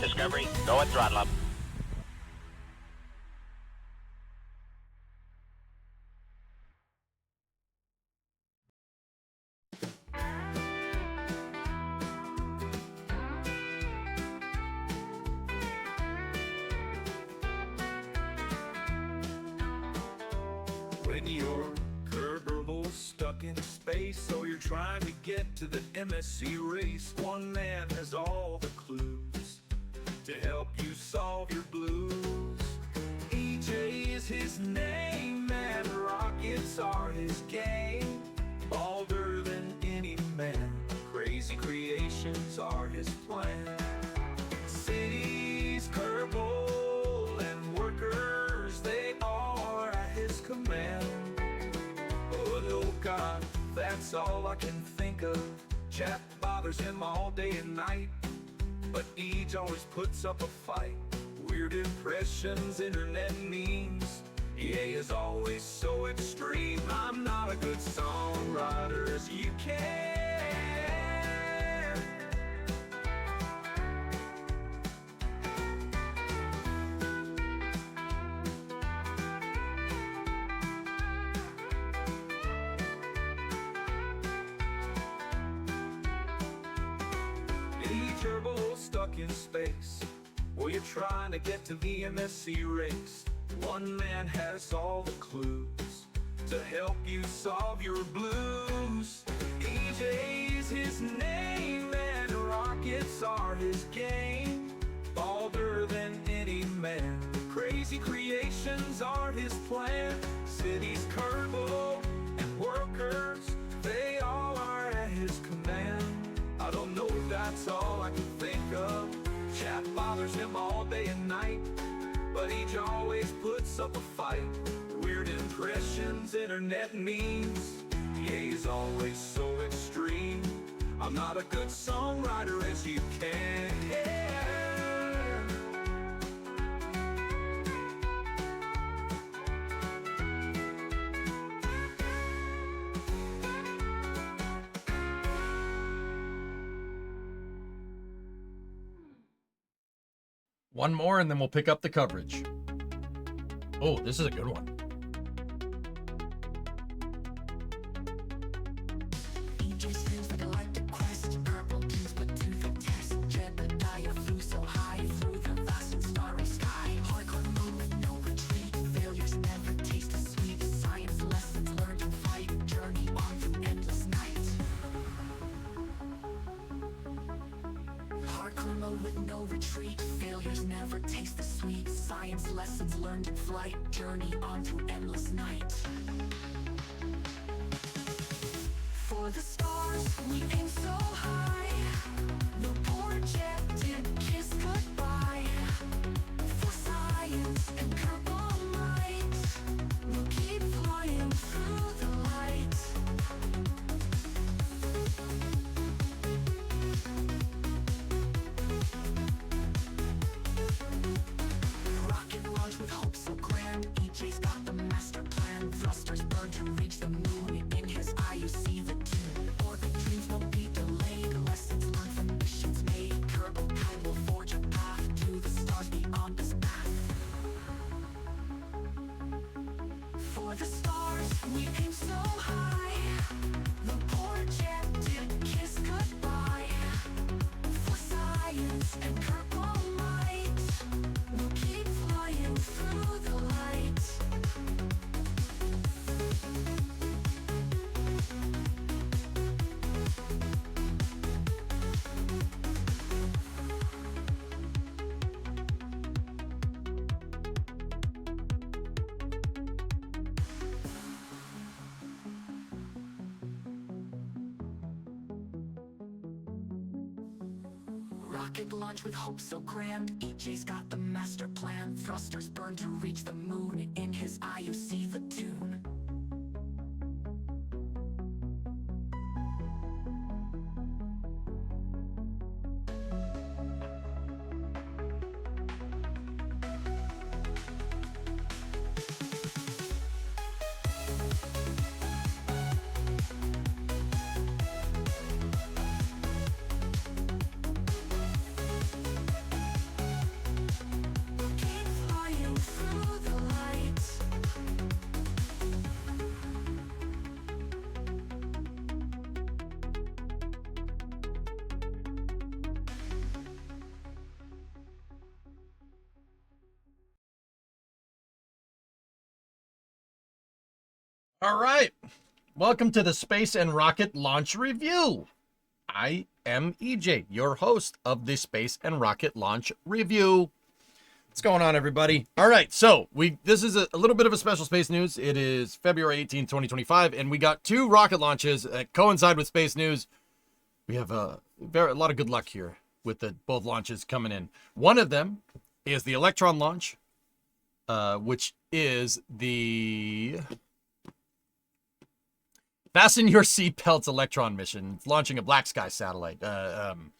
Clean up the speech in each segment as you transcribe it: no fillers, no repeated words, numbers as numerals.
Discovery, go at throttle up. When your Kerbal stuck in space, so you're trying to get to the MSC race, one man has all the clues to help you solve your blues. EJ is his name, and rockets are his game. Bolder than any man, crazy creations are his plan. Cities, Kerbal, and workers, they are at his command. Oh God, that's all I can think of. Chat bothers him all day and night, but Eej always puts up a fight. Weird impressions, internet memes, EA is always so extreme. I'm not a good songwriter as you can. Turbo stuck in space, well, you're trying to get to the MSC race. One man has all the clues to help you solve your blues. EJ's his name, and rockets are his game. Bolder than any man, crazy creations are his plan. Cities, Kerbal, and workers, they all are at his command. I don't know if that's all I can think of. Chat bothers him all day and night, but Eej always puts up a fight. Weird impressions, internet memes, EA's always so extreme. I'm not a good songwriter as you can hear. One more and then we'll pick up the coverage. Oh, this is a good one. With no retreat, failures never taste the sweet. Science lessons learned in flight, journey on through endless night. For the stars, we aim so high. The poor jet did kiss goodbye. For science and Kerbal might, we'll keep flying through the light. With hope so grand, EJ's got the master plan. Thrusters burn to reach the moon. In his eye you see the tune. Orbit dreams won't be delayed. Lessons learned from missions made. Kerbal kind will forge a path to the stars beyond this path. For the stars, we aim so high. The poor jet did kiss goodbye. For science and Kerbal might, we'll keep flying through the light. Rocket launch with hope so grand. EJ's got the master plan. Thrusters burn to reach the moon. In his eye you see the tune. All right. Welcome to the Space and Rocket Launch Review. I am EJ, your host of the Space and Rocket Launch Review. What's going on, everybody? All right, so this is a little bit of a special space news. It is February 18th, 2025, and we got 2 rocket launches that coincide with space news. We have a lot of good luck here with both launches coming in. One of them is the Electron launch, which is the Fasten Your Seatbelts Electron mission. It's launching a Black Sky satellite, an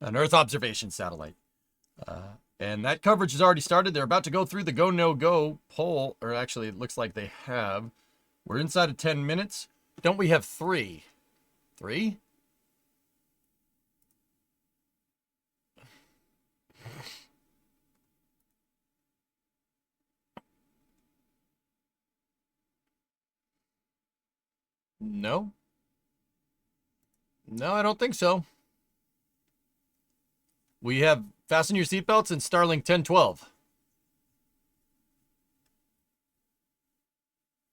Earth observation satellite. And that coverage has already started. They're about to go through the go, no go poll, or actually it looks like they have. We're inside of 10 minutes. Don't we have 3? 3? No. No, I don't think so. We have Fasten Your Seatbelts and Starlink 1012.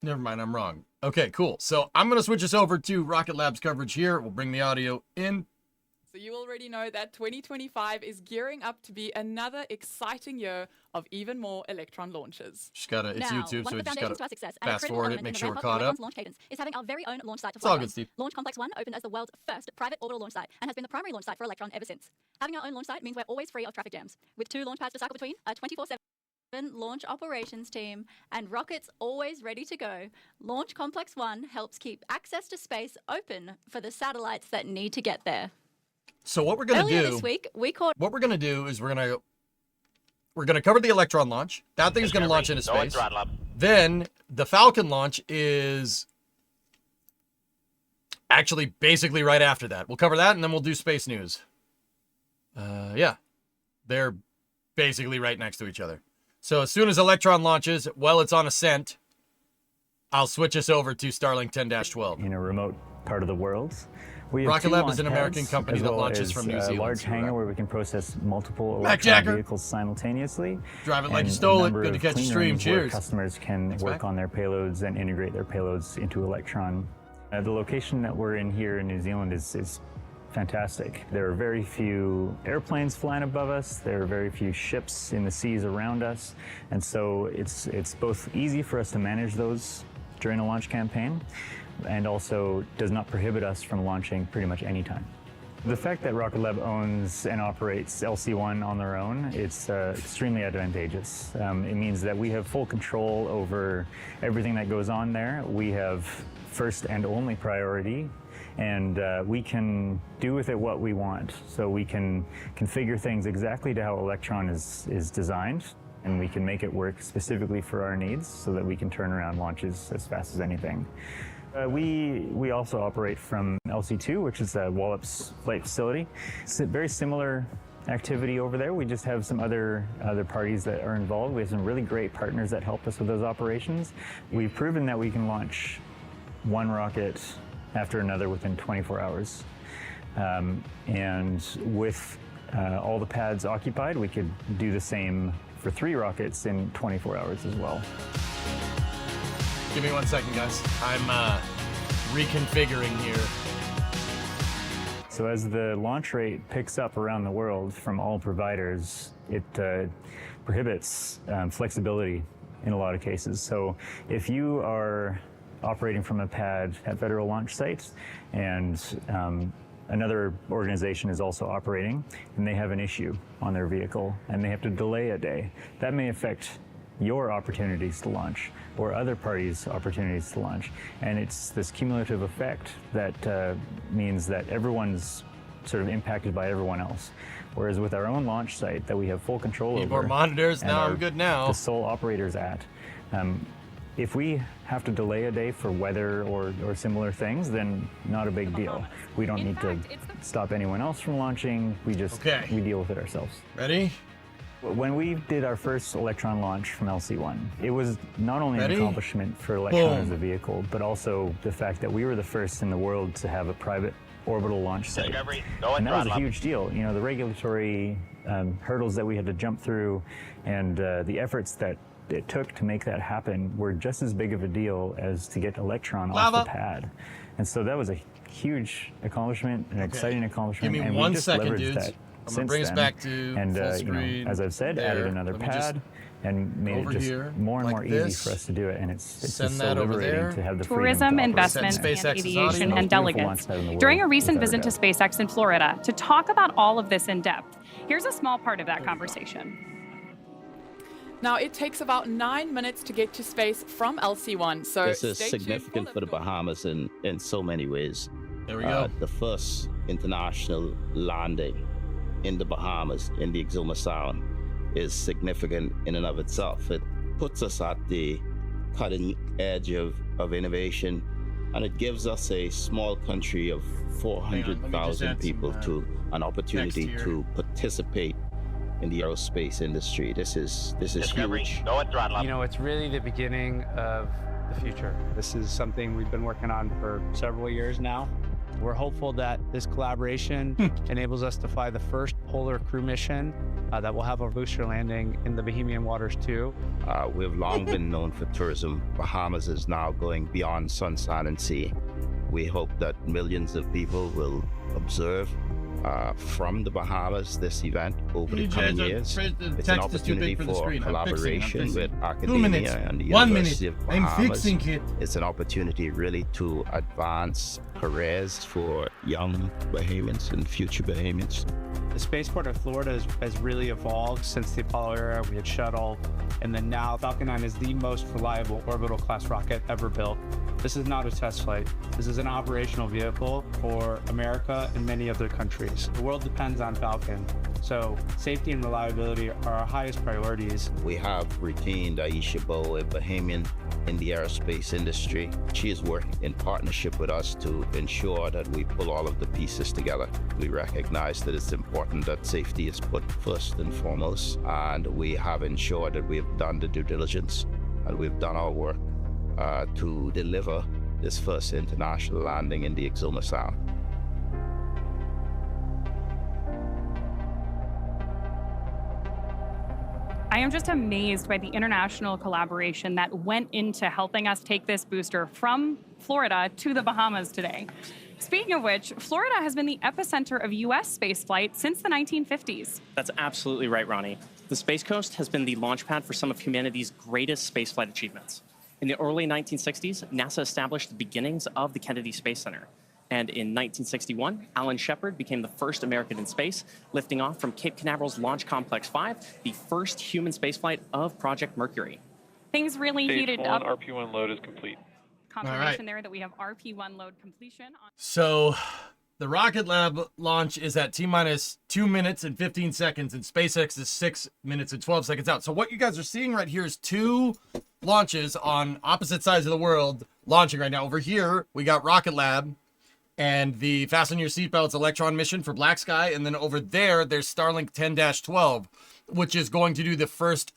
Never mind, I'm wrong. Okay, cool. So I'm going to switch us over to Rocket Lab's coverage here. We'll bring the audio in. So you already know that 2025 is gearing up to be another exciting year of even more Electron launches. Just gotta, it's Now, YouTube, one so we of the just foundations to gotta our success and a fast critical forward it, element make in sure the we're ramp-up caught of up. Electron's launch cadence is having our very own launch site to It's all fly good, from. Steve. Launch Complex 1 opened as the world's first private orbital launch site and has been the primary launch site for Electron ever since. Having our own launch site means we're always free of traffic jams, with 2 launch pads to cycle between, a 24/7 launch operations team, and rockets always ready to go. Launch Complex 1 helps keep access to space open for the satellites that need to get there. So what we're gonna Earlier do, this week, we caught what we're gonna do is we're gonna cover the Electron launch. That thing is gonna launch into space. Then the Falcon launch is actually basically right after that. We'll cover that and then we'll do space news. Yeah, they're basically right next to each other. So as soon as Electron launches, while it's on ascent, I'll switch us over to Starlink 10-12. In a remote part of the world. We have Rocket 2 Lab launch is an American pads, company as that well launches as from New a Zealand. large So hangar where we can process multiple Back, Electron Jacker. vehicles simultaneously. Drive it like and you stole a it. number Good to of catch a clean stream. rooms where Cheers. customers can Thanks, work Mac. on their payloads and integrate their payloads into Electron. The location that we're in here in New Zealand is fantastic. There are very few airplanes flying above us. There are very few ships in the seas around us. And so it's both easy for us to manage those during a launch campaign, and also does not prohibit us from launching pretty much any time. The fact that Rocket Lab owns and operates LC-1 on their own, it's extremely advantageous. It means that we have full control over everything that goes on there. We have first and only priority, and we can do with it what we want. So we can configure things exactly to how Electron is designed, and we can make it work specifically for our needs so that we can turn around launches as fast as anything. We also operate from LC2, which is a Wallops flight facility. It's a very similar activity over there. We just have some other parties that are involved. We have some really great partners that help us with those operations. We've proven that we can launch one rocket after another within 24 hours. And with all the pads occupied, we could do the same for 3 rockets in 24 hours as well. Give me 1 second, guys. I'm reconfiguring here. So as the launch rate picks up around the world from all providers, it prohibits flexibility in a lot of cases. So if you are operating from a pad at federal launch sites and another organization is also operating and they have an issue on their vehicle and they have to delay a day, that may affect your opportunities to launch or other parties' opportunities to launch. And it's this cumulative effect that means that everyone's sort of impacted by everyone else. Whereas with our own launch site that we have full control Need over. more monitors. and Now are I'm good now. The sole operators at. If we have to delay a day for weather or similar things, then not a big deal. We don't need to stop anyone else from launching. We just we deal with it ourselves. Ready? When we did our first Electron launch from LC-1, it was not only Ready? an accomplishment for Electron Boom. as a vehicle, but also the fact that we were the first in the world to have a private orbital launch site. And that was a huge deal. You know, the regulatory hurdles that we had to jump through and the efforts that it took to make that happen were just as big of a deal as to get Electron off the pad. And so that was a huge accomplishment, an exciting accomplishment. Give me and one we just second, leveraged dudes. that I'm gonna bring us back to and, full you screen. know, as I've said, added another pad and made it just more and more easy for us to do it. And it's just so liberating to have the tourism, investment, aviation, and delegates during a recent visit to SpaceX in Florida to talk about all of this in depth. Here's a small part of that conversation. Now, it takes about 9 minutes to get to space from LC-1, so this is stay tuned significant for the Bahamas in so many ways. There we go. The first international landing in the Bahamas, in the Exuma Sound, is significant in and of itself. It puts us at the cutting edge of innovation, and it gives us a small country of 400,000 people to an opportunity to participate in the aerospace industry. This is huge. Go at throttle up. You know, it's really the beginning of the future. This is something we've been working on for several years now. We're hopeful that this collaboration enables us to fly the first polar crew mission that will have a booster landing in the Bahamian waters too. We've long been known for tourism. Bahamas is now going beyond sun, sand, and sea. We hope that millions of people will observe from the Bahamas this event over the coming years. It's an opportunity for collaboration with academia and the University of Bahamas. It's an opportunity really to advance careers for young Bahamians and future Bahamians. The spaceport of Florida has really evolved since the Apollo era. We had shuttle, and then now Falcon 9 is the most reliable orbital class rocket ever built. This is not a test flight. This is an operational vehicle for America and many other countries. The world depends on Falcon, so safety and reliability are our highest priorities. We have retained Aisha Bowe, a Bahamian in the aerospace industry. She is working in partnership with us to ensure that we pull all of the pieces together. We recognize that it's important that safety is put first and foremost, and we have ensured that we've done the due diligence and we've done our work to deliver this first international landing in the Exuma Sound. I am just amazed by the international collaboration that went into helping us take this booster from Florida to the Bahamas today. Speaking of which, Florida has been the epicenter of U.S. spaceflight since the 1950s. That's absolutely right, Ronnie. The Space Coast has been the launch pad for some of humanity's greatest spaceflight achievements. In the early 1960s, NASA established the beginnings of the Kennedy Space Center. And in 1961, Alan Shepard became the first American in space, lifting off from Cape Canaveral's Launch Complex 5, the first human spaceflight of Project Mercury. Things really heated up. RP1 load is complete. Confirmation there that we have RP1 load completion. So the Rocket Lab launch is at T-minus 2 minutes and 15 seconds, and SpaceX is 6 minutes and 12 seconds out. So what you guys are seeing right here is two launches on opposite sides of the world launching right now. Over here, we got Rocket Lab and the Fasten Your Seatbelts Electron mission for Black Sky. And then over there, there's Starlink 10-12, which is going to do the first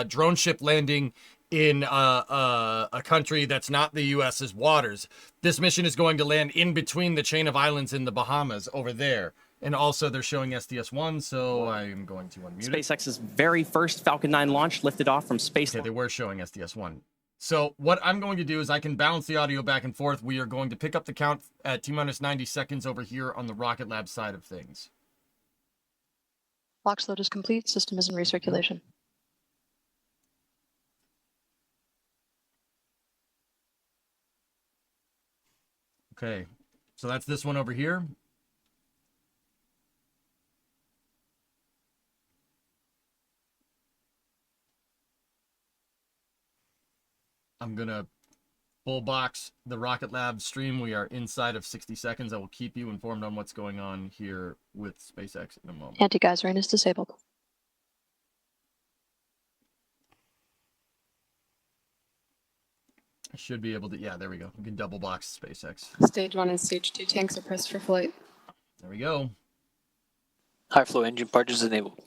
drone ship landing in a country that's not the U.S.'s waters. This mission is going to land in between the chain of islands in the Bahamas over there. And also they're showing STS-1, so I am going to unmute SpaceX's very first Falcon 9 launch lifted off from space. Okay, they were showing STS-1. So what I'm going to do is I can bounce the audio back and forth. We are going to pick up the count at T-minus 90 seconds over here on the Rocket Lab side of things. Box load is complete. System is in recirculation. Okay, so that's this one over here. I'm going to full box the Rocket Lab stream. We are inside of 60 seconds. I will keep you informed on what's going on here with SpaceX in a moment. Anti-geyser rain is disabled. I should be able to, yeah, there we go. We can double box SpaceX. Stage 1 and Stage 2 tanks are pressed for flight. There we go. High flow engine barges enabled.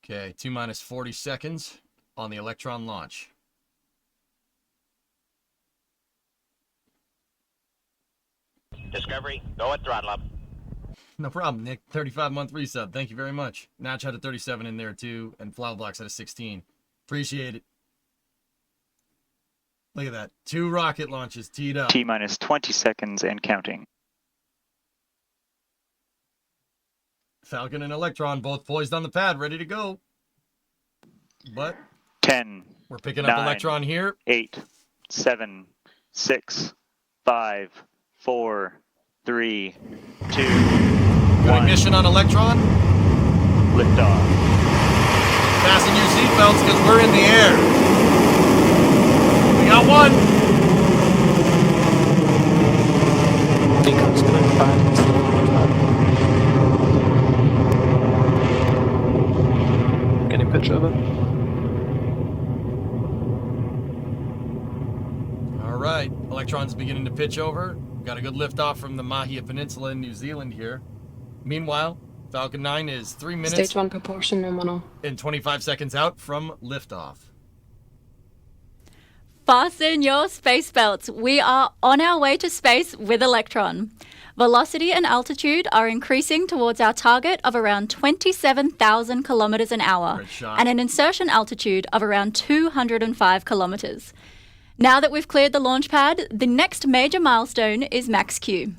Okay, T-minus 40 seconds on the Electron launch. Discovery, go at throttle up. No problem, Nick. 35-month resub. Thank you very much. Natch had a 37 in there too, and Flowerblox had a 16. Appreciate it. Look at that. 2 rocket launches teed up. T minus 20 seconds and counting. Falcon and Electron both poised on the pad, ready to go. But 10. we're picking up 9, Electron here. 8, 7, 6, 5, 4, 3, 2, Got 1. ignition on Electron. Liftoff. Fasten your seatbelts because we're in the air. We got one. Beacon's going back into the launch pad. Getting pitch over. All right. Electron's beginning to pitch over. Got a good liftoff from the Mahia Peninsula in New Zealand here. Meanwhile, Falcon 9 is 3 minutes Stage 1 propulsion nominal. and 25 seconds out from liftoff. Fasten your space belts. We are on our way to space with Electron. Velocity and altitude are increasing towards our target of around 27,000 kilometers an hour Great shot. and an insertion altitude of around 205 kilometers. Now that we've cleared the launch pad, the next major milestone is max Q.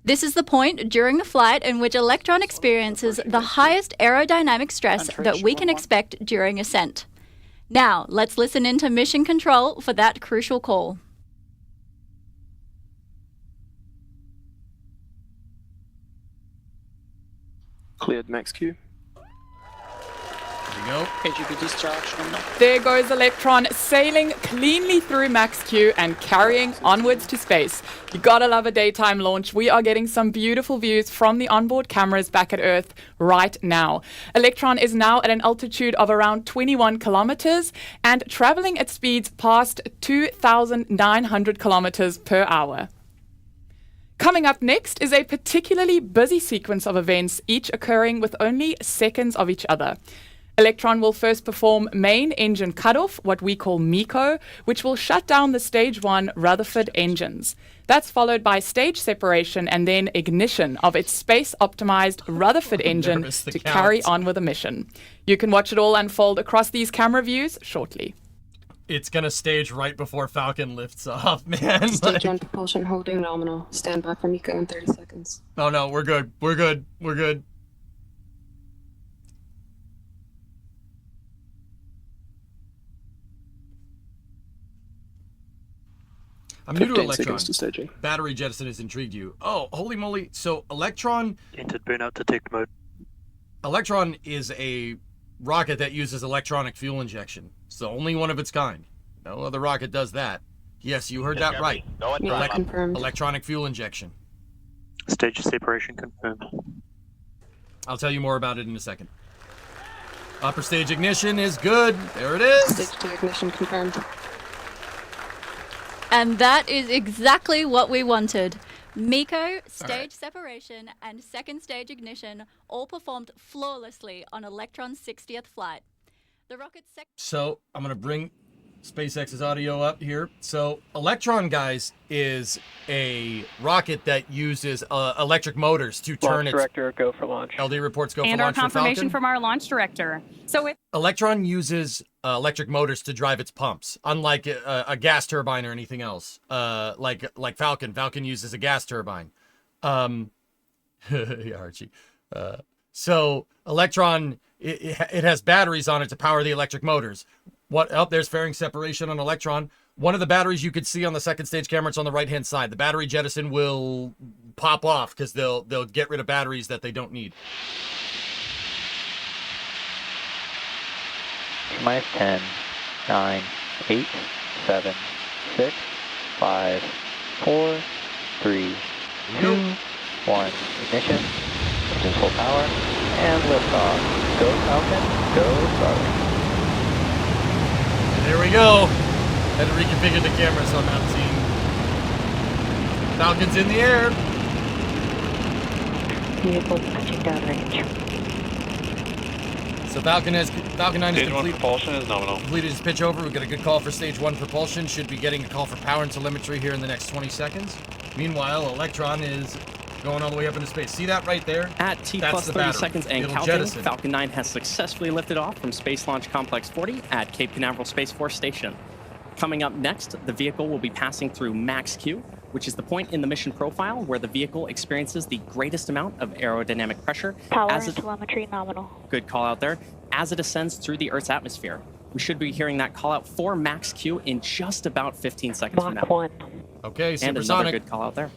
This is the point during the flight in which Electron experiences the highest aerodynamic stress that we can expect during ascent. Now, let's listen into mission control for that crucial call. Cleared max Q. There you go. AGP discharge nominal. There goes Electron sailing cleanly through max Q and carrying onwards to space. You gotta love a daytime launch. We are getting some beautiful views from the onboard cameras back at Earth right now. Electron is now at an altitude of around 21 kilometers and traveling at speeds past 2,900 kilometers per hour. Coming up next is a particularly busy sequence of events, each occurring with only seconds of each other. Electron will first perform main engine cutoff, what we call MECO, which will shut down the Stage 1 Rutherford engines. That's followed by stage separation and then ignition of its space-optimized Rutherford engine Nervous the to count. carry on with the mission. You can watch it all unfold across these camera views shortly. It's going to stage right before Falcon lifts off, man. Stage 1 propulsion holding nominal. Stand by for MECO in 30 seconds. Oh, no, we're good. We're good. We're good. I'm new to 15 Electron. seconds to staging. Battery jettison has intrigued you. Oh, holy moly. So Electron Entered burnout detect mode. Electron is a rocket that uses electronic fuel injection. It's the only one of its kind. No other rocket does that. Yes, you heard that right. MECO confirmed. Electronic fuel injection. Stage separation confirmed. I'll tell you more about it in a second. Upper stage ignition is good. There it is. Stage 2 ignition confirmed. And that is exactly what we wanted. MECO, stage separation, and second stage ignition all performed flawlessly on Electron's 60th flight. The rocket's So I'm going to bring SpaceX's audio up here. So Electron, guys, is a rocket that uses electric motors to turn Launch director, go for launch. its... LD reports go And for our launch for confirmation Falcon. from our launch director. So if Electron uses electric motors to drive its pumps, unlike a gas turbine or anything else. Like Falcon. Falcon uses a gas turbine. Yeah, Archie. So Electron, it has batteries on it to power the electric motors. There's fairing separation on Electron. One of the batteries you could see on the second stage camera, it's on the right-hand side. The battery jettison will pop off because they'll get rid of batteries that they don't need. Minus 10, 9, 8, 7, 6, 5, 4, 3, 2, 1. Ignition. Engine full power. And liftoff. Go Falcon. Go Falcon. There we go. Had to reconfigure the camera so I'm not seeing. Falcon's in the air. Vehicle touching downrange. So Falcon 9 Stage 1 propulsion is nominal. completed his pitch over. We've got a good call for stage 1 propulsion. Should be getting a call for power and telemetry here in the next 20 seconds. Meanwhile, Electron is going all the way up into space. See that right there? At T That's plus the 30 battery. seconds and It'll counting, jettison. Falcon 9 has successfully lifted off from Space Launch Complex 40 at Cape Canaveral Space Force Station. Coming up next, the vehicle will be passing through Max Q, which is the point in the mission profile where the vehicle experiences the greatest amount of aerodynamic pressure. Power as and it, telemetry nominal. good call out there, as it ascends through the Earth's atmosphere. We should be hearing that call out for Max Q in just about 15 seconds from now. Mach 1. Okay, And another supersonic. good call out there.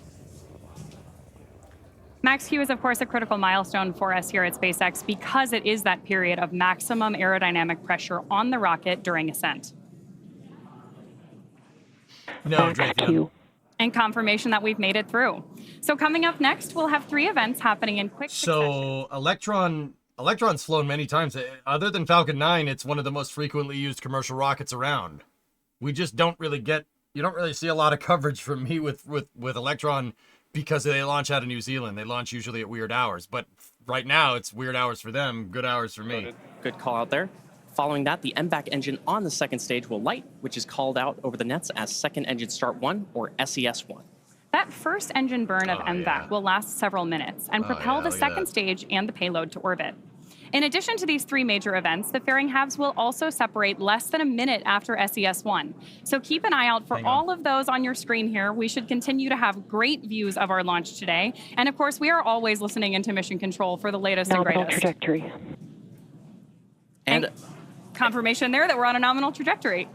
Max Q is, of course, a critical milestone for us here at SpaceX because it is that period of maximum aerodynamic pressure on the rocket during ascent. No, Max Drake, Q. And confirmation that we've made it through. So coming up next, we'll have 3 events happening in quick succession. So Electron's flown many times. Other than Falcon 9, it's one of the most frequently used commercial rockets around. We just don't really you don't really see a lot of coverage from me with Electron because they launch out of New Zealand. They launch usually at weird hours, but right now it's weird hours for them, good hours for me. Good call out there. Following that, the MVAC engine on the second stage will light, which is called out over the nets as Second Engine Start 1 or SES-1. That first engine burn of MVAC yeah. will last several minutes and propel yeah, the look at second that. stage and the payload to orbit. In addition to these 3 major events, the fairing halves will also separate less than a minute after SES-1. So keep an eye out for Hang on. all of those on your screen here. We should continue to have great views of our launch today. And of course, we are always listening into Mission Control for the latest and Nominal greatest. trajectory. And Confirmation there that we're on a nominal trajectory.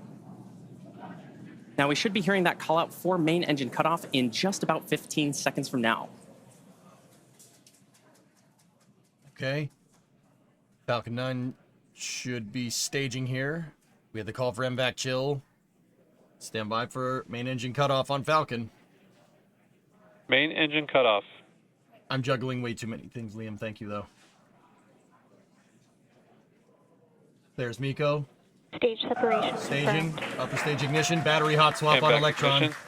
now we should be hearing that call out for main engine cutoff in just about 15 seconds from now. Okay. Falcon 9 should be staging here. We had the call for MVAC chill. Stand by for main engine cutoff on Falcon. Main engine cutoff. I'm juggling way too many things, Liam. Thank you, though. There's Miko. Stage separation. Staging. confirmed. Upper stage ignition. Battery hot swap on MVAC Electron. ignition.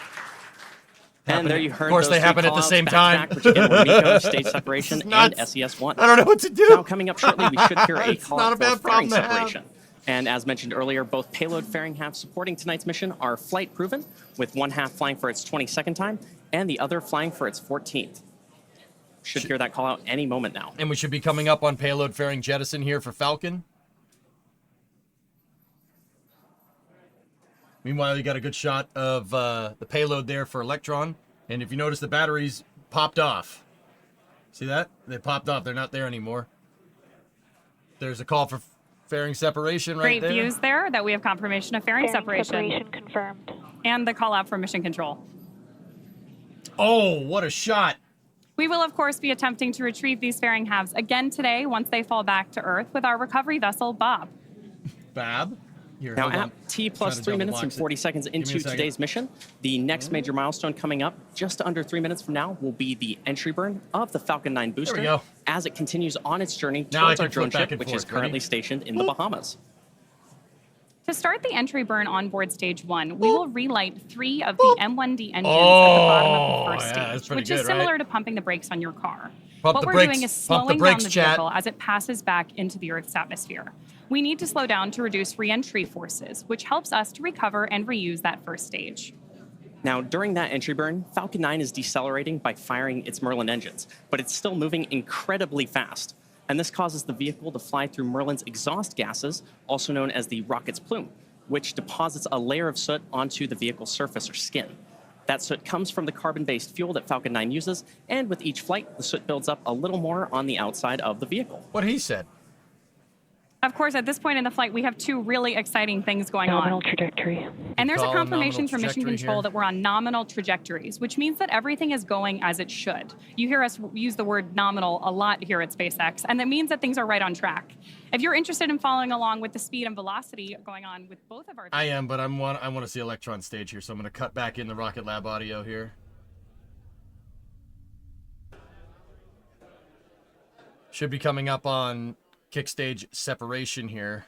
And there you heard Of course, those they 3 happen at the callouts same back-to-back, time. which again were Miko, stage separation, This is and nuts. SES-1. I don't know what to do. Now, coming up shortly, we should hear a It's call not out a bad for fairing problem to have. separation. And as mentioned earlier, both payload fairing halves supporting tonight's mission are flight proven, with one half flying for its 22nd time and the other flying for its 14th. Should hear that call out any moment now. And we should be coming up on payload fairing jettison here for Falcon. Meanwhile, you got a good shot of the payload there for Electron. And if you notice, the batteries popped off. See that? They popped off. They're not there anymore. There's a call for fairing separation right Great there. views there that we have confirmation of fairing separation. Separation confirmed. And the call out for Mission Control. Oh, what a shot. We will, of course, be attempting to retrieve these fairing halves again today once they fall back to Earth with our recovery vessel, Bob. Bab. Here, Now, hold on. at T plus Trying to 3 minutes double and box it. 40 seconds Give me a into second. today's mission, the next major milestone coming up just under 3 minutes from now will be the entry burn of the Falcon 9 booster go. as it continues on its journey Now I towards can our drone flip back ship, and which forth. is currently Ready? stationed in the Bahamas. To start the entry burn on board stage 1, we will relight 3 of the M1D engines at the bottom of the first yeah, stage, that's pretty which is good, similar right? to pumping the brakes on your car. Pump what the we're brakes. doing is Pump the slowing brakes, down the chat. vehicle as it passes back into the Earth's atmosphere. We need to slow down to reduce re-entry forces, which helps us to recover and reuse that first stage. Now, during that entry burn, Falcon 9 is decelerating by firing its Merlin engines, but it's still moving incredibly fast. And this causes the vehicle to fly through Merlin's exhaust gases, also known as the rocket's plume, which deposits a layer of soot onto the vehicle's surface or skin. That soot comes from the carbon-based fuel that Falcon 9 uses, and with each flight, the soot builds up a little more on the outside of the vehicle. What he said. Of course, at this point in the flight, we have 2 really exciting things going Nominal on. trajectory. And there's a Call confirmation nominal from Mission trajectory Control here. that we're on nominal trajectories, which means that everything is going as it should. You hear us use the word nominal a lot here at SpaceX, and that means that things are right on track. If you're interested in following along with the speed and velocity going on with both of our... I am, but I want to see Electron stage here, so I'm going to cut back in the Rocket Lab audio here. Should be coming up on kick stage separation here.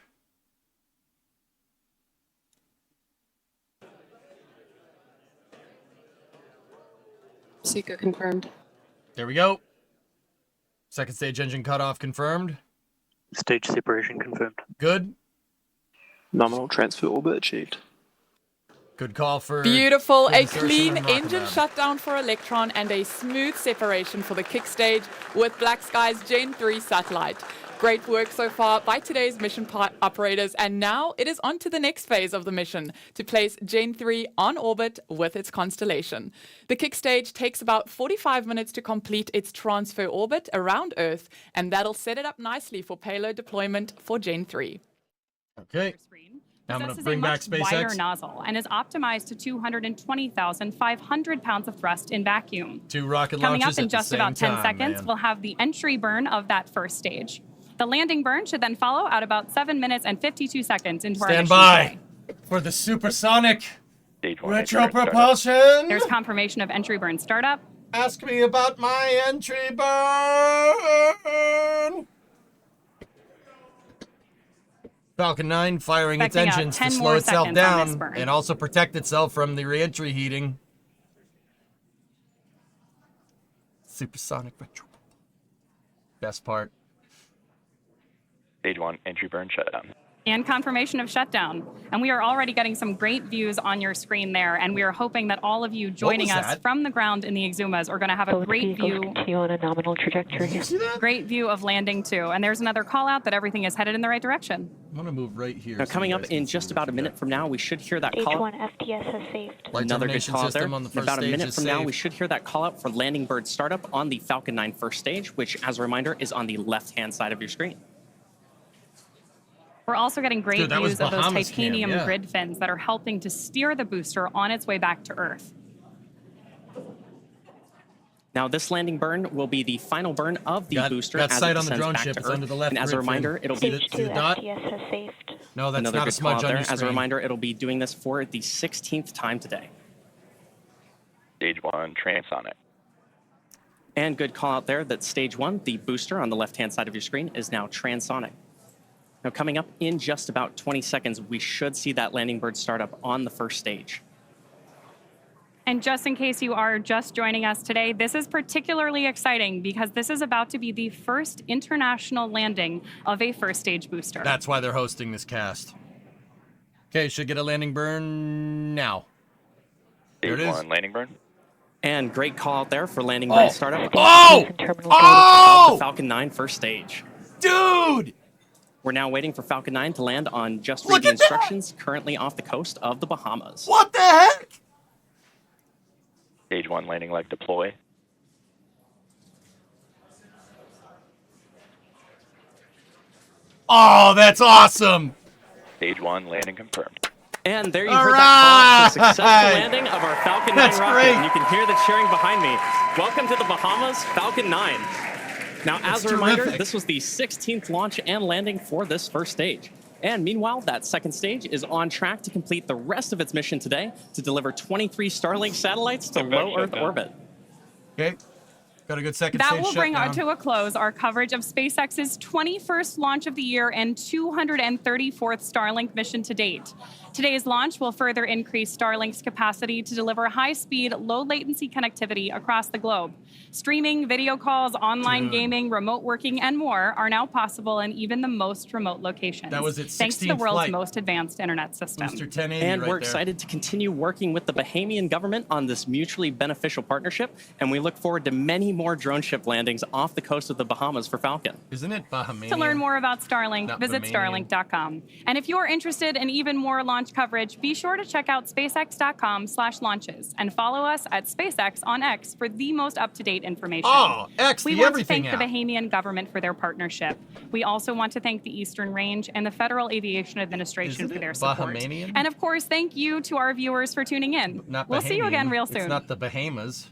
Seeker confirmed. There we go. Second stage engine cutoff confirmed. Stage separation confirmed. Good. Nominal transfer orbit achieved. Good call for Beautiful. for A insertion clean and Rocket engine Lab. shutdown for Electron and a smooth separation for the kick stage with Black Sky's Gen 3 satellite. Great work so far by today's mission operators, and now it is on to the next phase of the mission to place Gen 3 on orbit with its constellation. The kick stage takes about 45 minutes to complete its transfer orbit around Earth, and that'll set it up nicely for payload deployment for Gen 3. Okay. I'm going to Possesses bring a back much wider SpaceX. nozzle and is optimized to 220,500 pounds of thrust in vacuum. 2 rocket Coming launches up in at the just same about 10 time, seconds, man. we'll have the entry burn of that first stage. The landing burn should then follow at about 7 minutes and 52 seconds into our Stand mission by today. for the supersonic Stage 1. retro propulsion. There's confirmation of entry burn startup. Ask me about my entry burn. Falcon 9 firing its Expecting engines to 10 slow more itself seconds on this down burn. and also protect itself from the re-entry heating. Supersonic retro. Best part. Stage 1, entry burn shutdown. And confirmation of shutdown. And we are already getting some great views on your screen there, and we are hoping that all of you joining us that? from the ground in the Exumas are going to have a Both great vehicles view. continue on a nominal trajectory. Great view of landing too. And there's another call out that everything is headed in the right direction. I'm going to move right here. Now, so coming you up guys can in see just what about a we minute got. from now, we should hear that Stage call. 1 FTS has saved. Light Another good termination call out there. system on the In first about a stage minute is from now, saved. we should hear that call out for landing bird startup on the Falcon 9 first stage, which, as a reminder, is on the left-hand side of your screen. We're also getting great Dude, that was views of those Bahamas cam, titanium yeah. grid fins that are helping to steer the booster on its way back to Earth. Now, this landing burn will be the final burn of the Got booster sight as it on the descends drone back ship. to It's Earth. under the left And as a grid fin. reminder, it'll be Stage See 2 the dot? FTS has saved. No, that's another not a good call smudge out on there. your As a screen. reminder, it'll be doing this for the 16th time today. Stage 1, transonic. And good call out there that stage 1, the booster on the left-hand side of your screen, is now transonic. Now, coming up in just about 20 seconds, we should see that landing bird startup on the first stage. And just in case you are just joining us today, this is particularly exciting because this is about to be the first international landing of a first stage booster. That's why they're hosting this cast. Okay, should get a landing burn now. There Stage it is. 1, landing burn. And great call out there for landing bird startup Oh! of Oh! the Falcon 9 first stage. Dude! We're now waiting for Falcon 9 to land on Just Look Read the at that! Instructions, currently off the coast of the Bahamas. What the heck? Stage 1, landing leg deploy. Oh, that's awesome! Stage 1, landing confirmed. And there you All heard that call out for the right! successful landing of our Falcon 9 That's rocket. great. And you can hear the cheering behind me. Welcome to the Bahamas, Falcon 9. Now, as a reminder, terrific. this was the 16th launch and landing for this first stage. And meanwhile, that second stage is on track to complete the rest of its mission today to deliver 23 Starlink satellites to low Earth orbit. Okay. Got a good second That stage will bring shutdown. to a close our coverage of SpaceX's 21st launch of the year and 234th Starlink mission to date. Today's launch will further increase Starlink's capacity to deliver high-speed, low-latency connectivity across the globe. Streaming, video calls, online gaming, remote working, and more are now possible in even the most remote locations. That was its thanks to the 16th world's flight. most advanced internet system. Mr. 1080 And right we're there. excited to continue working with the Bahamian government on this mutually beneficial partnership. And we look forward to many more drone ship landings off the coast of the Bahamas for Falcon. Isn't it Bahamian? To learn more about Starlink, Not visit Bahamian. starlink.com. And if you're interested in even more launch coverage, be sure to check out spacex.com/launches and follow us at SpaceX on X for the most up-to-date information. Oh, X, we the want to everything thank the app. Bahamian government for their partnership. We also want to thank the Eastern Range and the Federal Aviation Administration Isn't for their it support. Bahamian? And of course, thank you to our viewers for tuning in. Not We'll see you again Bahamian. real soon. It's not the Bahamas.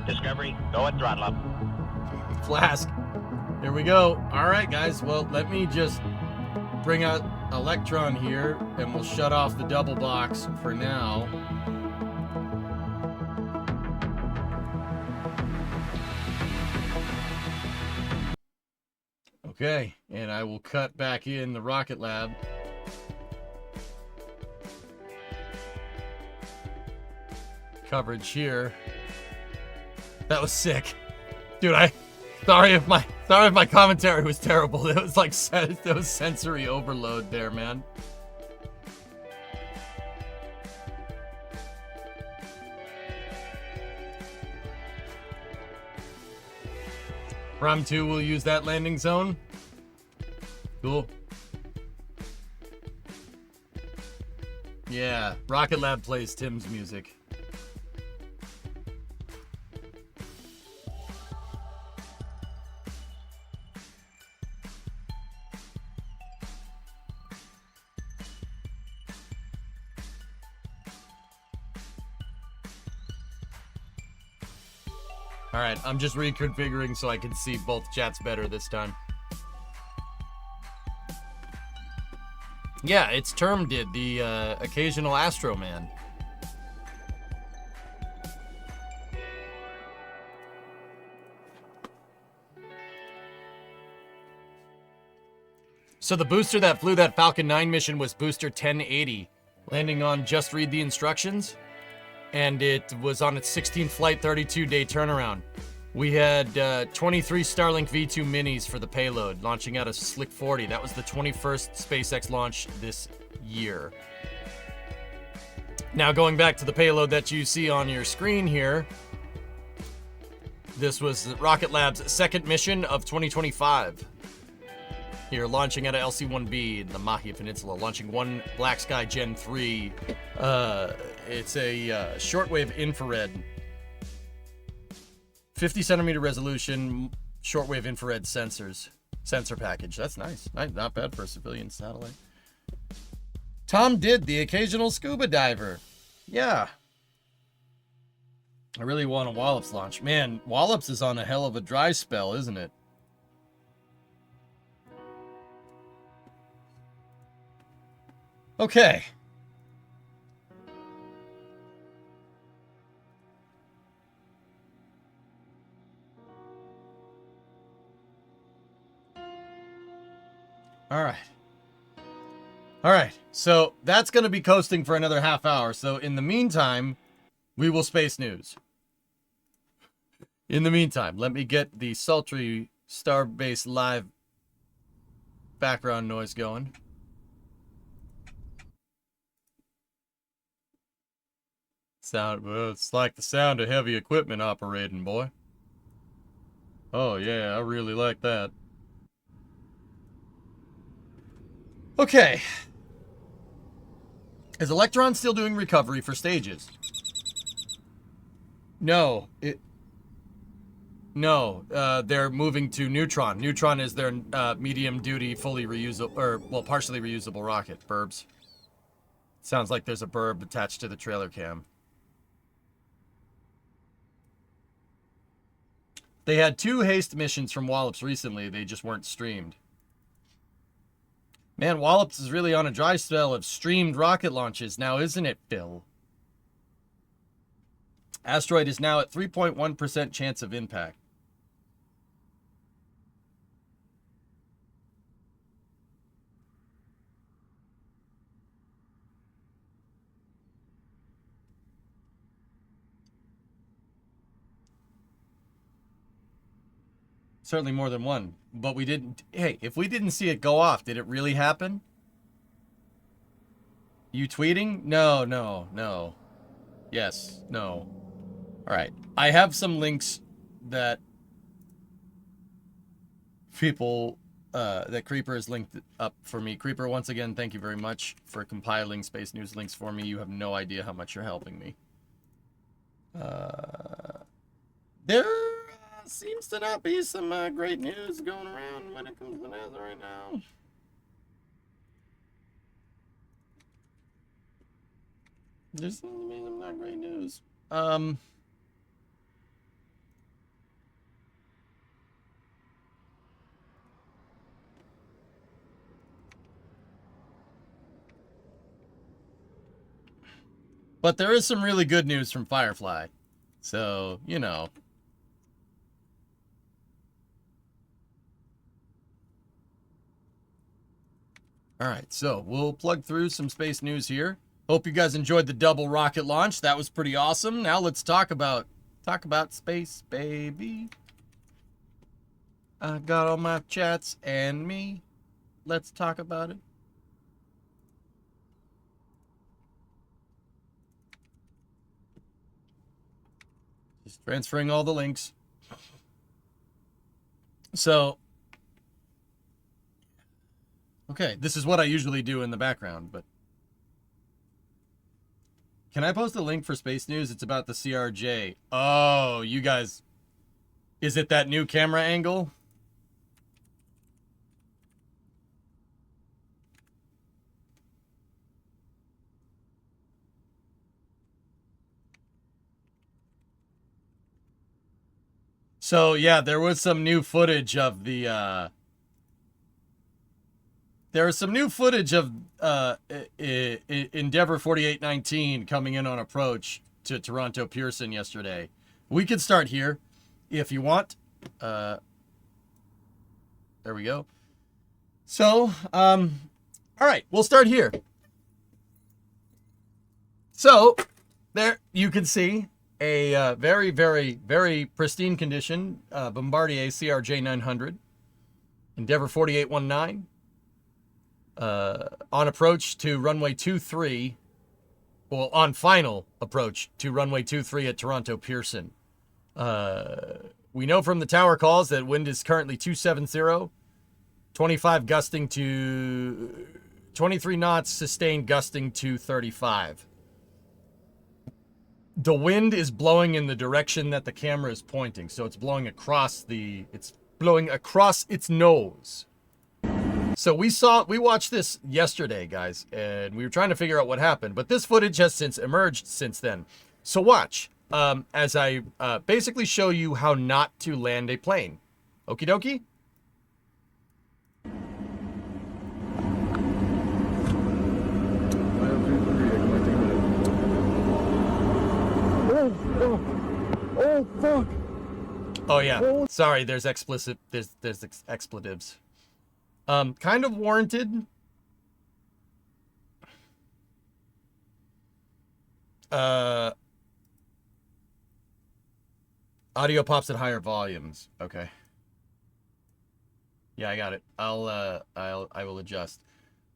Discovery, go at throttle up. Flask. Here we go. All right, guys. Well, let me just bring out Electron here, and we'll shut off the double box for now. Okay, and I will cut back in the Rocket Lab. Coverage here. That was sick. Dude, sorry if my Sorry if my commentary was terrible. It was like there was sensory overload there, man. Ram 2 will use that landing zone. Cool. Yeah, Rocket Lab plays Tim's music. All right, I'm just reconfiguring so I can see both chats better this time. Yeah, it's Term did the occasional Astro Man. So the booster that flew that Falcon 9 mission was booster 1080, landing on Just Read the Instructions, and it was on its 16th flight, 32-day turnaround. We had 23 Starlink V2 minis for the payload, launching out of Slick 40. That was the 21st SpaceX launch this year. Now going back to the payload that you see on your screen here, this was Rocket Lab's second mission of 2025. Here, launching out of LC-1B in the Mahia Peninsula, launching one Black Sky Gen 3. It's a shortwave infrared, 50 centimeter resolution, shortwave infrared sensor package. That's nice. Not bad for a civilian satellite. Tom did the occasional scuba diver. Yeah. I really want a Wallops launch. Man, Wallops is on a hell of a dry spell, isn't it? Okay. All right. All right. So that's going to be coasting for another half hour. So in the meantime, we will space news. In the meantime, let me get the sultry Starbase Live background noise going. Well, it's like the sound of heavy equipment operating, boy. Oh, yeah, I really like that. Okay. Is Electron still doing recovery for stages? No. They're moving to Neutron. Neutron is their medium-duty, fully reusable, or, well, partially reusable rocket. Burbs. Sounds like there's a burb attached to the trailer cam. They had 2 haste missions from Wallops recently. They just weren't streamed. Man, Wallops is really on a dry spell of streamed rocket launches now, isn't it, Phil? Asteroid is now at 3.1% chance of impact. Certainly more than one, but we didn't. Hey, if we didn't see it go off, did it really happen? You tweeting? No. Yes, no. All right. I have some links that people, that Creeper has linked up for me. Creeper, once again, thank you very much for compiling Space News links for me. You have no idea how much you're helping me. There seems to not be some great news going around when it comes to NASA right now. There seems to be some not great news. But there is some really good news from Firefly. So, you know. All right, so we'll plug through some space news here. Hope you guys enjoyed the double rocket launch. That was pretty awesome. Now let's talk about space, baby. I've got all my chats and me. Let's talk about it. Just transferring all the links. So, okay, this is what I usually do in the background, but can I post a link for Space News? It's about the CRJ. Oh, you guys, is it that new camera angle? So, yeah, there was some new footage of the, there was some new footage of Endeavour 4819 coming in on approach to Toronto Pearson yesterday. We could start here if you want. There we go. So, all right, we'll start here. So, there you can see a very, very, very pristine condition Bombardier CRJ 900, Endeavour 4819, on approach to runway 23, well, on final approach to runway 23 at Toronto Pearson. We know from the tower calls that wind is currently 270, 25 gusting to 23 knots, sustained gusting to 35. The wind is blowing in the direction that the camera is pointing, so it's blowing across its nose. So we watched this yesterday, guys, and we were trying to figure out what happened, but this footage has since emerged since then. So watch, as I basically show you how not to land a plane. Okie dokie? Oh, fuck. Oh yeah. Sorry, there's explicit there's expletives. Kind of warranted. Audio pops at higher volumes. Okay. Yeah, I got it. I will adjust.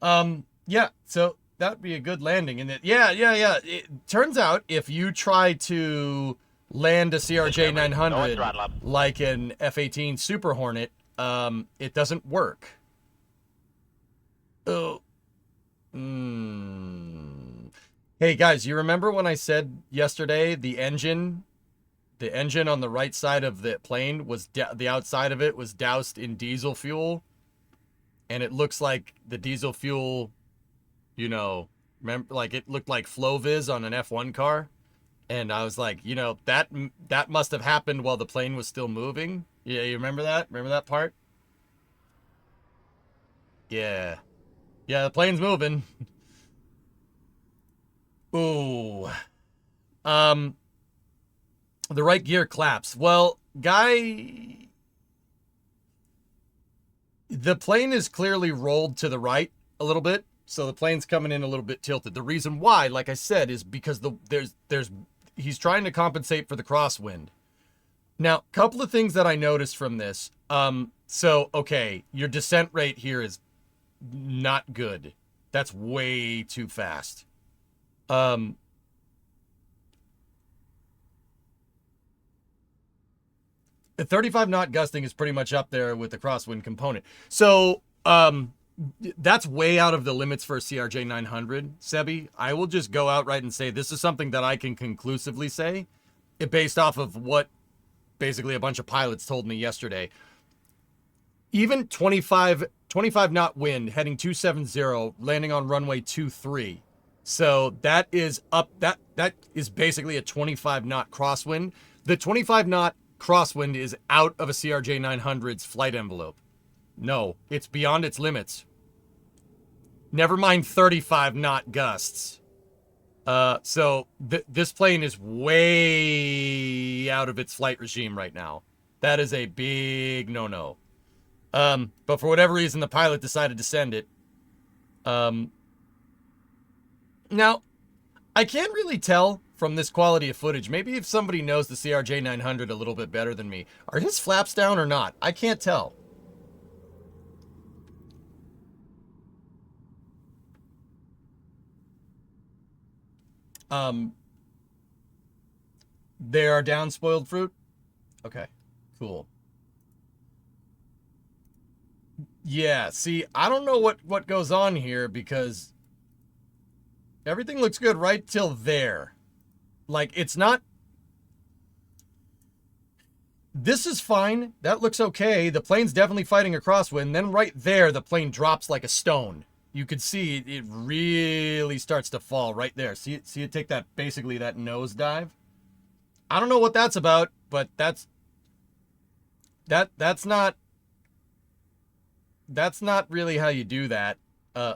Yeah, so that'd be a good landing. And yeah. It turns out if you try to land a CRJ 900 like an F-18 Super Hornet, it doesn't work. Oh. Hey guys, you remember when I said yesterday the engine on the right side of the plane was the outside of it was doused in diesel fuel, and it looks like the diesel fuel, you know, remember, like it looked like FlowViz on an F1 car, and I was like, you know, that must have happened while the plane was still moving. Yeah, you remember that? Remember that part? Yeah. Yeah, the plane's moving. Ooh. The right gear claps. Well, guy, the plane is clearly rolled to the right a little bit, so the plane's coming in a little bit tilted. The reason why, like I said, is because he's trying to compensate for the crosswind. Now, a couple of things that I noticed from this. So, okay, your descent rate here is not good. That's way too fast. The 35 knot gusting is pretty much up there with the crosswind component. So, that's way out of the limits for a CRJ 900, Sebi. I will just go outright and say this is something that I can conclusively say, based off of what basically a bunch of pilots told me yesterday. Even 25 knot wind heading 270, landing on runway 23. So that is up, that is basically a 25 knot crosswind. The 25 knot crosswind is out of a CRJ 900's flight envelope. No, it's beyond its limits. Never mind 35 knot gusts. So this plane is way out of its flight regime right now. That is a big no-no. But for whatever reason, the pilot decided to send it. Now, I can't really tell from this quality of footage. Maybe if somebody knows the CRJ 900 a little bit better than me. Are his flaps down or not? I can't tell. They are down, spoiled fruit? Okay, cool. Yeah, see, I don't know what goes on here because everything looks good right till there. Like, it's not... This is fine. That looks okay. The plane's definitely fighting a crosswind. Then right there, the plane drops like a stone. You could see it really starts to fall right there. See it take that, basically that nosedive? I don't know what that's about, but that's not really how you do that.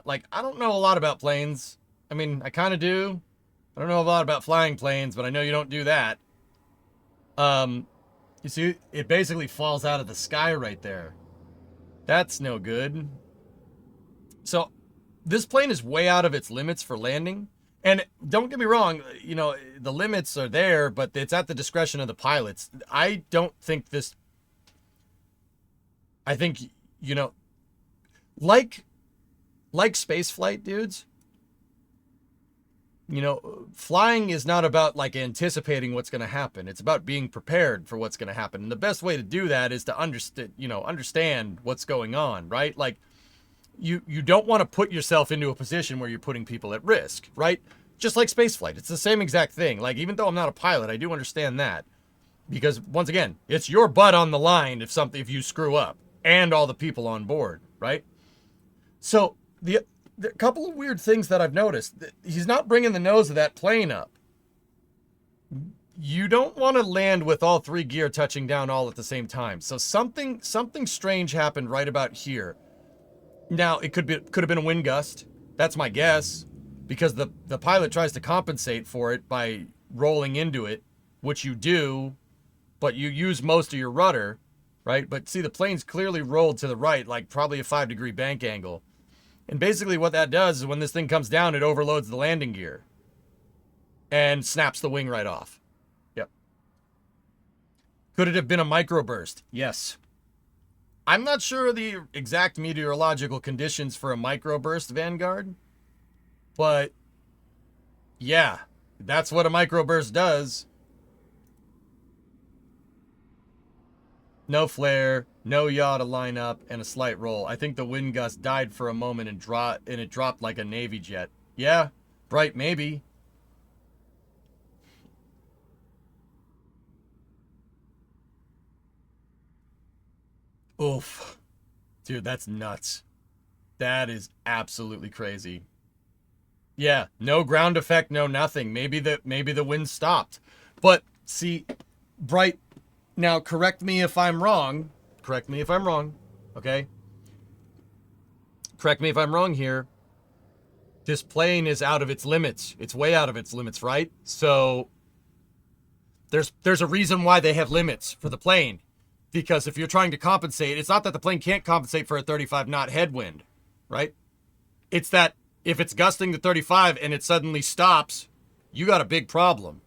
Like, I don't know a lot about planes. I mean, I kind of do. I don't know a lot about flying planes, but I know you don't do that. You see, it basically falls out of the sky right there. That's no good. So, this plane is way out of its limits for landing. And don't get me wrong, you know, the limits are there, but it's at the discretion of the pilots. I don't think this... I think, you know, like space flight, dudes, you know, flying is not about like anticipating what's going to happen. It's about being prepared for what's going to happen. And the best way to do that is to understand what's going on, right? Like you don't want to put yourself into a position where you're putting people at risk, right? Just like space flight. It's the same exact thing. Like, even though I'm not a pilot, I do understand that, because once again, it's your butt on the line if you screw up, and all the people on board, right? So the couple of weird things that I've noticed. He's not bringing the nose of that plane up. You don't want to land with all three gear touching down all at the same time. So something strange happened right about here. Now, it could have been a wind gust. That's my guess, because the pilot tries to compensate for it by rolling into it, which you do, but you use most of your rudder, right? But see, the plane's clearly rolled to the right, like probably a 5-degree bank angle. And basically what that does is when this thing comes down, it overloads the landing gear and snaps the wing right off. Yep. Could it have been a microburst? Yes. I'm not sure of the exact meteorological conditions for a microburst, Vanguard, but yeah, that's what a microburst does. No flare, no yaw to line up, and a slight roll. I think the wind gust died for a moment and it dropped like a Navy jet. Yeah, bright maybe. Oof. Dude, that's nuts. That is absolutely crazy. Yeah, no ground effect, no nothing. Maybe the wind stopped. But see, Bright, now correct me if I'm wrong. Correct me if I'm wrong. Okay? Correct me if I'm wrong here. This plane is out of its limits. It's way out of its limits, right? So there's a reason why they have limits for the plane. Because if you're trying to compensate, it's not that the plane can't compensate for a 35-knot headwind, right? It's that if it's gusting to 35 and it suddenly stops, you got a big problem.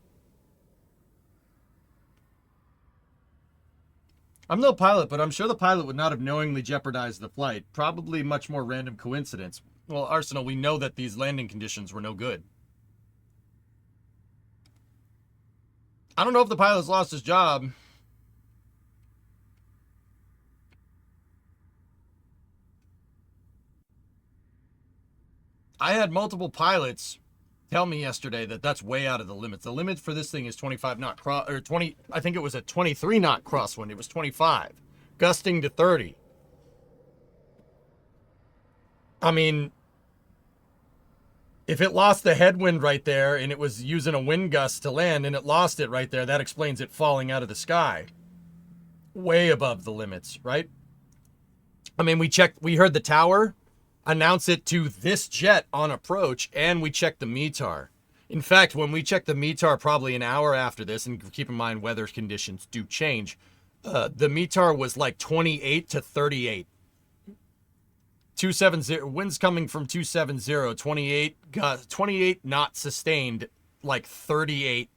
I'm no pilot, but I'm sure the pilot would not have knowingly jeopardized the flight. Probably much more random coincidence. Well, Arsenal, we know that these landing conditions were no good. I don't know if the pilot's lost his job. I had multiple pilots tell me yesterday that that's way out of the limits. The limit for this thing is 25 knot or 20. I think it was a 23 knot crosswind. It was 25, gusting to 30. I mean, if it lost the headwind right there and it was using a wind gust to land and it lost it right there, that explains it falling out of the sky. Way above the limits, right? I mean, we heard the tower announce it to this jet on approach, and we checked the METAR. In fact, when we checked the METAR probably an hour after this, and keep in mind weather conditions do change, the METAR was like 28 to 38. 270, winds coming from 270, 28 knot sustained like 38,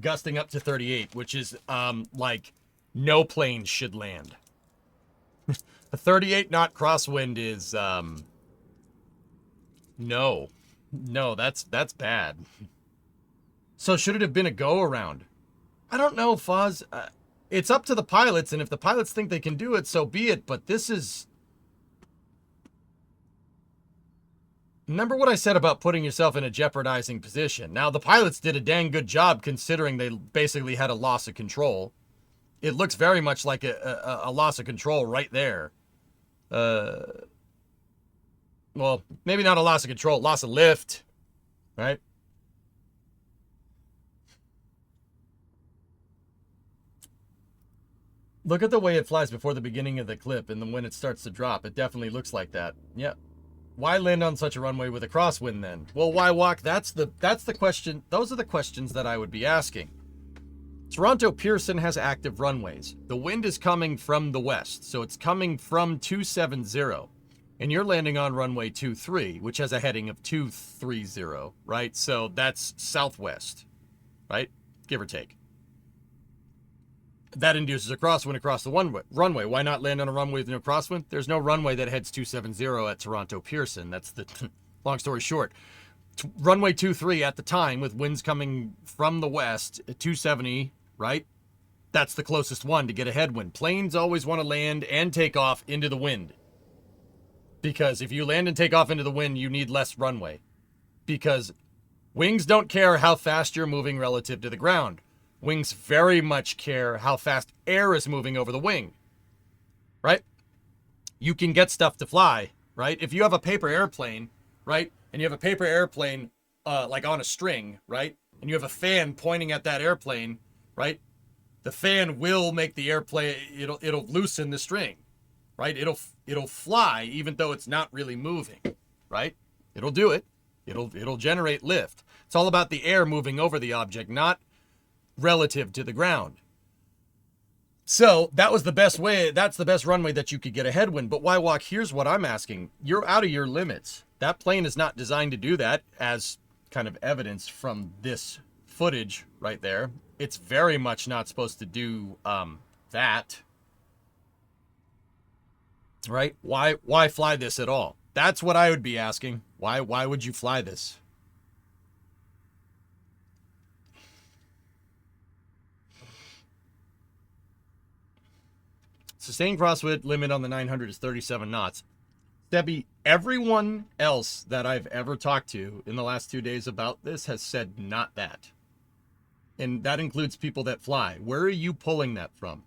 gusting up to 38, which is like no plane should land. A 38 knot crosswind is no, that's bad. So should it have been a go around? I don't know, Foz. It's up to the pilots, and if the pilots think they can do it, so be it. But this is... Remember what I said about putting yourself in a jeopardizing position. Now, the pilots did a dang good job considering they basically had a loss of control. It looks very much like a loss of control right there. Well, maybe not a loss of control, loss of lift, right? Look at the way it flies before the beginning of the clip, and then when it starts to drop, it definitely looks like that. Yeah. Why land on such a runway with a crosswind then? Well, why walk? That's the question. Those are the questions that I would be asking. Toronto Pearson has active runways. The wind is coming from the west, so it's coming from 270. And you're landing on runway 23, which has a heading of 230, right? So that's southwest, right? Give or take. That induces a crosswind across the runway. Why not land on a runway with no crosswind? There's no runway that heads 270 at Toronto Pearson. That's the long story short. Runway 23 at the time, with winds coming from the west at 270, right? That's the closest one to get a headwind. Planes always want to land and take off into the wind. Because if you land and take off into the wind, you need less runway. Because wings don't care how fast you're moving relative to the ground. Wings very much care how fast air is moving over the wing, right? You can get stuff to fly, right? If you have a paper airplane, right? And you have a paper airplane like on a string, right? And you have a fan pointing at that airplane, right? The fan will make the airplane, it'll loosen the string, right? It'll fly even though it's not really moving, right? It'll do it. It'll generate lift. It's all about the air moving over the object, not relative to the ground. So that was the best way. That's the best runway that you could get a headwind. But why walk? Here's what I'm asking. You're out of your limits. That plane is not designed to do that, as kind of evidence from this footage right there. It's very much not supposed to do that. Right? Why fly this at all? That's what I would be asking. Why would you fly this? Sustained crosswind limit on the 900 is 37 knots. Debbie, everyone else that I've ever talked to in the last 2 days about this has said not that. And that includes people that fly. Where are you pulling that from?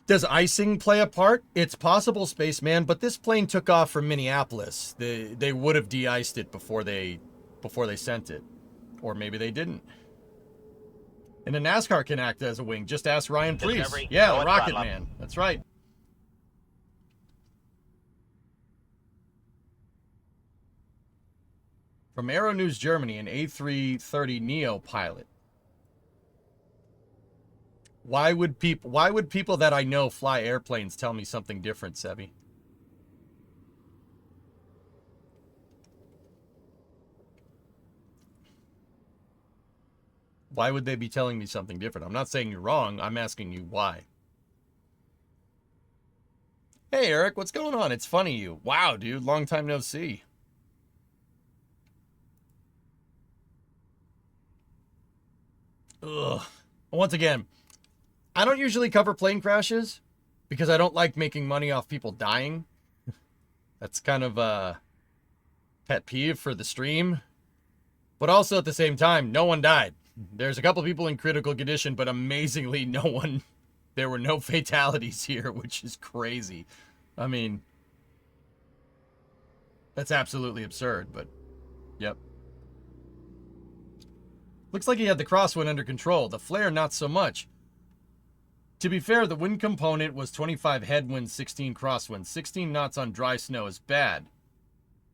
Does icing play a part? It's possible, Spaceman, but this plane took off from Minneapolis. They would have de-iced it before they sent it. Or maybe they didn't. And a NASCAR can act as a wing. Just ask Ryan Priest. Yeah, the Rocket Man. That's right. From Aero News Germany, an A330neo pilot. Why would people that I know fly airplanes tell me something different, Sebi? Why would they be telling me something different? I'm not saying you're wrong. I'm asking you why. Hey, Eric, what's going on? It's funny you. Wow, dude. Long time no see. Ugh. Once again, I don't usually cover plane crashes because I don't like making money off people dying. That's kind of a pet peeve for the stream. But also at the same time, no one died. There's a couple people in critical condition, but amazingly, there were no fatalities here, which is crazy. I mean, that's absolutely absurd, but yep. Looks like he had the crosswind under control. The flare, not so much. To be fair, the wind component was 25 headwind, 16 crosswind. 16 knots on dry snow is bad.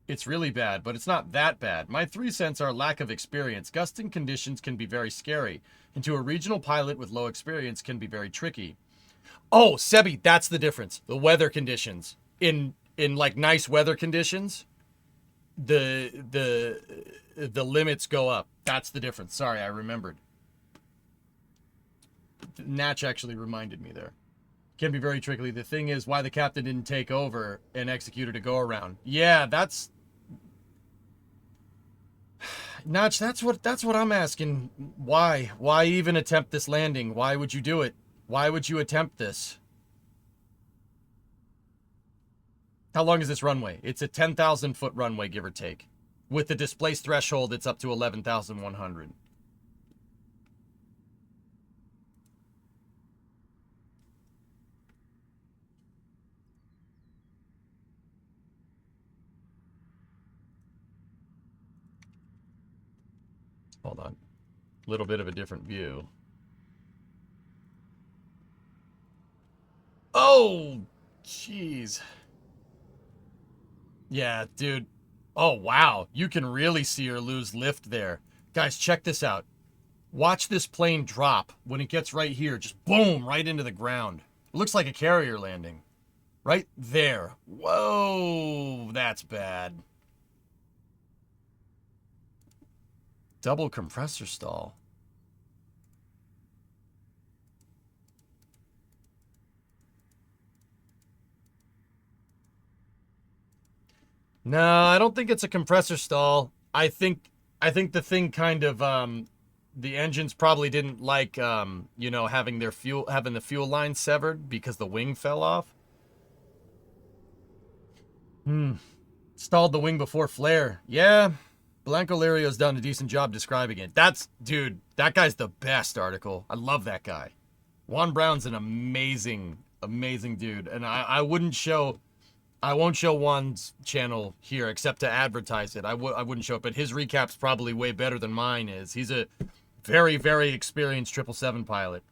It's really bad, but it's not that bad. My 3 cents are lack of experience. Gusting conditions can be very scary, and to a regional pilot with low experience can be very tricky. Oh, Sebi, that's the difference. The weather conditions. In like nice weather conditions, the limits go up. That's the difference. Sorry, I remembered. Natch actually reminded me there. Can be very tricky. The thing is, why the captain didn't take over and executed a go-around. Yeah, that's... Natch, that's what I'm asking. Why? Why even attempt this landing? Why would you do it? Why would you attempt this? How long is this runway? It's a 10,000 foot runway, give or take. With the displaced threshold, it's up to 11,100. Hold on. A little bit of a different view. Oh, jeez. Yeah, dude. Oh, wow. You can really see her lose lift there. Guys, check this out. Watch this plane drop when it gets right here. Just boom, right into the ground. It looks like a carrier landing. Right there. Whoa, that's bad. Double compressor stall. No, I don't think it's a compressor stall. I think the thing kind of the engines probably didn't like you know, having the fuel line severed because the wing fell off. Stalled the wing before flare. Yeah. Blanco Lirio's done a decent job describing it. Dude, that guy's the best article. I love that guy. Juan Brown's an amazing dude. And I won't show Juan's channel here except to advertise it. I wouldn't show it, but his recap's probably way better than mine is. He's a very, very experienced 777 pilot.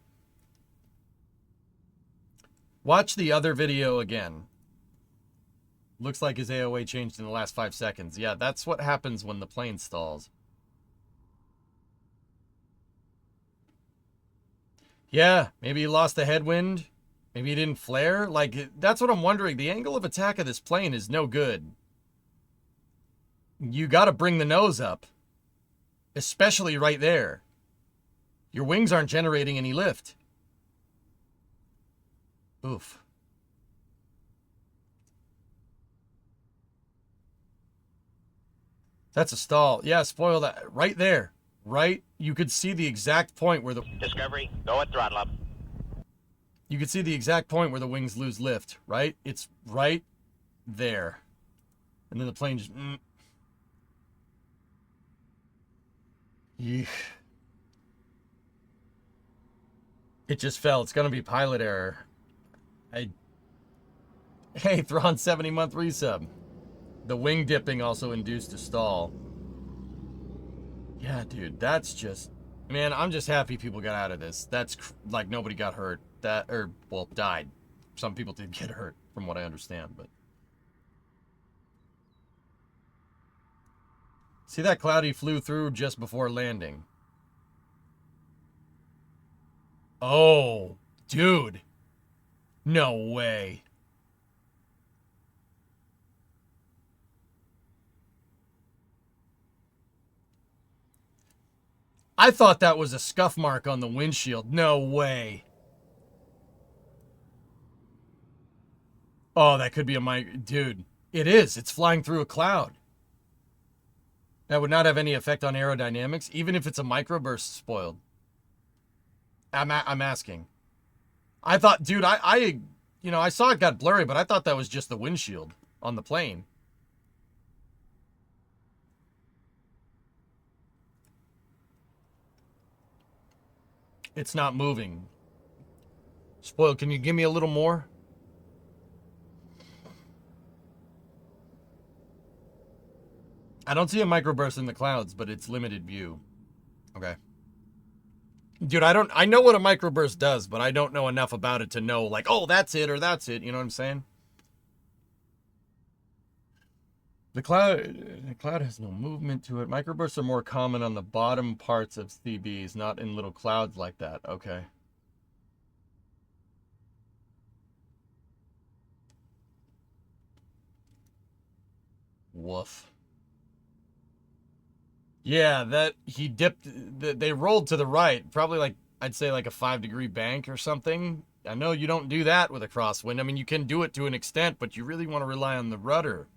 Watch the other video again. Looks like his AOA changed in the last 5 seconds. Yeah, that's what happens when the plane stalls. Yeah, maybe he lost the headwind. Maybe he didn't flare. Like, that's what I'm wondering. The angle of attack of this plane is no good. You got to bring the nose up. Especially right there. Your wings aren't generating any lift. Oof. That's a stall. Yeah, spoil that. Right there. Right? You could see the exact point where the... Discovery, go at throttle up. You could see the exact point where the wings lose lift, right? It's right there. And then the plane just... Yeesh. It just fell. It's going to be pilot error. Hey, Thrawn 70-month resub. The wing dipping also induced a stall. Yeah, dude, that's just... Man, I'm just happy people got out of this. That's like nobody got hurt. Well, died. Some people did get hurt, from what I understand, but... See that cloud he flew through just before landing? Oh, dude. No way. I thought that was a scuff mark on the windshield. No way. Oh, that could be a mic. Dude, it is. It's flying through a cloud. That would not have any effect on aerodynamics, even if it's a microburst spoiled. I'm asking. I thought, dude, I saw it got blurry, but I thought that was just the windshield on the plane. It's not moving. Spoiled, can you give me a little more? I don't see a microburst in the clouds, but it's limited view. Okay. Dude, I know what a microburst does, but I don't know enough about it to know, like, oh, that's it or that's it. You know what I'm saying? The cloud has no movement to it. Microbursts are more common on the bottom parts of CBs, not in little clouds like that. Okay. Woof. Yeah, that he dipped. They rolled to the right, probably like I'd say like a 5-degree bank or something. I know you don't do that with a crosswind. I mean, you can do it to an extent, but you really want to rely on the rudder.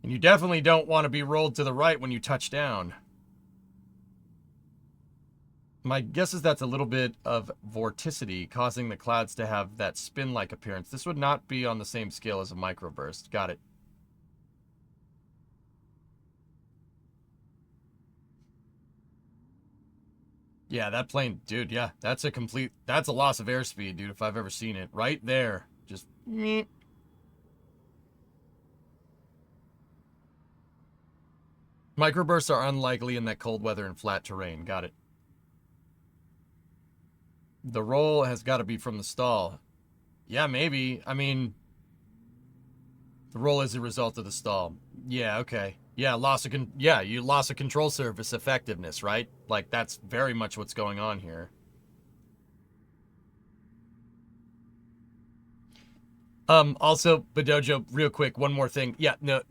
And you definitely don't want to be rolled to the right when you touch down. My guess is that's a little bit of vorticity causing the clouds to have that spin-like appearance. This would not be on the same scale as a microburst. Got it. Yeah, that plane, dude, yeah, that's a loss of airspeed, dude, if I've ever seen it. Right there. Just, meh. Microbursts are unlikely in that cold weather and flat terrain. Got it. The roll has got to be from the stall. Yeah, maybe. I mean, the roll is a result of the stall. Yeah, okay. Yeah, you lost a control surface effectiveness, right? Like, that's very much what's going on here. Also, Bedojo, real quick, one more thing. Yeah, no,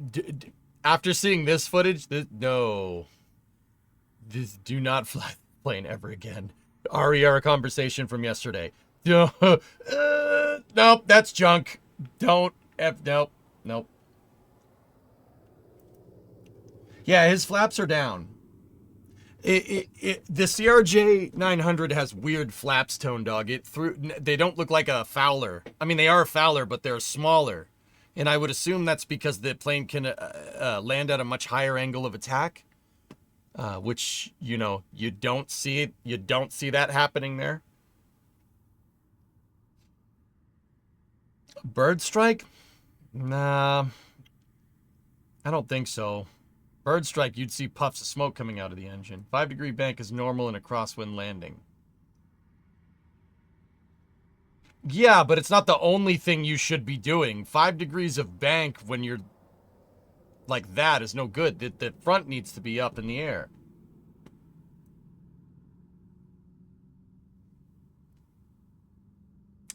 after seeing this footage, no. Do not fly the plane ever again. Our conversation from yesterday. Nope, that's junk. Nope. Yeah, his flaps are down. The CRJ 900 has weird flaps, Tone Dog. They don't look like a Fowler. I mean, they are a Fowler, but they're smaller. And I would assume that's because the plane can land at a much higher angle of attack. Which, you know, you don't see that happening there. Bird strike? Nah, I don't think so. Bird strike, you'd see puffs of smoke coming out of the engine. 5-degree bank is normal in a crosswind landing. Yeah, but it's not the only thing you should be doing. 5 degrees of bank when you're like that is no good. The front needs to be up in the air.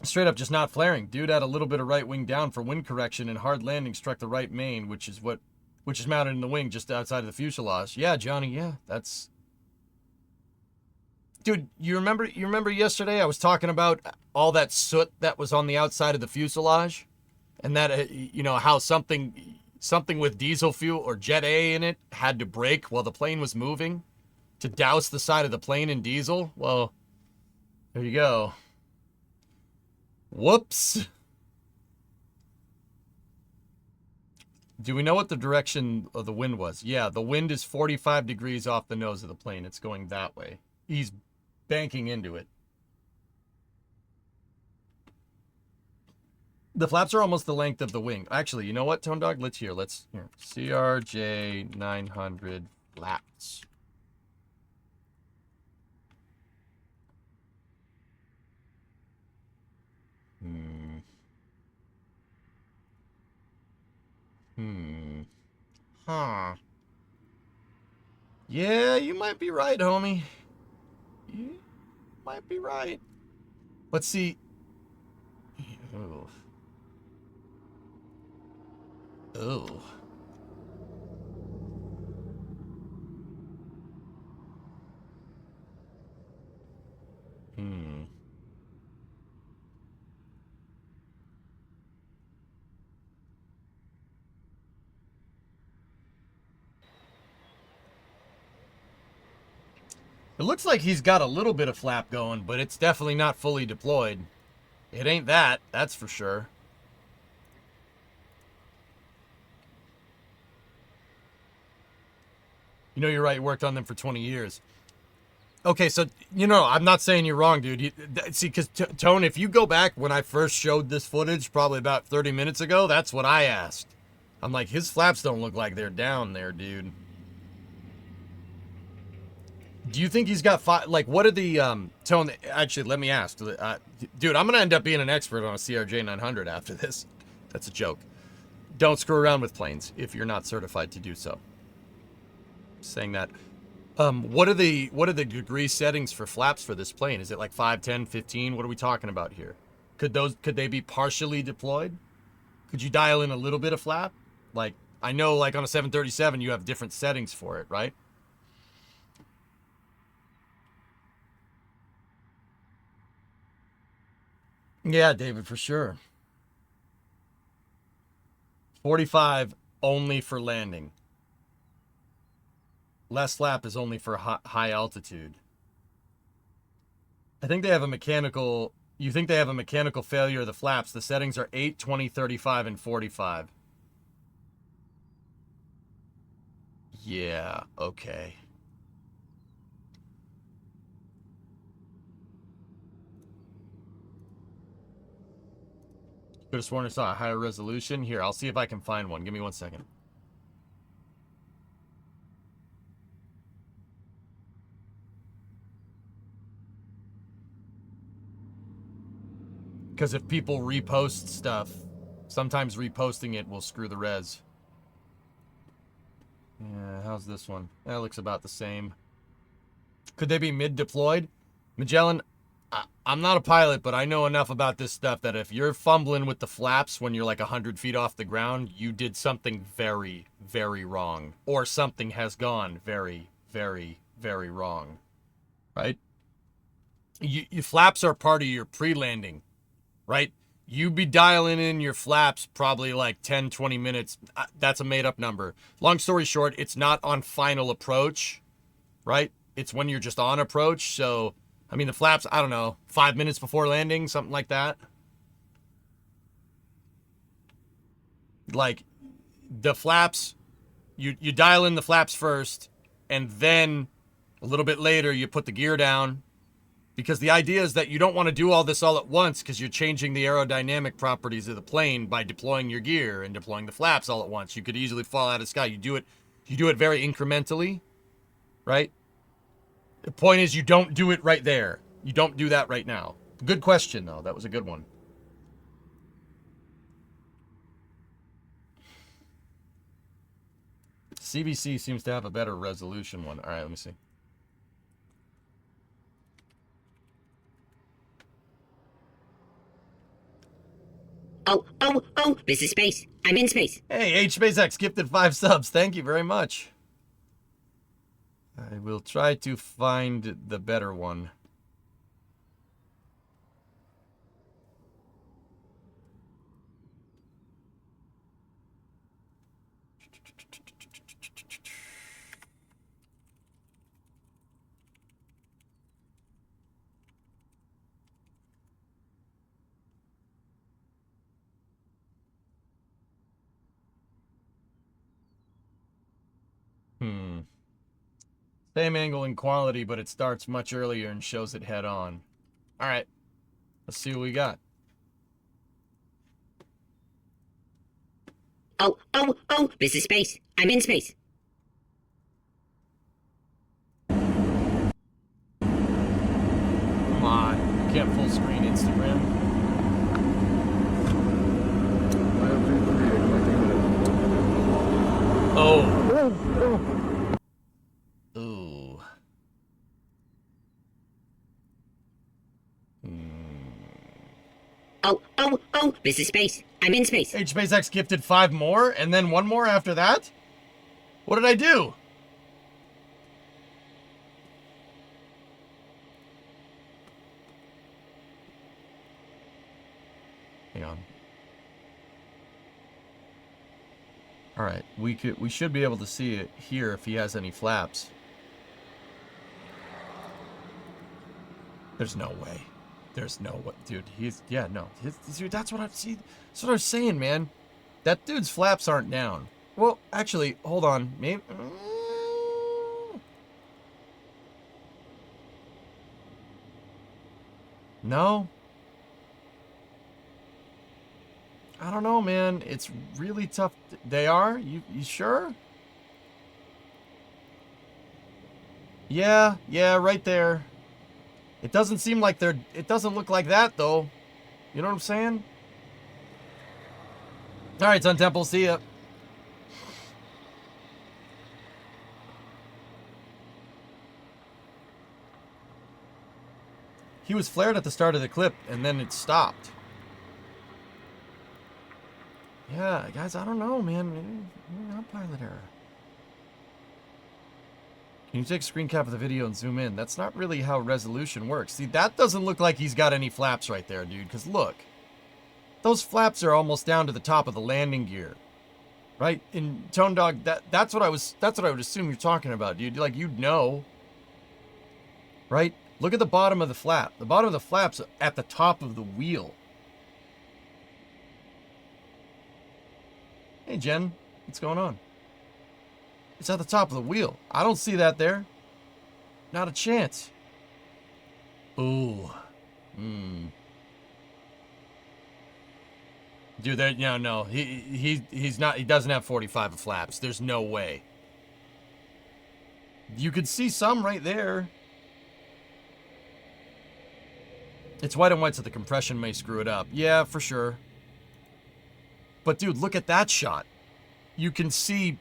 Straight up just not flaring. Dude had a little bit of right wing down for wind correction and hard landing struck the right main, which is mounted in the wing just outside of the fuselage. Yeah, Johnny, yeah, that's... Dude, you remember yesterday I was talking about all that soot that was on the outside of the fuselage? And that, you know, how something with diesel fuel or Jet A in it had to break while the plane was moving to douse the side of the plane in diesel? Well, there you go. Whoops. Do we know what the direction of the wind was? Yeah, the wind is 45 degrees off the nose of the plane. It's going that way. He's banking into it. The flaps are almost the length of the wing. Actually, you know what, Tone Dog? Let's hear. CRJ 900 flaps. Huh. Yeah, you might be right, homie. You might be right. Let's see. Oh. Oh. It looks like he's got a little bit of flap going, but it's definitely not fully deployed. It ain't that, that's for sure. You know, you're right, you worked on them for 20 years. Okay, so, you know, I'm not saying you're wrong, dude. See, because, Tone, if you go back when I first showed this footage, probably about 30 minutes ago, that's what I asked. I'm like, his flaps don't look like they're down there, dude. Do you think he's got what are the, Tone, actually, let me ask. Dude, I'm going to end up being an expert on a CRJ 900 after this. That's a joke. Don't screw around with planes if you're not certified to do so. Saying that. What are the degree settings for flaps for this plane? Is it like 5, 10, 15? What are we talking about here? Could they be partially deployed? Could you dial in a little bit of flap? Like, I know like on a 737 you have different settings for it, right? Yeah, David, for sure. 45 only for landing. Less flap is only for high altitude. I think they have a mechanical... You think they have a mechanical failure of the flaps. The settings are 8, 20, 35, and 45. Yeah, okay. Could have sworn I saw a higher resolution. Here, I'll see if I can find one. Give me 1 second. Because if people repost stuff, sometimes reposting it will screw the res. Yeah, how's this one? That looks about the same. Could they be mid-deployed? Magellan, I'm not a pilot, but I know enough about this stuff that if you're fumbling with the flaps when you're like 100 feet off the ground, you did something very, very wrong. Or something has gone very, very, very wrong. Right? Your flaps are part of your pre-landing. Right? You be dialing in your flaps probably like 10, 20 minutes. That's a made-up number. Long story short, it's not on final approach, right? It's when you're just on approach. So, I mean, the flaps, I don't know, 5 minutes before landing, something like that. Like, the flaps, you dial in the flaps first, and then a little bit later, you put the gear down. Because the idea is that you don't want to do all this all at once because you're changing the aerodynamic properties of the plane by deploying your gear and deploying the flaps all at once. You could easily fall out of the sky. You do it very incrementally, right? The point is you don't do it right there. You don't do that right now. Good question, though. That was a good one. CVC seems to have a better resolution one. All right, let me see. Oh, this is space. I'm in space. Hey, HSpaceX gifted 5 subs. Thank you very much. I will try to find the better one. Same angle and quality, but it starts much earlier and shows it head on. All right. Let's see what we got. Oh, this is space. I'm in space. Come on. You can't full screen Instagram. Oh. Ooh. Oh, this is space. I'm in space. HSpaceX gifted 5 more, and then 1 more after that? What did I do? Hang on. All right, we should be able to see it here if he has any flaps. There's no way. There's no way, dude. Dude, that's what that's what I was saying, man. That dude's flaps aren't down. Well, actually, hold on. Maybe. No. I don't know, man. It's really tough. They are? You sure? Yeah, right there. It doesn't seem like they're... It doesn't look like that, though. You know what I'm saying? Alright, Sun Temple, see ya. He was flared at the start of the clip, and then it stopped. Yeah, guys, I don't know, man. Maybe not pilot error. Can you take a screen cap of the video and zoom in? That's not really how resolution works. See, that doesn't look like he's got any flaps right there, dude, because look. Those flaps are almost down to the top of the landing gear. Right? In Tone Dog, that's what I would assume you're talking about, dude. Like, you'd know. Right? Look at the bottom of the flap. The bottom of the flap's at the top of the wheel. Hey, Jen. What's going on? It's at the top of the wheel. I don't see that there. Not a chance. Ooh. Dude, there, no. He's not. He doesn't have 45 flaps. There's no way. You could see some right there. It's white and white, so the compression may screw it up. Yeah, for sure. But dude, look at that shot. You can see.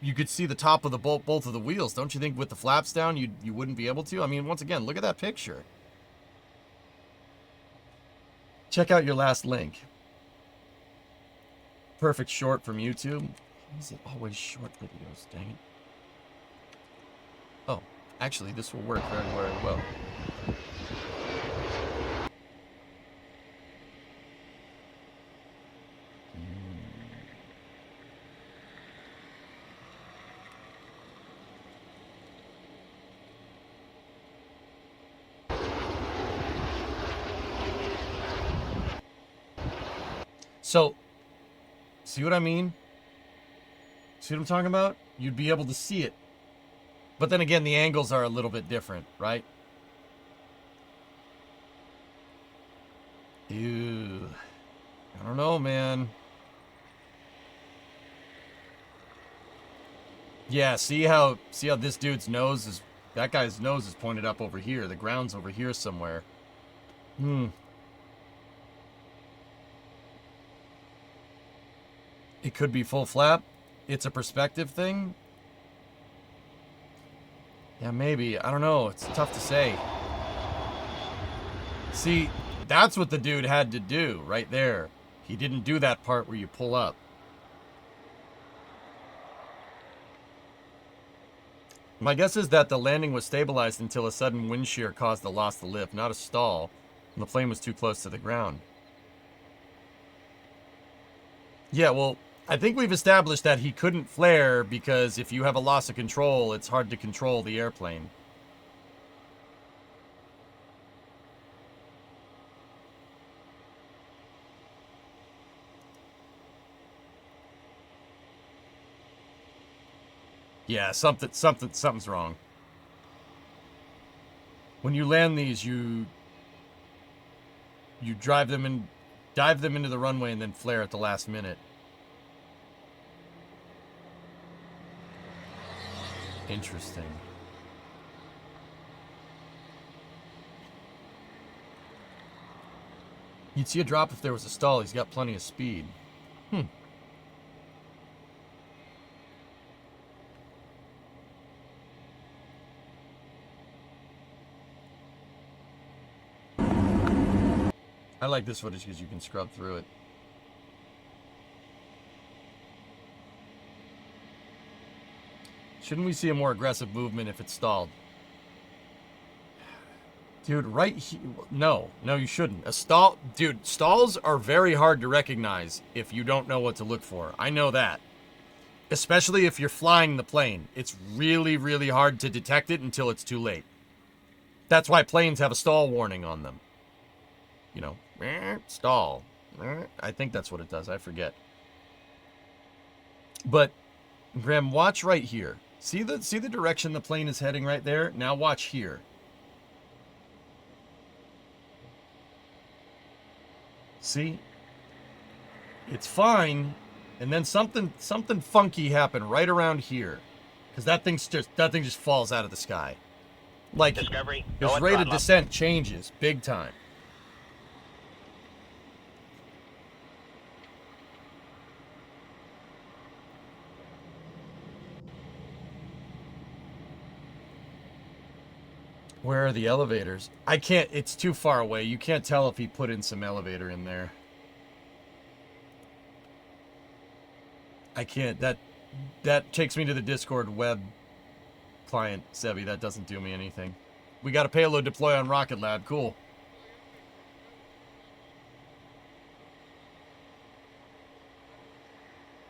You could see the top of the both of the wheels. Don't you think with the flaps down, you wouldn't be able to? I mean, once again, look at that picture. Check out your last link. Perfect short from YouTube. Why is it always short videos? Dang it. Oh, actually, this will work very, very well. So, see what I mean? See what I'm talking about? You'd be able to see it. But then again, the angles are a little bit different, right? Ew. I don't know, man. Yeah, see how this dude's nose is... That guy's nose is pointed up over here. The ground's over here somewhere. It could be full flap. It's a perspective thing. Yeah, maybe. I don't know. It's tough to say. See, that's what the dude had to do right there. He didn't do that part where you pull up. My guess is that the landing was stabilized until a sudden wind shear caused the loss of lift, not a stall, and the plane was too close to the ground. Yeah, well, I think we've established that he couldn't flare because if you have a loss of control, it's hard to control the airplane. Yeah, something's wrong. When you land these, you dive them into the runway and then flare at the last minute. Interesting. You'd see a drop if there was a stall. He's got plenty of speed. I like this footage because you can scrub through it. Shouldn't we see a more aggressive movement if it's stalled? Dude, right here. No, you shouldn't. A stall. Dude, stalls are very hard to recognize if you don't know what to look for. I know that. Especially if you're flying the plane. It's really, really hard to detect it until it's too late. That's why planes have a stall warning on them. You know, stall. I think that's what it does. I forget. But, Graham, watch right here. See the direction the plane is heading right there? Now watch here. See? It's fine, and then something funky happened right around here. Because that thing just falls out of the sky. Like, Discovery, his rate of descent changes big time. Where are the elevators? I can't, it's too far away. You can't tell if he put in some elevator in there. I can't, that takes me to the Discord web client, Sebi. That doesn't do me anything. We got a payload deploy on Rocket Lab. Cool.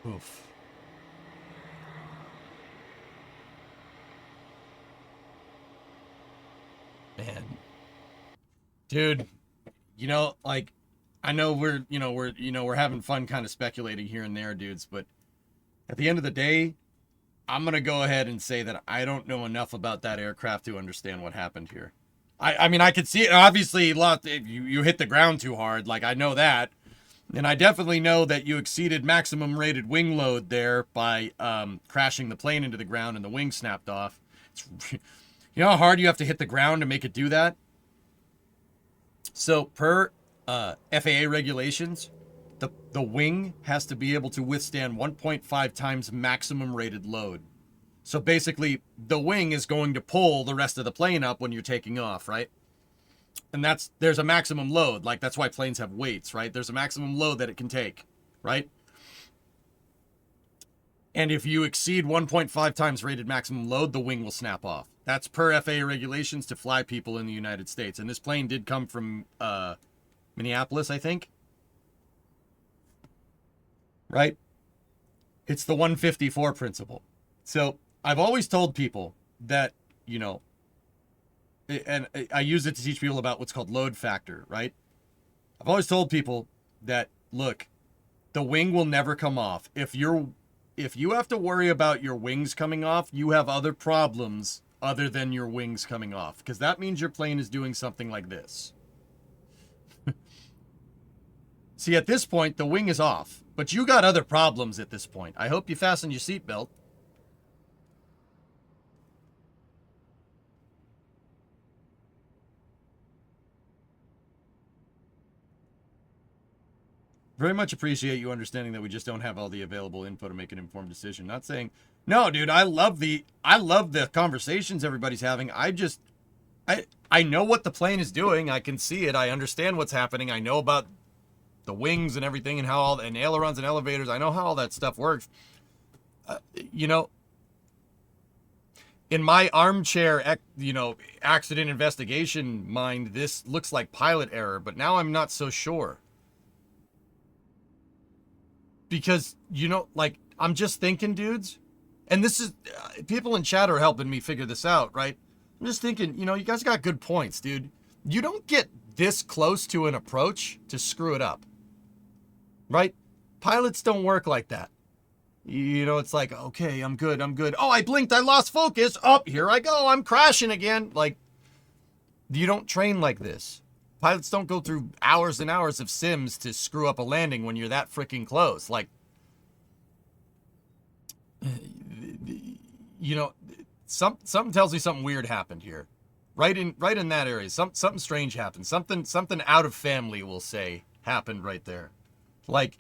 Oof. Man. Dude, you know, like, I know we're having fun kind of speculating here and there, dudes, but at the end of the day, I'm going to go ahead and say that I don't know enough about that aircraft to understand what happened here. I mean, I could see it. Obviously, you hit the ground too hard. Like, I know that. And I definitely know that you exceeded maximum rated wing load there by crashing the plane into the ground and the wing snapped off. You know how hard you have to hit the ground to make it do that? So, per FAA regulations, the wing has to be able to withstand 1.5 times maximum rated load. So basically, the wing is going to pull the rest of the plane up when you're taking off, right? And there's a maximum load. Like, that's why planes have weights, right? There's a maximum load that it can take, right? And if you exceed 1.5 times rated maximum load, the wing will snap off. That's per FAA regulations to fly people in the United States. And this plane did come from Minneapolis, I think. Right? It's the 154 principle. So I've always told people that, you know, and I use it to teach people about what's called load factor, right? I've always told people that, look, the wing will never come off. If you have to worry about your wings coming off, you have other problems other than your wings coming off, because that means your plane is doing something like this. See, at this point, the wing is off, but you got other problems at this point. I hope you fastened your seatbelt. Very much appreciate you understanding that we just don't have all the available info to make an informed decision. Not saying, no, dude, I love the conversations everybody's having. I know what the plane is doing. I can see it. I understand what's happening. I know about the wings and everything and how and ailerons and elevators. I know how all that stuff works. You know, in my armchair, accident investigation mind, this looks like pilot error, but now I'm not so sure. Because, you know, like, I'm just thinking, dudes, and this is, people in chat are helping me figure this out, right? I'm just thinking, you know, you guys got good points, dude. You don't get this close to an approach to screw it up, right? Pilots don't work like that. You know, it's like, okay, I'm good. Oh, I blinked, I lost focus. Oh, here I go, I'm crashing again. Like, you don't train like this. Pilots don't go through hours and hours of sims to screw up a landing when you're that freaking close. Like, you know, something tells me something weird happened here. Right in that area. Something strange happened. Something out of family, we'll say, happened right there. Like,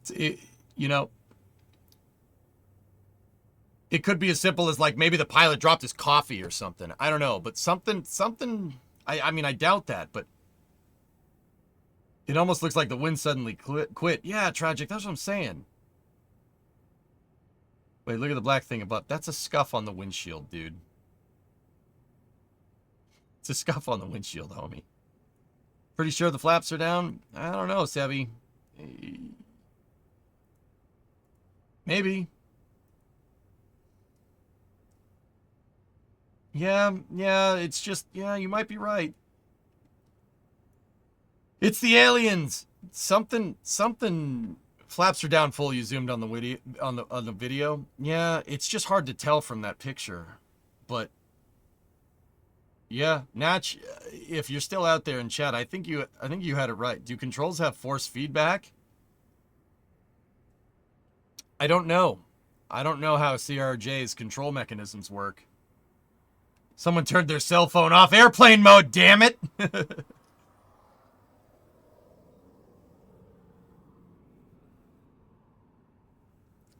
you know, it could be as simple as, like, maybe the pilot dropped his coffee or something. I don't know, but something, I mean, I doubt that, but it almost looks like the wind suddenly quit. Yeah, tragic. That's what I'm saying. Wait, look at the black thing above. That's a scuff on the windshield, dude. It's a scuff on the windshield, homie. Pretty sure the flaps are down? I don't know, Sebi. Maybe. Yeah, it's just, yeah, you might be right. It's the aliens. Something flaps are down full. You zoomed on the video. Yeah, it's just hard to tell from that picture. But yeah, Natch, if you're still out there in chat, I think you had it right. Do controls have force feedback? I don't know. I don't know how CRJ's control mechanisms work. Someone turned their cell phone off airplane mode, damn it.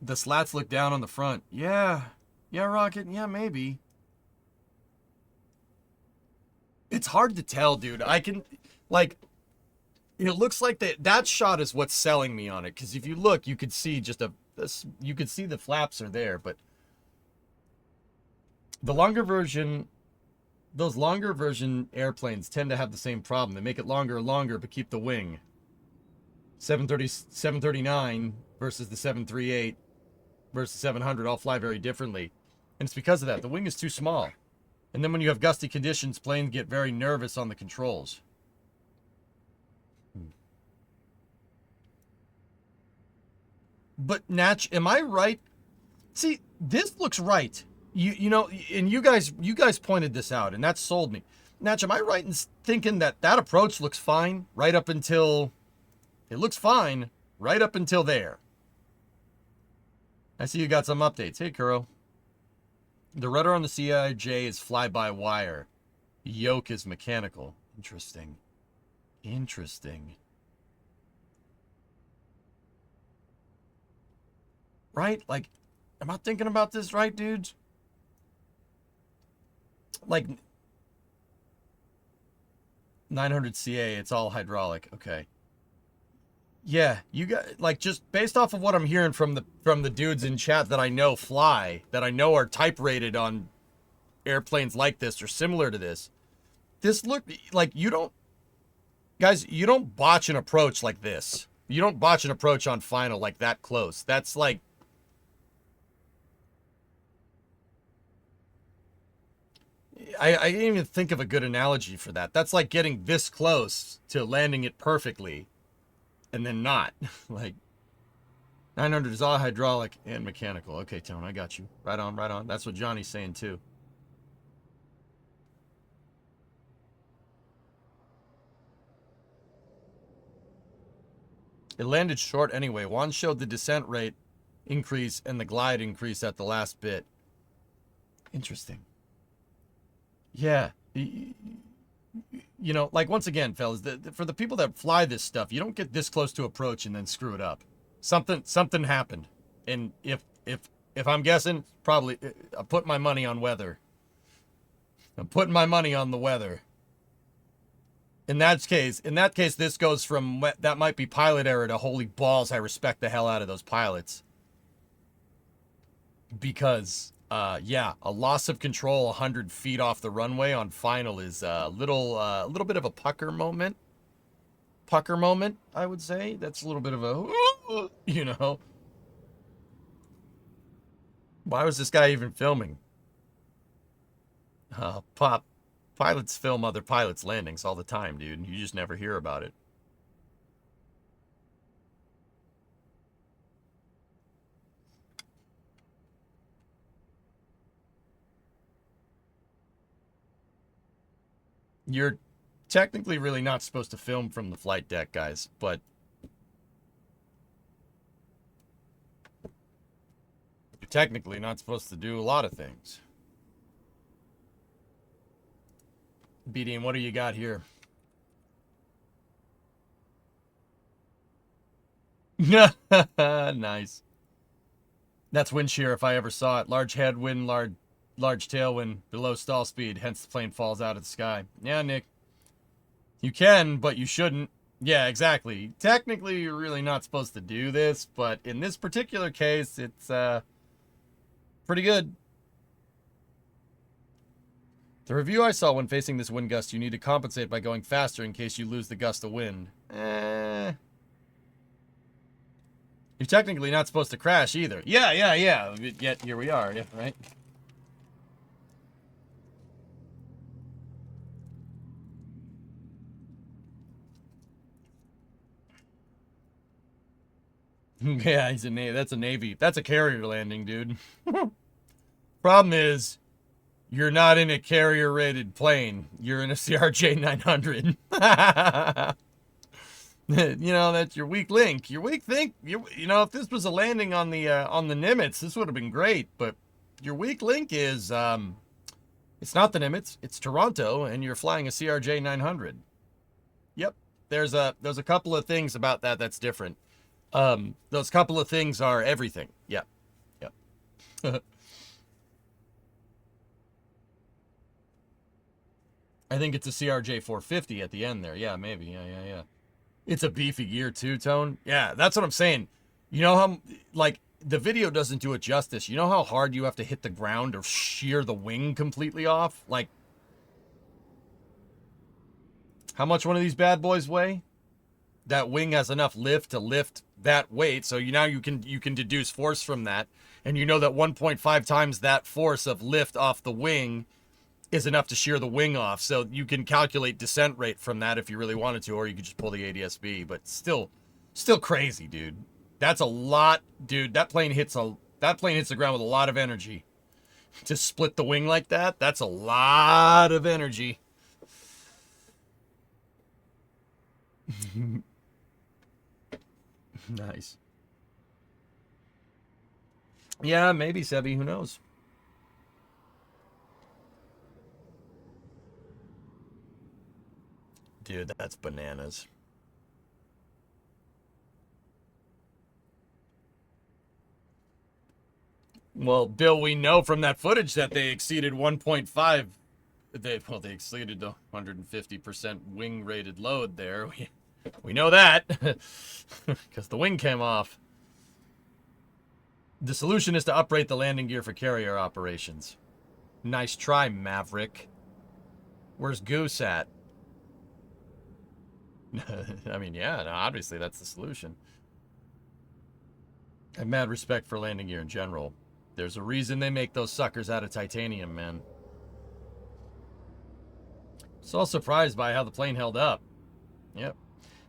The slats look down on the front. Yeah, Rocket. Yeah, maybe. It's hard to tell, dude. I can, like, it looks like that shot is what's selling me on it. Because if you look, you could see you could see the flaps are there, but The longer version, those longer version airplanes tend to have the same problem. They make it longer and longer, but keep the wing. 739 versus the 738 versus 700 all fly very differently. And it's because of that. The wing is too small. And then when you have gusty conditions, planes get very nervous on the controls. But Natch, am I right? See, this looks right. You know, and you guys pointed this out, and that sold me. Natch, am I right in thinking that that approach looks fine right up until... It looks fine right up until there. I see you got some updates. Hey, Kuro. The rudder on the CIJ is fly-by-wire. Yoke is mechanical. Interesting. Interesting. Right? Like, am I thinking about this right, dudes? Like, 900 CA, it's all hydraulic. Okay. Yeah, you got, like, just based off of what I'm hearing from the dudes in chat that I know fly, that I know are type rated on airplanes like this or similar to this. This look like you don't, guys, you don't botch an approach like this. You don't botch an approach on final like that close. That's like, I didn't even think of a good analogy for that. That's like getting this close to landing it perfectly and then not. Like, 900 is all hydraulic and mechanical. Okay, Tone, I got you. Right on, right on. That's what Johnny's saying too. It landed short anyway. Juan showed the descent rate increase and the glide increase at the last bit. Interesting. Yeah. You know, like, once again, fellas, for the people that fly this stuff, you don't get this close to approach and then screw it up. Something happened. And if I'm guessing, probably, I put my money on weather. I'm putting my money on the weather. In that case, this goes from, that might be pilot error to holy balls, I respect the hell out of those pilots. Because, yeah, a loss of control 100 feet off the runway on final is a little bit of a pucker moment. Pucker moment, I would say. That's a little bit of a, you know. Why was this guy even filming? Pilots film other pilots' landings all the time, dude. You just never hear about it. You're technically really not supposed to film from the flight deck, guys, but you're technically not supposed to do a lot of things. BD, what do you got here? Nice. That's wind shear if I ever saw it. Large headwind, large tailwind, below stall speed, hence the plane falls out of the sky. Yeah, Nick. You can, but you shouldn't. Yeah, exactly. Technically, you're really not supposed to do this, but in this particular case, it's pretty good. The review I saw when facing this wind gust, you need to compensate by going faster in case you lose the gust of wind. You're technically not supposed to crash either. Yeah. Yet here we are, yeah, right? Yeah, he's a Navy. That's a Navy. That's a carrier landing, dude. Problem is, you're not in a carrier-rated plane. You're in a CRJ 900. You know, that's your weak link. Your weak link. You know, if this was a landing on the Nimitz, this would have been great. But your weak link is, it's not the Nimitz. It's Toronto, and you're flying a CRJ 900. Yep. There's a couple of things about that that's different. Those couple of things are everything. Yep. I think it's a CRJ 450 at the end there. Yeah, maybe. Yeah. It's a beefy gear too, Tone. Yeah, that's what I'm saying. You know how, like, the video doesn't do it justice. You know how hard you have to hit the ground or shear the wing completely off? Like, how much one of these bad boys weigh? That wing has enough lift to lift that weight, so now you can deduce force from that, and you know that 1.5 times that force of lift off the wing is enough to shear the wing off. So you can calculate descent rate from that if you really wanted to, or you could just pull the ADS-B. But still crazy, dude. That's a lot, dude. That plane hits the ground with a lot of energy. To split the wing like that, that's a lot of energy. Nice. Yeah, maybe, Sebi. Who knows? Dude, that's bananas. Well, Bill, we know from that footage that they exceeded 1.5. They exceeded the 150% wing rated load there. We know that because the wing came off. The solution is to uprate the landing gear for carrier operations. Nice try, Maverick. Where's Goose at? I mean, yeah, no, obviously that's the solution. I have mad respect for landing gear in general. There's a reason they make those suckers out of titanium, man. So surprised by how the plane held up. Yep.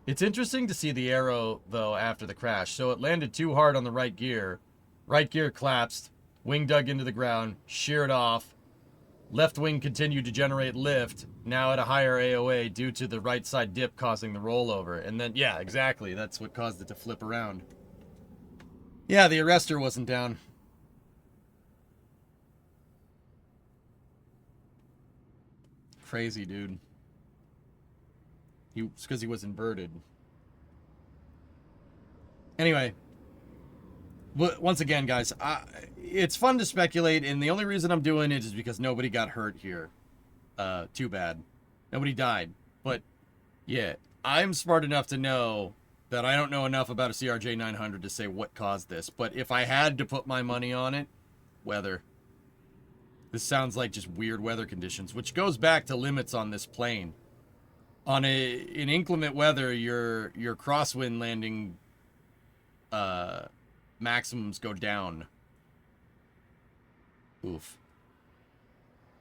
It's interesting to see the arrow, though, after the crash. So it landed too hard on the right gear. Right gear collapsed. Wing dug into the ground. Sheared off. Left wing continued to generate lift. Now at a higher AOA due to the right side dip causing the rollover. And then, yeah, exactly. That's what caused it to flip around. Yeah, the arrestor wasn't down. Crazy, dude. It's because he was inverted. Anyway, once again, guys, it's fun to speculate, and the only reason I'm doing it is because nobody got hurt here. Too bad. Nobody died. But, yeah, I'm smart enough to know that I don't know enough about a CRJ 900 to say what caused this. But if I had to put my money on it, weather. This sounds like just weird weather conditions, which goes back to limits on this plane. In inclement weather, your crosswind landing maximums go down. Oof.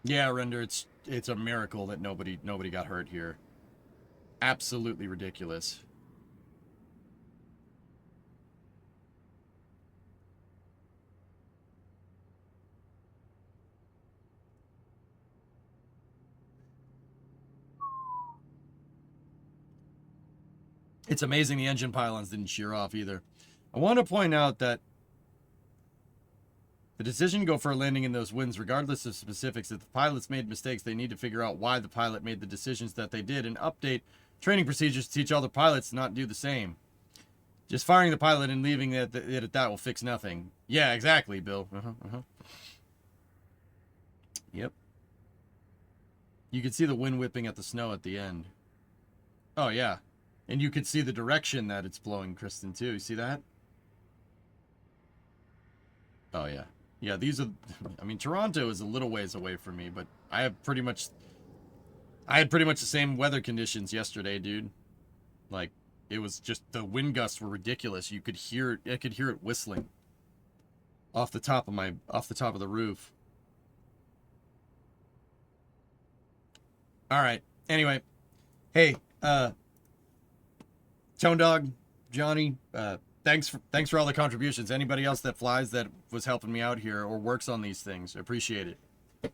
Yeah, Render, it's a miracle that nobody got hurt here. Absolutely ridiculous. It's amazing the engine pylons didn't shear off either. I want to point out that the decision to go for a landing in those winds, regardless of specifics, if the pilots made mistakes, they need to figure out why the pilot made the decisions that they did and update training procedures to teach other pilots to not do the same. Just firing the pilot and leaving it at that will fix nothing. Yeah, exactly, Bill. Yep. You could see the wind whipping at the snow at the end. Oh, yeah. And you could see the direction that it's blowing, Kristen, too. You see that? Oh, yeah. Yeah, these are... I mean, Toronto is a little ways away from me, but I had pretty much the same weather conditions yesterday, dude. Like, it was just... The wind gusts were ridiculous. You could hear... I could hear it whistling. Off the top of the roof. Alright. Anyway. Hey, Tone Dog, Johnny, thanks for all the contributions. Anybody else that flies that was helping me out here or works on these things, I appreciate it.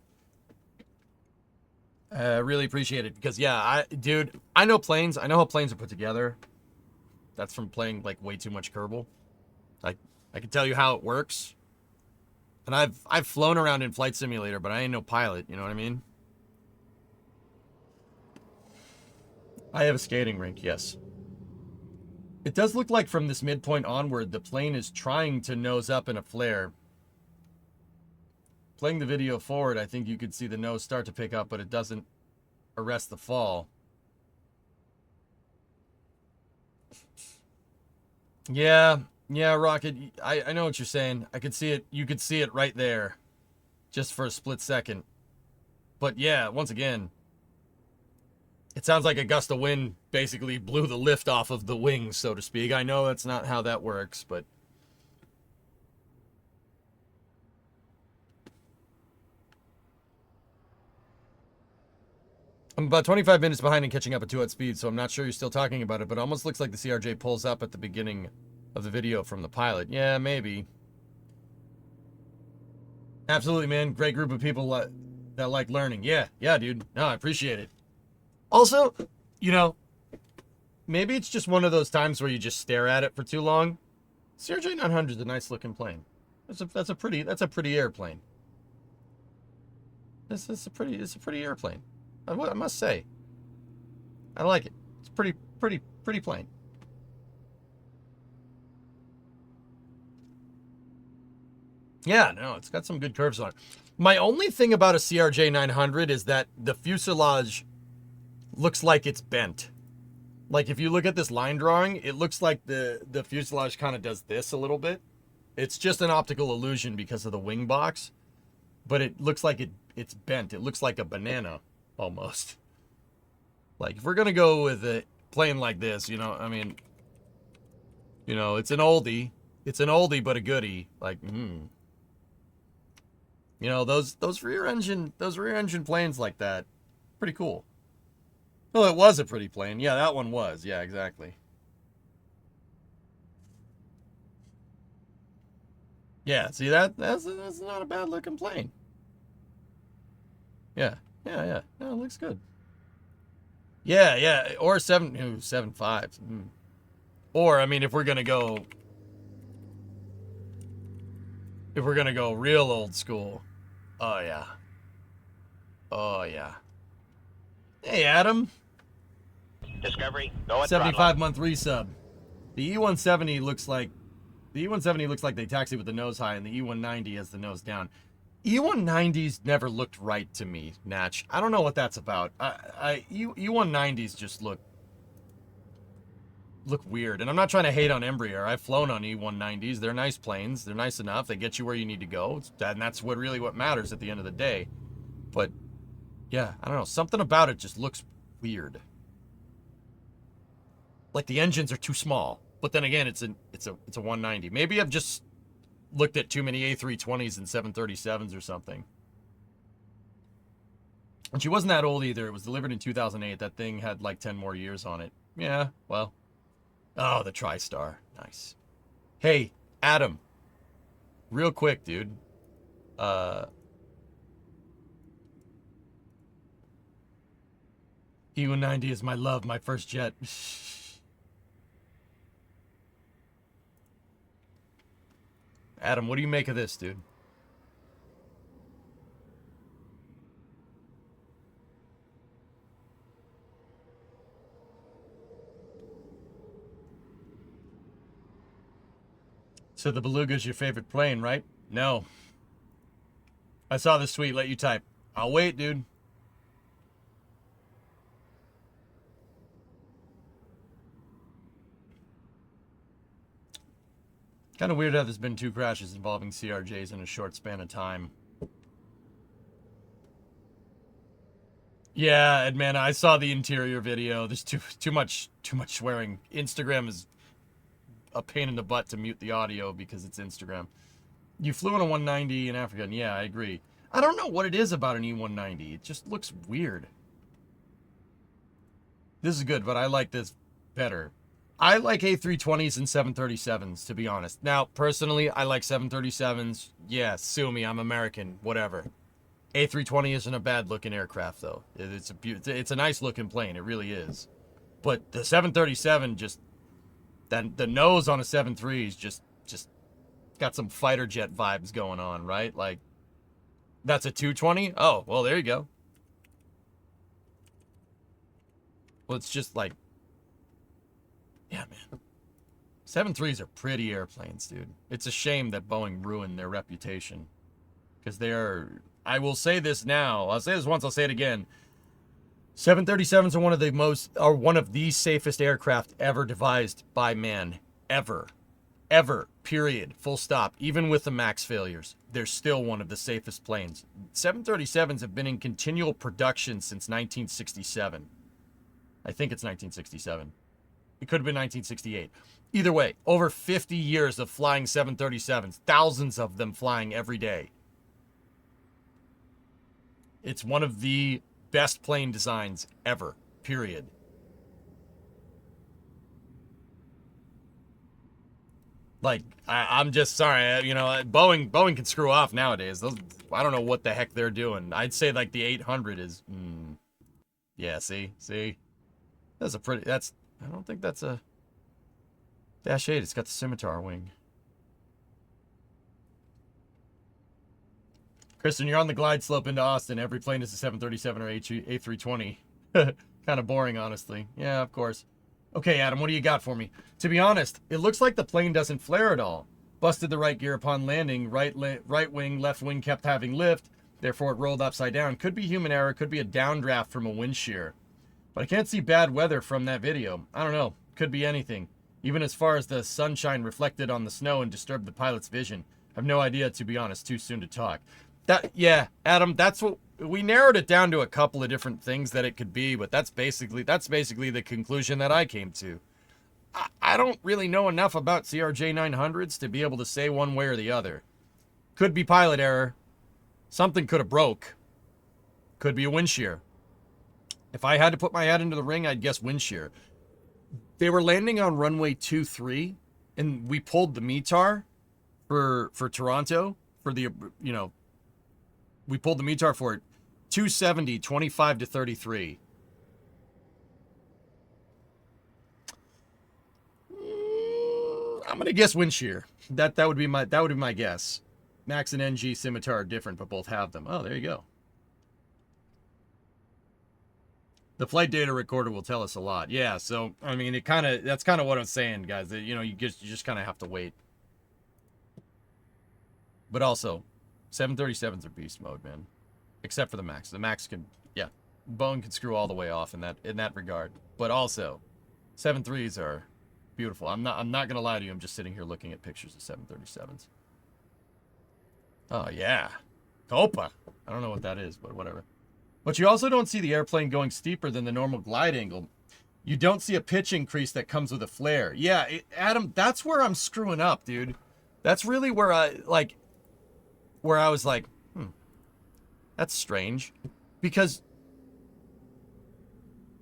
Really appreciate it because yeah, dude, I know planes. I know how planes are put together. That's from playing like way too much Kerbal. I can tell you how it works. And I've flown around in Flight Simulator, but I ain't no pilot. You know what I mean? I have a skating rink. Yes. It does look like from this midpoint onward, the plane is trying to nose up in a flare. Playing the video forward, I think you could see the nose start to pick up, but it doesn't arrest the fall. Yeah, Yeah, Rocket, I know what you're saying. I could see it. You could see it right there. Just for a split second. But yeah, once again, it sounds like a gust of wind basically blew the lift off of the wings, so to speak. I know that's not how that works, but... I'm about 25 minutes behind in catching up at 2 at speed, so I'm not sure you're still talking about it, but it almost looks like the CRJ pulls up at the beginning of the video from the pilot. Yeah, maybe. Absolutely, man. Great group of people that like learning. Yeah, dude. No, I appreciate it. Also, you know, maybe it's just one of those times where you just stare at it for too long. CRJ 900 is a nice looking plane. That's a pretty airplane. It's a pretty airplane. I must say. I like it. It's pretty plane. Yeah, no, it's got some good curves on it. My only thing about a CRJ 900 is that the fuselage looks like it's bent. Like, if you look at this line drawing, it looks like the fuselage kind of does this a little bit. It's just an optical illusion because of the wing box, but it looks like it's bent. It looks like a banana, almost. Like, if we're going to go with a plane like this, you know, I mean, you know, it's an oldie. It's an oldie, but a goodie. Like, you know, those rear engine planes like that, pretty cool. Well, it was a pretty plane. Yeah, that one was. Yeah, exactly. Yeah, see that's not a bad looking plane. Yeah. No, it looks good. Yeah. Or 7.5. Or I mean, if we're gonna go real old school. Oh yeah. Hey Adam. Discovery, go at 75-month resub. The E170 looks like they taxi with the nose high, and the E190 has the nose down. E190s never looked right to me, Natch. I don't know what that's about. E190s just look weird. And I'm not trying to hate on Embraer. I've flown on E190s. They're nice planes. They're nice enough. They get you where you need to go. And that's what matters at the end of the day. But yeah, I don't know. Something about it just looks weird. Like the engines are too small. But then again, it's a 190. Maybe I've just looked at too many A320s and 737s or something. And she wasn't that old either. It was delivered in 2008. That thing had like 10 more years on it. Yeah, well. Oh, the TriStar. Nice. Hey, Adam. Real quick, dude. E190 is my love, my first jet. Adam, what do you make of this, dude? So the Beluga's your favorite plane, right? No. I saw this tweet, let you type. I'll wait, dude. Kind of weird how there's been 2 crashes involving CRJs in a short span of time. Yeah, and man, I saw the interior video. There's too much swearing. Instagram is a pain in the butt to mute the audio because it's Instagram. You flew on a 190 in Africa, and yeah, I agree. I don't know what it is about an E190. It just looks weird. This is good, but I like this better. I like A320s and 737s, to be honest. Now, personally, I like 737s. Yeah, sue me, I'm American, whatever. A320 isn't a bad-looking aircraft, though. It's a nice-looking plane, it really is. But the 737 just... the nose on a 7.3 is just got some fighter jet vibes going on, right? Like, that's a 220? Oh, well, there you go. Well, it's just like... Yeah, man. 7.3s are pretty airplanes, dude. It's a shame that Boeing ruined their reputation. Because they are... I will say this now. I'll say this once, I'll say it again. 737s are one of the safest aircraft ever devised by man. Ever. ever, period, full stop. Even with the MAX failures, they're still one of the safest planes. 737s have been in continual production since 1967. I think it's 1967. It could have been 1968. Either way, over 50 years of flying 737s, thousands of them flying every day. It's one of the best plane designs ever, period. Like, I'm just sorry, you know, Boeing can screw off nowadays. Those, I don't know what the heck they're doing. I'd say like the 800 is, yeah, see, that's a pretty, I don't think that's a Dash 8. It's got the scimitar wing. Kristen, you're on the glide slope into Austin. Every plane is a 737 or A320. Kind of boring, honestly. Yeah, of course. Okay, Adam, what do you got for me? To be honest, it looks like the plane doesn't flare at all. Busted the right gear upon landing. Right wing, left wing kept having lift. Therefore, it rolled upside down. Could be human error. Could be a downdraft from a wind shear. But I can't see bad weather from that video. I don't know. Could be anything. Even as far as the sunshine reflected on the snow and disturbed the pilot's vision. I have no idea, to be honest. Too soon to talk. Yeah, Adam, that's what we narrowed it down to, a couple of different things that it could be, but that's basically the conclusion that I came to. I don't really know enough about CRJ 900s to be able to say one way or the other. Could be pilot error. Something could have broke. Could be a wind shear. If I had to put my hat into the ring, I'd guess wind shear. They were landing on runway 23, and we pulled the METAR for Toronto for the, you know, we pulled the METAR for it. 270, 25 to 33. I'm gonna guess wind shear. That would be my guess. Max and NG scimitar are different, but both have them. Oh, there you go. The flight data recorder will tell us a lot. Yeah, so I mean, that's kind of what I'm saying, guys. That, you know, you just kind of have to wait. But also, 737s are beast mode, man. Except for the MAX. The MAX can, yeah, Boeing can screw all the way off in that regard. But also, 737s are beautiful. I'm not gonna lie to you. I'm just sitting here looking at pictures of 737s. Oh yeah, Copa. I don't know what that is, but whatever. But you also don't see the airplane going steeper than the normal glide angle. You don't see a pitch increase that comes with a flare. Yeah, Adam, that's where I'm screwing up, dude. That's really where I was like, that's strange. Because,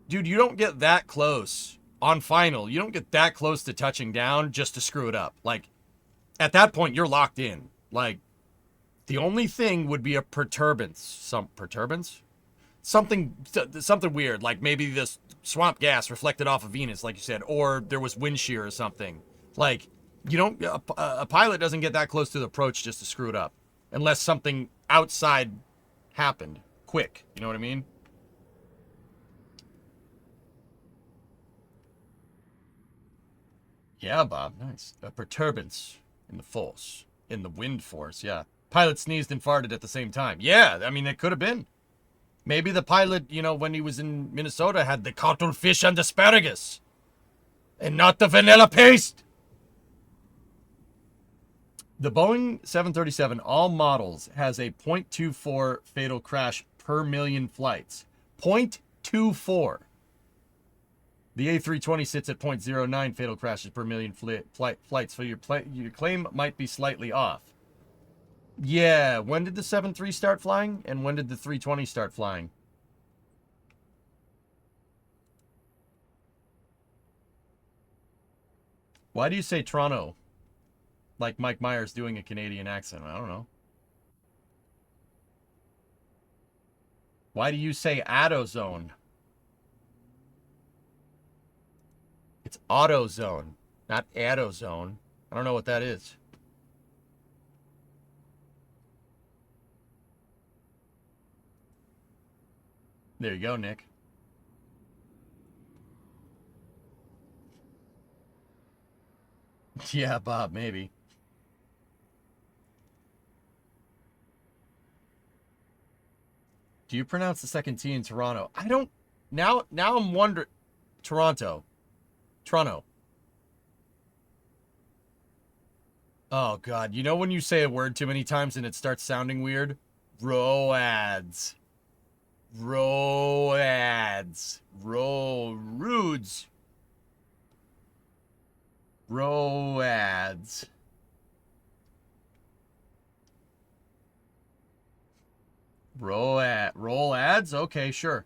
dude, you don't get that close on final. You don't get that close to touching down just to screw it up. Like, at that point, you're locked in. Like, the only thing would be a perturbance. Something weird, like maybe this swamp gas reflected off of Venus, like you said, or there was wind shear or something. Like, you don't, a pilot doesn't get that close to the approach just to screw it up. Unless something outside happened quick. You know what I mean? Yeah, Bob. Nice. A perturbance in the force. In the wind force, yeah. Pilot sneezed and farted at the same time. Yeah, I mean, it could have been. Maybe the pilot, you know, when he was in Minnesota, had the cuttlefish and asparagus. And not the vanilla paste. The Boeing 737, all models, has a 0.24 fatal crash per million flights. 0.24. The A320 sits at 0.09 fatal crashes per million flights, so your claim might be slightly off. Yeah, when did the 73 start flying? And when did the 320 start flying? Why do you say Toronto? Like Mike Myers doing a Canadian accent. I don't know. Why do you say AutoZone? It's AutoZone, not AutoZone. I don't know what that is. There you go, Nick. Yeah, Bob, maybe. Do you pronounce the second T in Toronto? I don't. Now I'm wondering. Toronto. Oh, God. You know when you say a word too many times and it starts sounding weird? Roads. Roads. Roads. Roads. Roll ads? Okay, sure.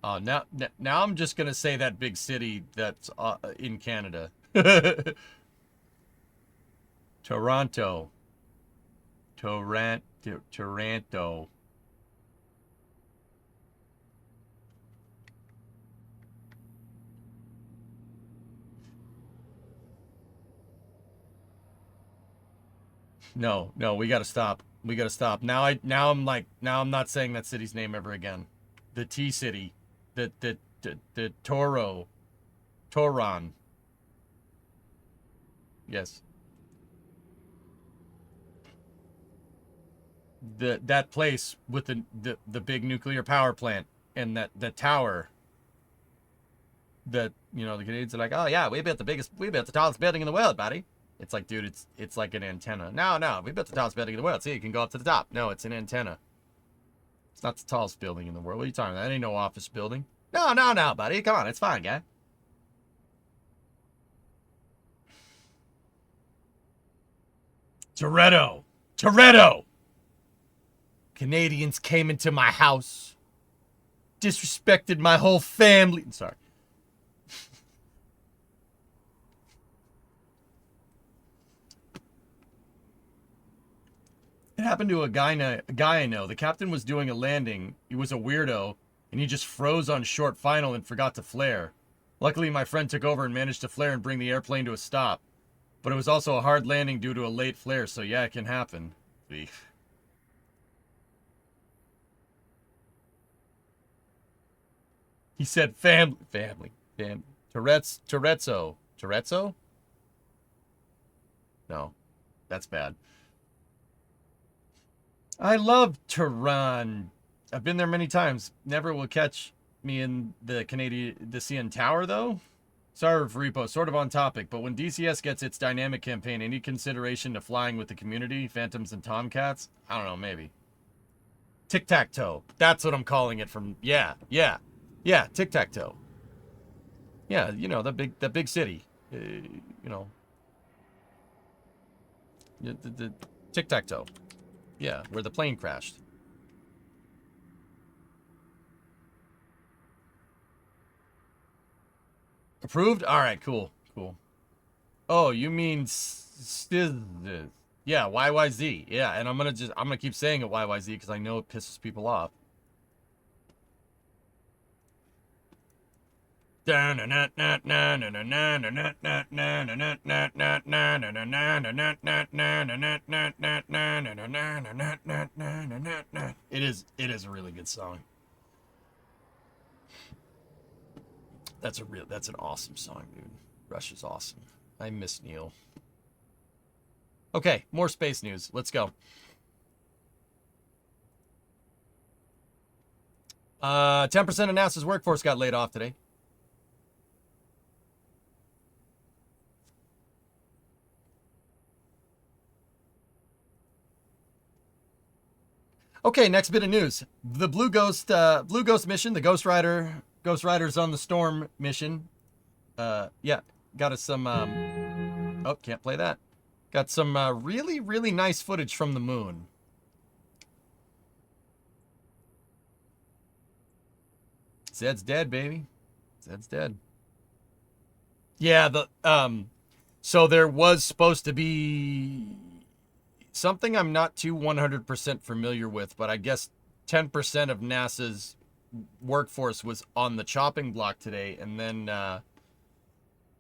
Oh, now I'm just gonna say that big city that's in Canada. Toronto. Toronto. No, we gotta stop. We gotta stop. Now I'm not saying that city's name ever again. The T City. The Toro. Toron. Yes. That place with the big nuclear power plant and the tower that, you know, the Canadians are like, oh yeah, we built the tallest building in the world, buddy. It's like, dude, it's like an antenna. No, we built the tallest building in the world. See, you can go up to the top. No, it's an antenna. It's not the tallest building in the world. What are you talking about? That ain't no office building. No, buddy. Come on, it's fine, guy. Toretto! Canadians came into my house, disrespected my whole family. Sorry. It happened to a guy I know. The captain was doing a landing. He was a weirdo, and he just froze on short final and forgot to flare. Luckily, my friend took over and managed to flare and bring the airplane to a stop. But it was also a hard landing due to a late flare, so yeah, it can happen. He said family. Toretto? No, that's bad. I love Tehran. I've been there many times. Never will catch me in the CN Tower, though. Sorry for repo, sort of on topic, but when DCS gets its dynamic campaign, any consideration to flying with the community, Phantoms and Tomcats? I don't know, maybe. Tic-tac-toe. That's what I'm calling it from, yeah, tic-tac-toe. Yeah, you know, the big city. You know. The tic-tac-toe. Yeah, where the plane crashed. Approved? All right, cool. Oh, you mean yeah, YYZ. Yeah, and I'm gonna keep saying it YYZ because I know it pisses people off. It is a really good song. That's an awesome song, dude. Rush is awesome. I miss Neil. Okay, more space news. Let's go. 10% of NASA's workforce got laid off today. Okay, next bit of news. The Blue Ghost mission, the Ghost Riders on the Storm mission. Yeah, got us some oh, can't play that. Got some really, really nice footage from the moon. Zed's dead, baby. Zed's dead. Yeah, so there was supposed to be something I'm not too 100% familiar with, but I guess 10% of NASA's workforce was on the chopping block today, and then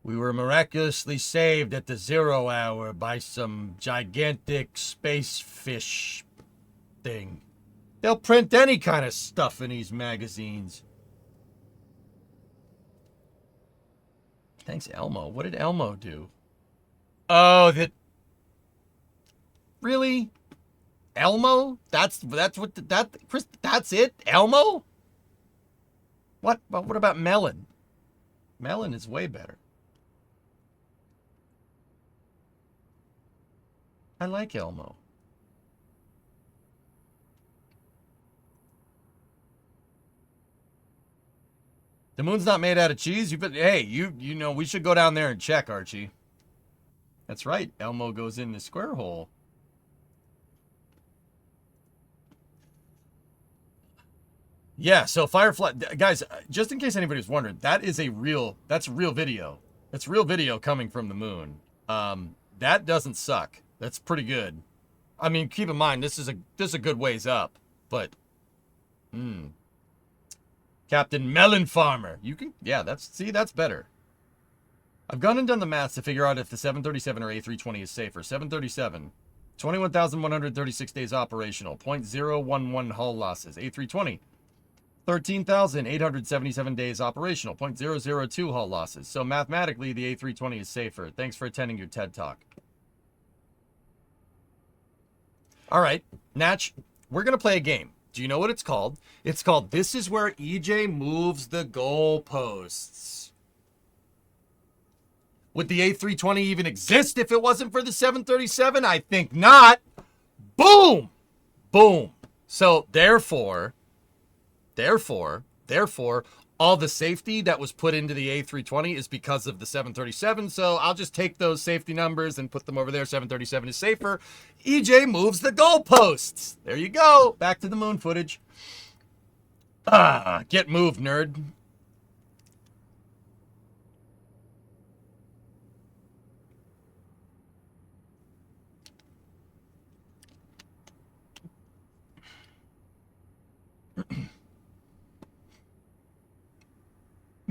we were miraculously saved at the 0 hour by some gigantic space fish thing. They'll print any kind of stuff in these magazines. Thanks, Elmo. What did Elmo do? Oh, that... Really? Elmo? That's what Chris, that's it? Elmo? What about Melon? Melon is way better. I like Elmo. The moon's not made out of cheese. Hey, you know we should go down there and check, Archie. That's right. Elmo goes in the square hole. Yeah, so Firefly, guys, just in case anybody's wondering, that's real video. That's real video coming from the moon. That doesn't suck. That's pretty good. I mean, keep in mind this is a good ways up, but Captain Melon Farmer. You can, yeah, that's better. I've gone and done the maths to figure out if the 737 or A320 is safer. 737, 21,136 days operational, 0.011 hull losses. A320, 13,877 days operational, 0.002 hull losses. So mathematically, the A320 is safer. Thanks for attending your TED Talk. All right, Natch, we're going to play a game. Do you know what it's called? It's called This Is Where EJ Moves the Goalposts. Would the A320 even exist if it wasn't for the 737? I think not. Boom! Boom. So therefore, all the safety that was put into the A320 is because of the 737. So I'll just take those safety numbers and put them over there. 737 is safer. EJ moves the goalposts. There you go. Back to the moon footage. Get moved, nerd.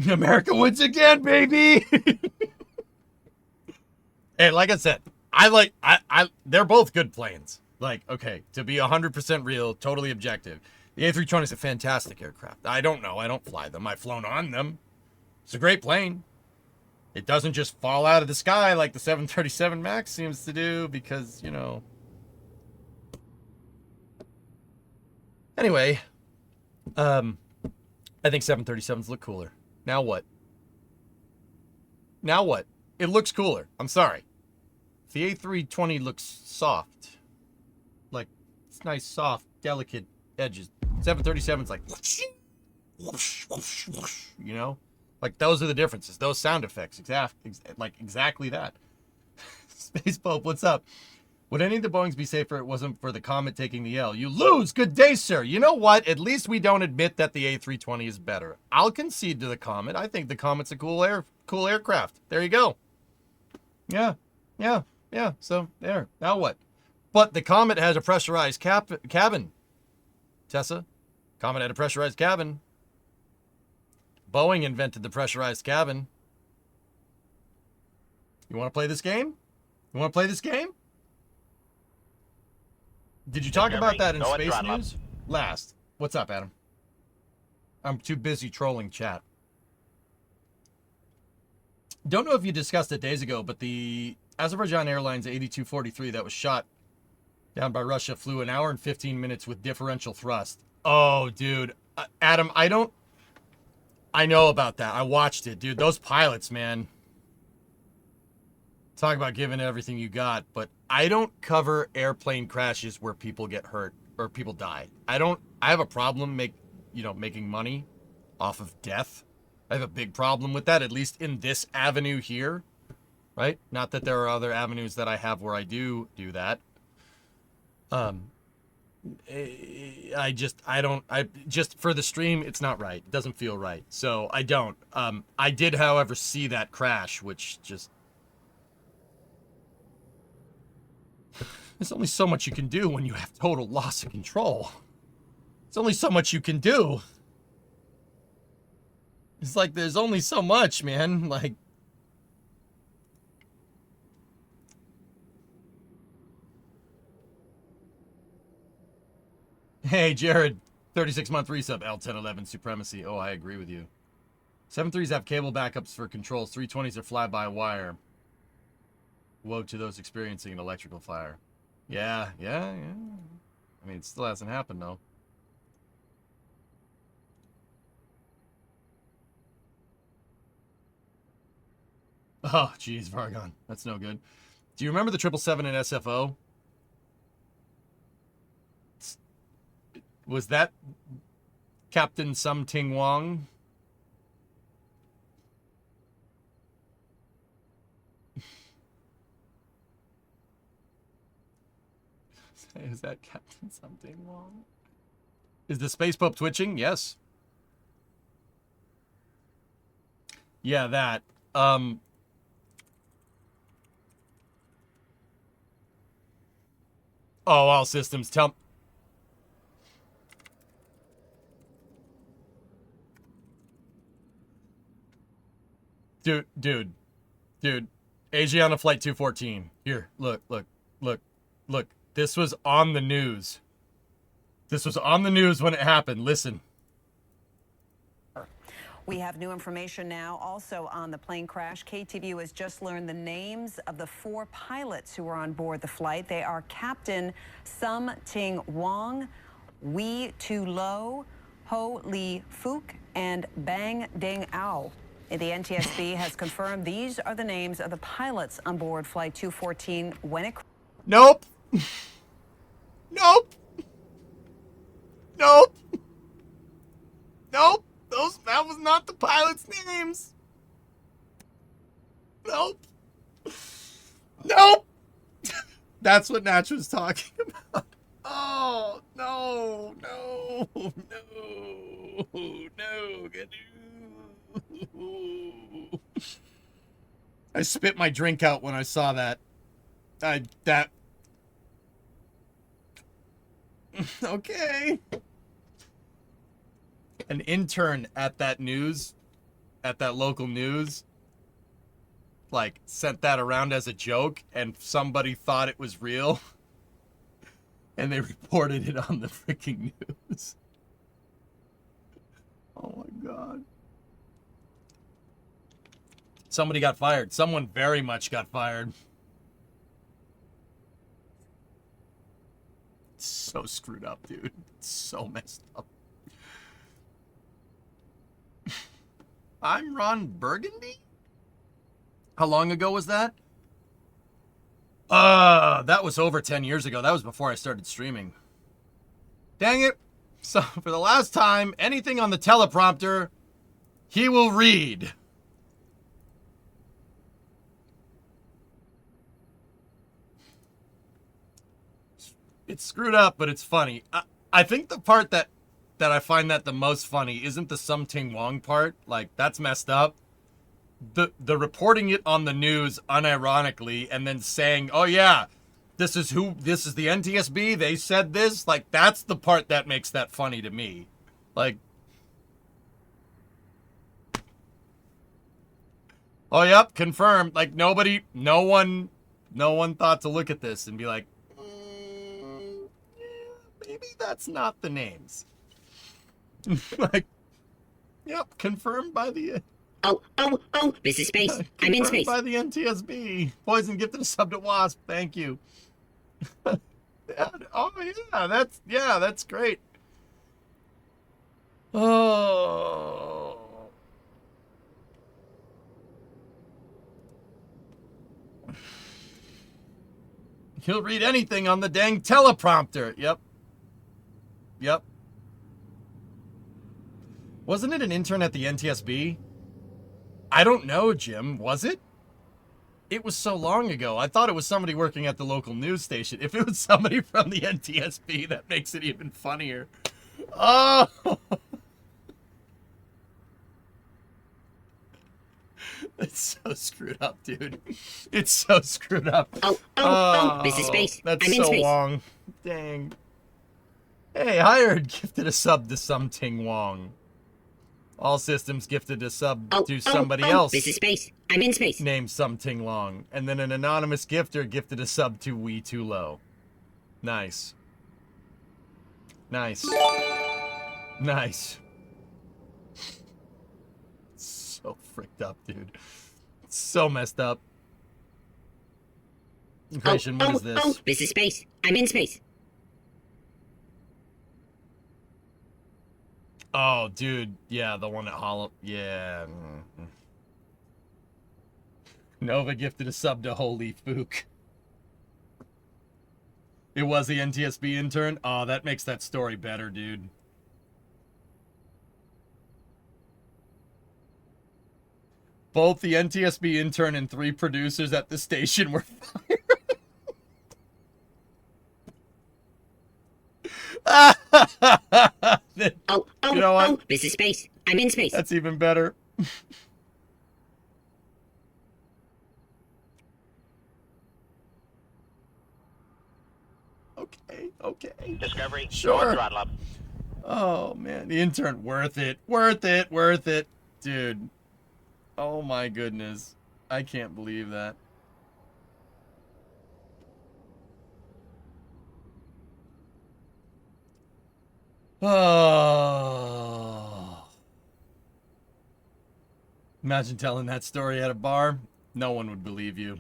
America wins again, baby. Hey, like I said, they're both good planes. Like, okay, to be 100% real, totally objective, the A320 is a fantastic aircraft. I don't know. I don't fly them. I've flown on them. It's a great plane. It doesn't just fall out of the sky like the 737 MAX seems to do because, you know. Anyway, I think 737s look cooler. Now what? Now what? It looks cooler. I'm sorry. The A320 looks soft. Like, it's nice, soft, delicate edges. 737's like, whoosh, whoosh, whoosh, whoosh, you know? Like, those are the differences. Those sound effects. Exactly that. Space Pope, what's up? Would any of the Boeings be safer if it wasn't for the Comet taking the L? You lose! Good day, sir! You know what? At least we don't admit that the A320 is better. I'll concede to the Comet. I think the Comet's a cool aircraft. There you go. Yeah. So, there. Now what? But the Comet has a pressurized cabin. Tessa? Comet had a pressurized cabin. Boeing invented the pressurized cabin. You want to play this game? You want to play this game? Did you talk about that in Space News? Last. What's up, Adam? I'm too busy trolling chat. Don't know if you discussed it days ago, but the Azerbaijan Airlines 8243 that was shot down by Russia flew an hour and 15 minutes with differential thrust. Oh, dude. Adam, I know about that. I watched it, dude. Those pilots, man. Talk about giving everything you got, but I don't cover airplane crashes where people get hurt or people die. I have a problem making money off of death. I have a big problem with that, at least in this avenue here, right? Not that there are other avenues that I have where I do that. I just for the stream, it's not right. It doesn't feel right. So I don't. I did, however, see that crash, which just, there's only so much you can do when you have total loss of control. There's only so much you can do. It's like, there's only so much, man. Like, hey, Jared, 36-month resub, L1011 supremacy. Oh, I agree with you. 7.3s have cable backups for controls. 320s are fly-by-wire. Woe to those experiencing an electrical fire. Yeah. I mean, it still hasn't happened, though. Oh, geez, Vargon. That's no good. Do you remember the 777 in SFO? Was that Captain Something Wong? Is that Captain Something Wong? Is the Space Pope twitching? Yes. Yeah, that. Oh, all systems tell. Dude. Asiana Flight 214. Here, look. This was on the news. This was on the news when it happened. Listen. We have new information now also on the plane crash. KTVU has just learned the names of the 4 pilots who were on board the flight. They are Captain Sum Ting Wong, Wee Tu Lo, Ho Li Fook, and Bang Ding Ao. The NTSB has confirmed these are the names of the pilots on board Flight 214 when it... Nope. Nope. That was not the pilots' names. Nope. That's what Natch was talking about. Oh, no. I spit my drink out when I saw that. Okay. An intern at that local news, like, sent that around as a joke, and somebody thought it was real, and they reported it on the freaking news. Oh my God. Somebody got fired. Someone very much got fired. It's so screwed up, dude. It's so messed up. I'm Ron Burgundy? How long ago was that? That was over 10 years ago. That was before I started streaming. Dang it. So, for the last time, anything on the teleprompter, he will read. It's screwed up, but it's funny. I think the part that I find that the most funny isn't the Something Wong part. Like, that's messed up. The reporting it on the news unironically and then saying, oh yeah, this is the NTSB, they said this. Like, that's the part that makes that funny to me. Like, oh yep, confirmed. Like, no one thought to look at this and be like, maybe that's not the names. Like, yep, confirmed by the... Oh, this is space. I'm in space. By the NTSB. Poison gifted a sub to Wasp. Thank you. That's great. Oh. He'll read anything on the dang teleprompter. Yep. Wasn't it an intern at the NTSB? I don't know, Jim. Was it? It was so long ago. I thought it was somebody working at the local news station. If it was somebody from the NTSB, that makes it even funnier. Oh! It's so screwed up, dude. It's so screwed up. Oh, this is space. That's I'm in so space. long. Dang. Hey, Hired gifted a sub to Something Wong. All systems gifted a sub to somebody else. This is space. I'm in space. Named Something Long. And then an anonymous gifter gifted a sub to Wee Too Low. Nice. So fricked up, dude. So messed up. Creation, what is this? This is space. I'm in space. Oh, dude. Yeah, the one at Hollow. Yeah. Nova gifted a sub to Holy Fook. It was the NTSB intern? Oh, that makes that story better, dude. Both the NTSB intern and 3 producers at the station were fired. You know what? This is space. I'm in space. That's even better. Okay. Discovery, Sure. throttle up. Oh, man. The intern, worth it. Worth it. Dude. Oh, my goodness. I can't believe that. Oh. Imagine telling that story at a bar. No one would believe you.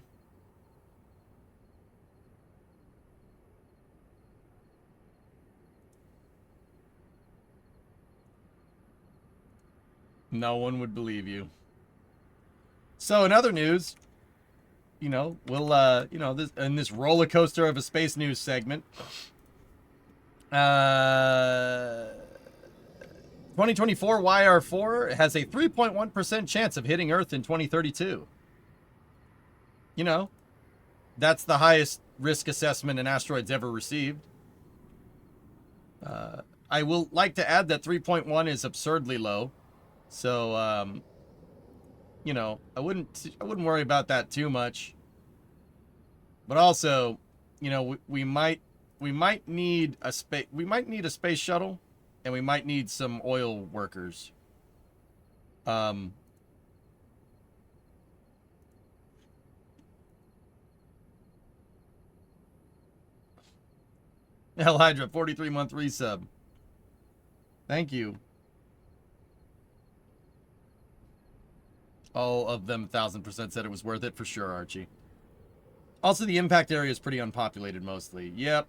No one would believe you. So in other news, you know, we'll this in this roller coaster of a space news segment. 2024 YR4 has a 3.1% chance of hitting Earth in 2032. You know, that's the highest risk assessment an asteroid's ever received. I will like to add that 3.1 is absurdly low. So, you know, I wouldn't worry about that too much. But also, you know, we might need a space shuttle, and we might need some oil workers. Hell Hydra, 43-month resub. Thank you. All of them 1,000% said it was worth it for sure, Archie. Also, the impact area is pretty unpopulated mostly. Yep.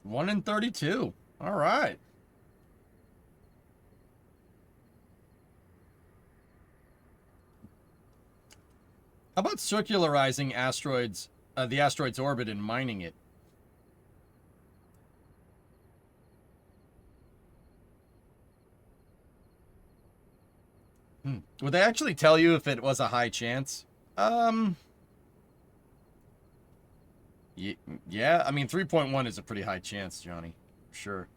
One in 32. All right. How about circularizing asteroids, the asteroid's orbit and mining it? Would they actually tell you if it was a high chance? Yeah, I mean, 3.1 is a pretty high chance, Johnny. Sure.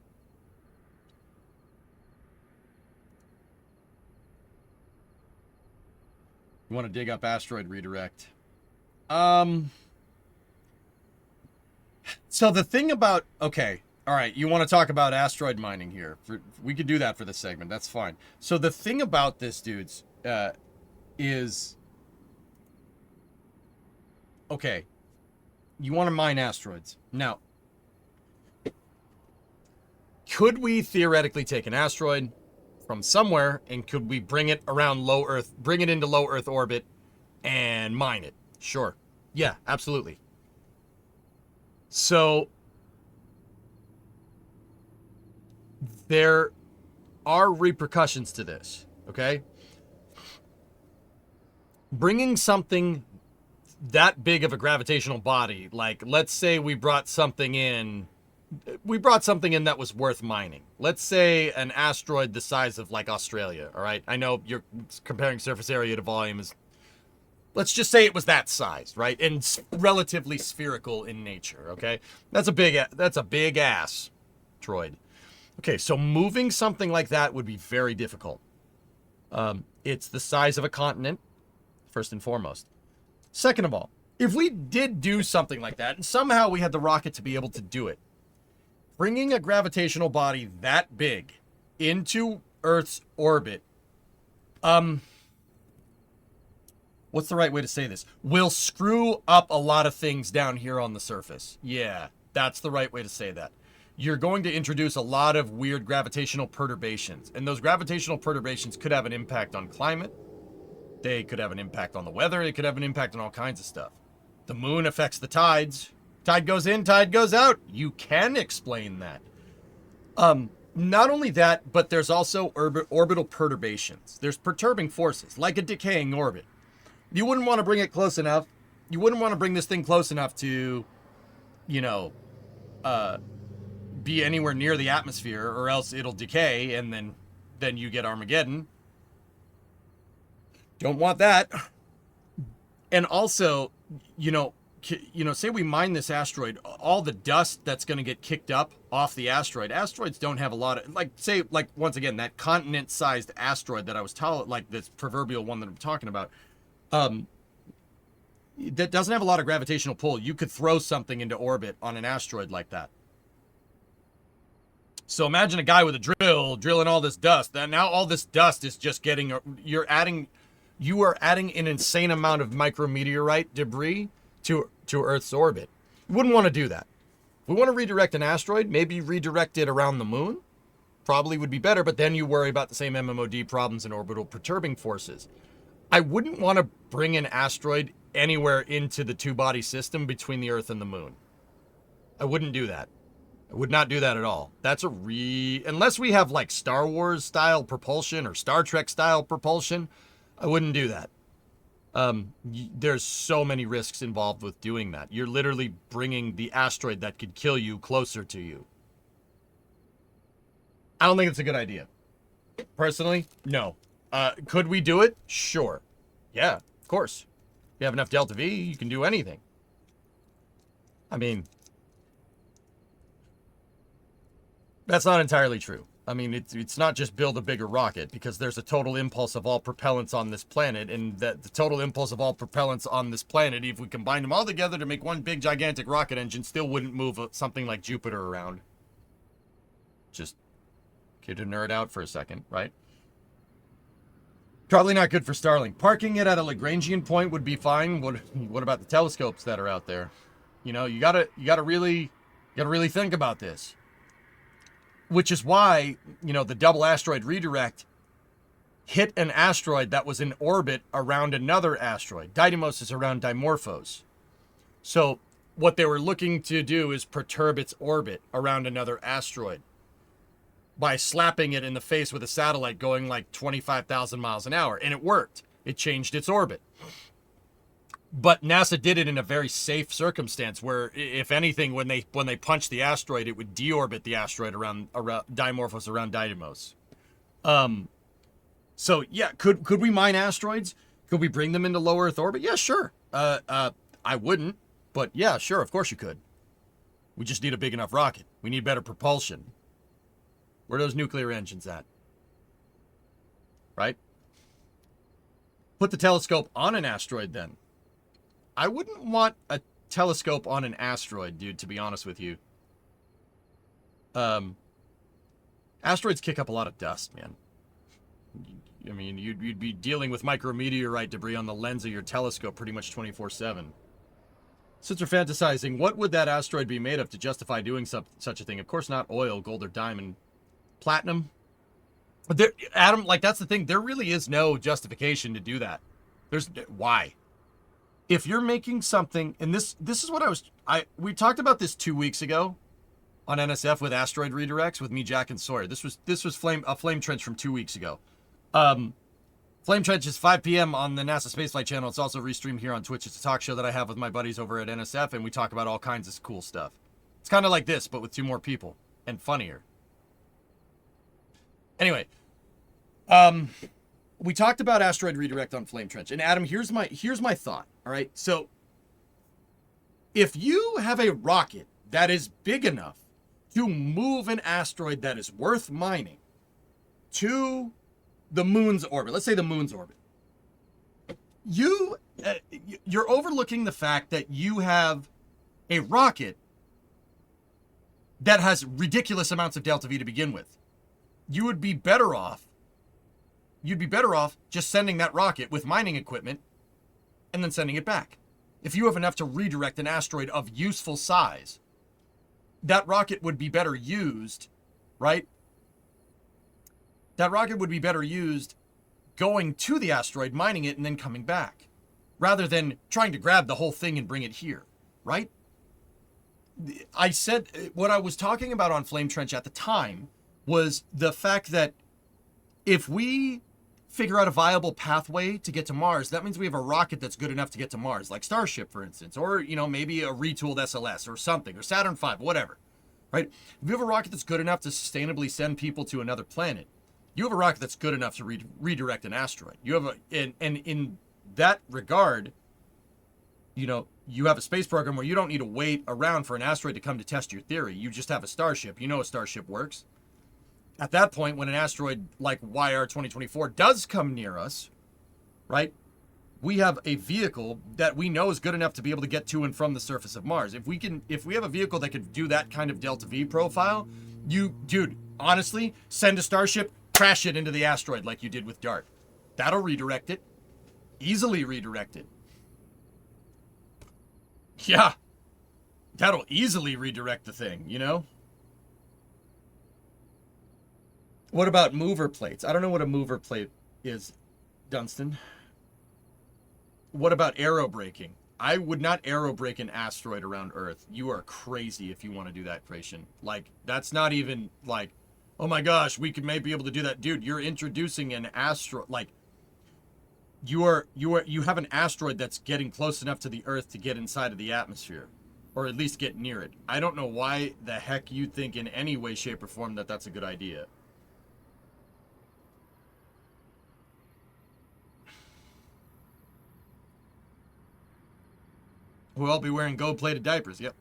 You want to dig up asteroid redirect. So the thing about, okay, all right, you want to talk about asteroid mining here. We could do that for this segment. That's fine. So the thing about this, dudes, is, okay, you want to mine asteroids. Now, could we theoretically take an asteroid from somewhere, and could we bring it around low Earth, bring it into low Earth orbit and mine it? Sure. Yeah, absolutely. So there are repercussions to this, okay? Bringing something that big of a gravitational body, like let's say we brought something in that was worth mining. Let's say an asteroid the size of like Australia, all right? I know you're comparing surface area to volume. Let's just say it was that size, right? And relatively spherical in nature, okay? That's a big ass droid. Okay, so moving something like that would be very difficult. It's the size of a continent, first and foremost. Second of all, if we did do something like that, and somehow we had the rocket to be able to do it, bringing a gravitational body that big into Earth's orbit, what's the right way to say this? Will screw up a lot of things down here on the surface. Yeah, that's the right way to say that. You're going to introduce a lot of weird gravitational perturbations, and those gravitational perturbations could have an impact on climate. They could have an impact on the weather. It could have an impact on all kinds of stuff. The moon affects the tides. Tide goes in, tide goes out. You can explain that. Not only that, but there's also orbital perturbations. There's perturbing forces, like a decaying orbit. You wouldn't want to bring it close enough. You wouldn't want to bring this thing close enough to, you know, be anywhere near the atmosphere, or else it'll decay, and then you get Armageddon. Don't want that. And also, say we mine this asteroid, all the dust that's going to get kicked up off the asteroid. Asteroids don't have a lot of, once again, that continent-sized asteroid that I was like this proverbial one that I'm talking about, that doesn't have a lot of gravitational pull. You could throw something into orbit on an asteroid like that. So imagine a guy with a drill drilling all this dust. Now all this dust is just getting, you are adding an insane amount of micrometeorite debris to Earth's orbit. You wouldn't want to do that. If we want to redirect an asteroid, maybe redirect it around the moon. Probably would be better, but then you worry about the same MMOD problems and orbital perturbing forces. I wouldn't want to bring an asteroid anywhere into the two-body system between the Earth and the moon. I wouldn't do that. I would not do that at all. That's unless we have like Star Wars style propulsion or Star Trek style propulsion, I wouldn't do that. There's so many risks involved with doing that. You're literally bringing the asteroid that could kill you closer to you. I don't think it's a good idea. Personally, no. Could we do it? Sure. Yeah, of course. If you have enough delta V, you can do anything. I mean, that's not entirely true. I mean, it's not just build a bigger rocket, because there's a total impulse of all propellants on this planet, and that the total impulse of all propellants on this planet, if we combine them all together to make one big gigantic rocket engine, still wouldn't move something like Jupiter around. Just get to nerd out for a second, right? Probably not good for Starlink. Parking it at a Lagrangian point would be fine. What about the telescopes that are out there? You gotta really think about this. Which is why, the double asteroid redirect hit an asteroid that was in orbit around another asteroid. Didymos is around Dimorphos. So what they were looking to do is perturb its orbit around another asteroid by slapping it in the face with a satellite going like 25,000 miles an hour. And it worked. It changed its orbit. But NASA did it in a very safe circumstance where, if anything, when they punched the asteroid, it would deorbit the asteroid around Dimorphos, around Didymos. So yeah, could we mine asteroids? Could we bring them into low Earth orbit? Yeah, sure. I wouldn't, but yeah, sure, of course you could. We just need a big enough rocket. We need better propulsion. Where are those nuclear engines at? Right? Put the telescope on an asteroid then. I wouldn't want a telescope on an asteroid, dude, to be honest with you. Asteroids kick up a lot of dust, man. I mean, you'd be dealing with micrometeorite debris on the lens of your telescope pretty much 24/7. Since we're fantasizing, what would that asteroid be made of to justify doing such a thing? Of course not oil, gold, or diamond. Platinum? But Adam, that's the thing. There really is no justification to do that. Why? If you're making something, and this is what we talked about this 2 weeks ago on NSF with asteroid redirects with me, Jack, and Sawyer. This was a flame trench from 2 weeks ago. Flame Trench is 5 p.m. on the NASA Spaceflight channel. It's also restreamed here on Twitch. It's a talk show that I have with my buddies over at NSF, and we talk about all kinds of cool stuff. It's kind of like this, but with 2 more people, and funnier. Anyway, we talked about asteroid redirect on Flame Trench, and Adam, here's my thought. All right, so if you have a rocket that is big enough to move an asteroid that is worth mining to the moon's orbit, let's say the moon's orbit, you're overlooking the fact that you have a rocket that has ridiculous amounts of delta V to begin with. You'd be better off just sending that rocket with mining equipment and then sending it back. If you have enough to redirect an asteroid of useful size, that rocket would be better used, right? That rocket would be better used going to the asteroid, mining it, and then coming back, rather than trying to grab the whole thing and bring it here, right? I said what I was talking about on Flame Trench at the time was the fact that if we figure out a viable pathway to get to Mars, that means we have a rocket that's good enough to get to Mars, like Starship, for instance, or, you know, maybe a retooled SLS or something, or Saturn V, whatever, right? If you have a rocket that's good enough to sustainably send people to another planet, you have a rocket that's good enough to redirect an asteroid. You have and in that regard, you know, you have a space program where you don't need to wait around for an asteroid to come to test your theory. You just have a Starship. You know a Starship works. At that point, when an asteroid like YR 2024 does come near us, right, we have a vehicle that we know is good enough to be able to get to and from the surface of Mars. If we have a vehicle that could do that kind of delta V profile, dude, honestly, send a Starship, crash it into the asteroid like you did with DART. That'll redirect it. Easily redirect it. Yeah. That'll easily redirect the thing, you know? What about mover plates? I don't know what a mover plate is, Dunstan. What about aerobraking? I would not aerobrake an asteroid around Earth. You are crazy if you want to do that, Creation. Like, that's not even like, oh my gosh, we could maybe be able to do that. Dude, you're introducing an asteroid. Like, you have an asteroid that's getting close enough to the Earth to get inside of the atmosphere, or at least get near it. I don't know why the heck you think in any way, shape, or form that that's a good idea. We'll all be wearing gold-plated diapers, yep.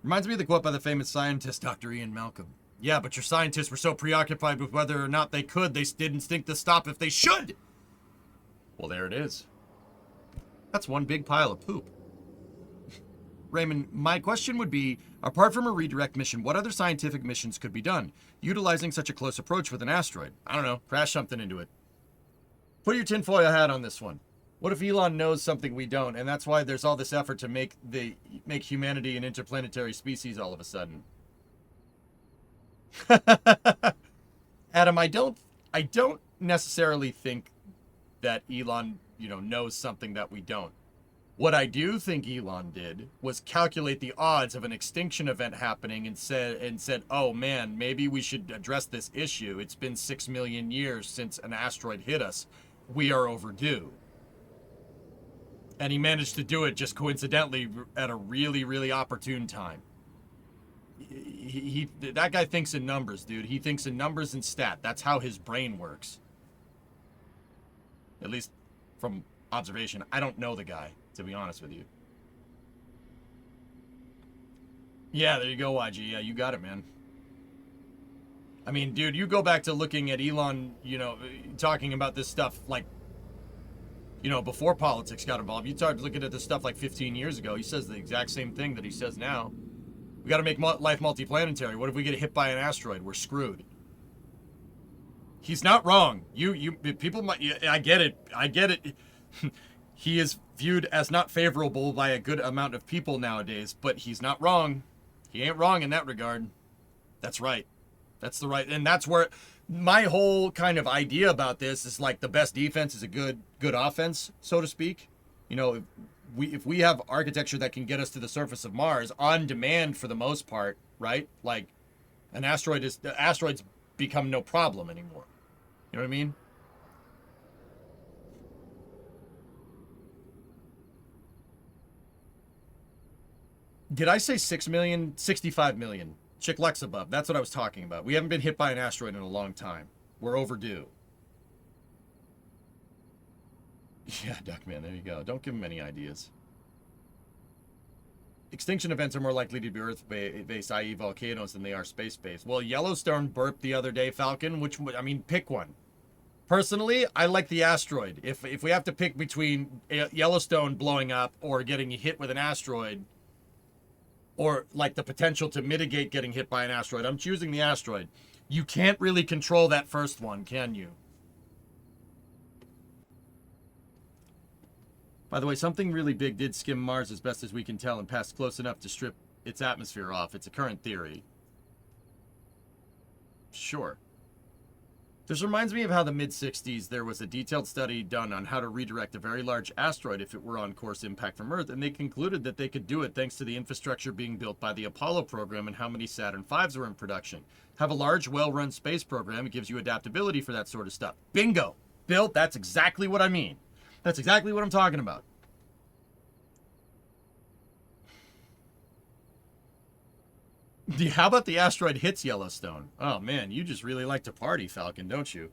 Reminds me of the quote by the famous scientist, Dr. Ian Malcolm. Yeah, but your scientists were so preoccupied with whether or not they could, they didn't think to stop if they should. Well, there it is. That's one big pile of poop. Raymond, my question would be, apart from a redirect mission, what other scientific missions could be done, utilizing such a close approach with an asteroid? I don't know, crash something into it. Put your tinfoil hat on this one. What if Elon knows something we don't, and that's why there's all this effort to make humanity an interplanetary species all of a sudden? Adam, I don't necessarily think that Elon, knows something that we don't. What I do think Elon did was calculate the odds of an extinction event happening and said, oh man, maybe we should address this issue. It's been 6 million years since an asteroid hit us. We are overdue. And he managed to do it just coincidentally at a really, really opportune time. That guy thinks in numbers, dude. He thinks in numbers and stat. That's how his brain works. At least from observation. I don't know the guy, to be honest with you. Yeah, there you go, YG. Yeah, you got it, man. I mean, dude, you go back to looking at Elon, talking about this stuff like, before politics got involved. You started looking at this stuff like 15 years ago. He says the exact same thing that he says now. We got to make life multiplanetary. What if we get hit by an asteroid? We're screwed. He's not wrong. People might. I get it. He is viewed as not favorable by a good amount of people nowadays, but he's not wrong. He ain't wrong in that regard. That's right. That's the right, and that's where my whole kind of idea about this is like the best defense is a good offense, so to speak. If we have architecture that can get us to the surface of Mars on demand for the most part, right? Like asteroids become no problem anymore. You know what I mean? Did I say 6 million? 65 million. Chick Lex above. That's what I was talking about. We haven't been hit by an asteroid in a long time. We're overdue. Yeah, Duckman, there you go. Don't give him any ideas. Extinction events are more likely to be Earth-based, i.e. volcanoes, than they are space-based. Well, Yellowstone burped the other day, Falcon, pick one. Personally, I like the asteroid. If we have to pick between Yellowstone blowing up or getting hit with an asteroid, or like the potential to mitigate getting hit by an asteroid, I'm choosing the asteroid. You can't really control that first one, can you? By the way, something really big did skim Mars as best as we can tell and passed close enough to strip its atmosphere off. It's a current theory. Sure. This reminds me of how the mid-60s there was a detailed study done on how to redirect a very large asteroid if it were on course impact from Earth, and they concluded that they could do it thanks to the infrastructure being built by the Apollo program and how many Saturn V's were in production. Have a large, well-run space program, it gives you adaptability for that sort of stuff. Bingo! Bill, that's exactly what I mean. That's exactly what I'm talking about. How about the asteroid hits Yellowstone? Oh man, you just really like to party, Falcon, don't you?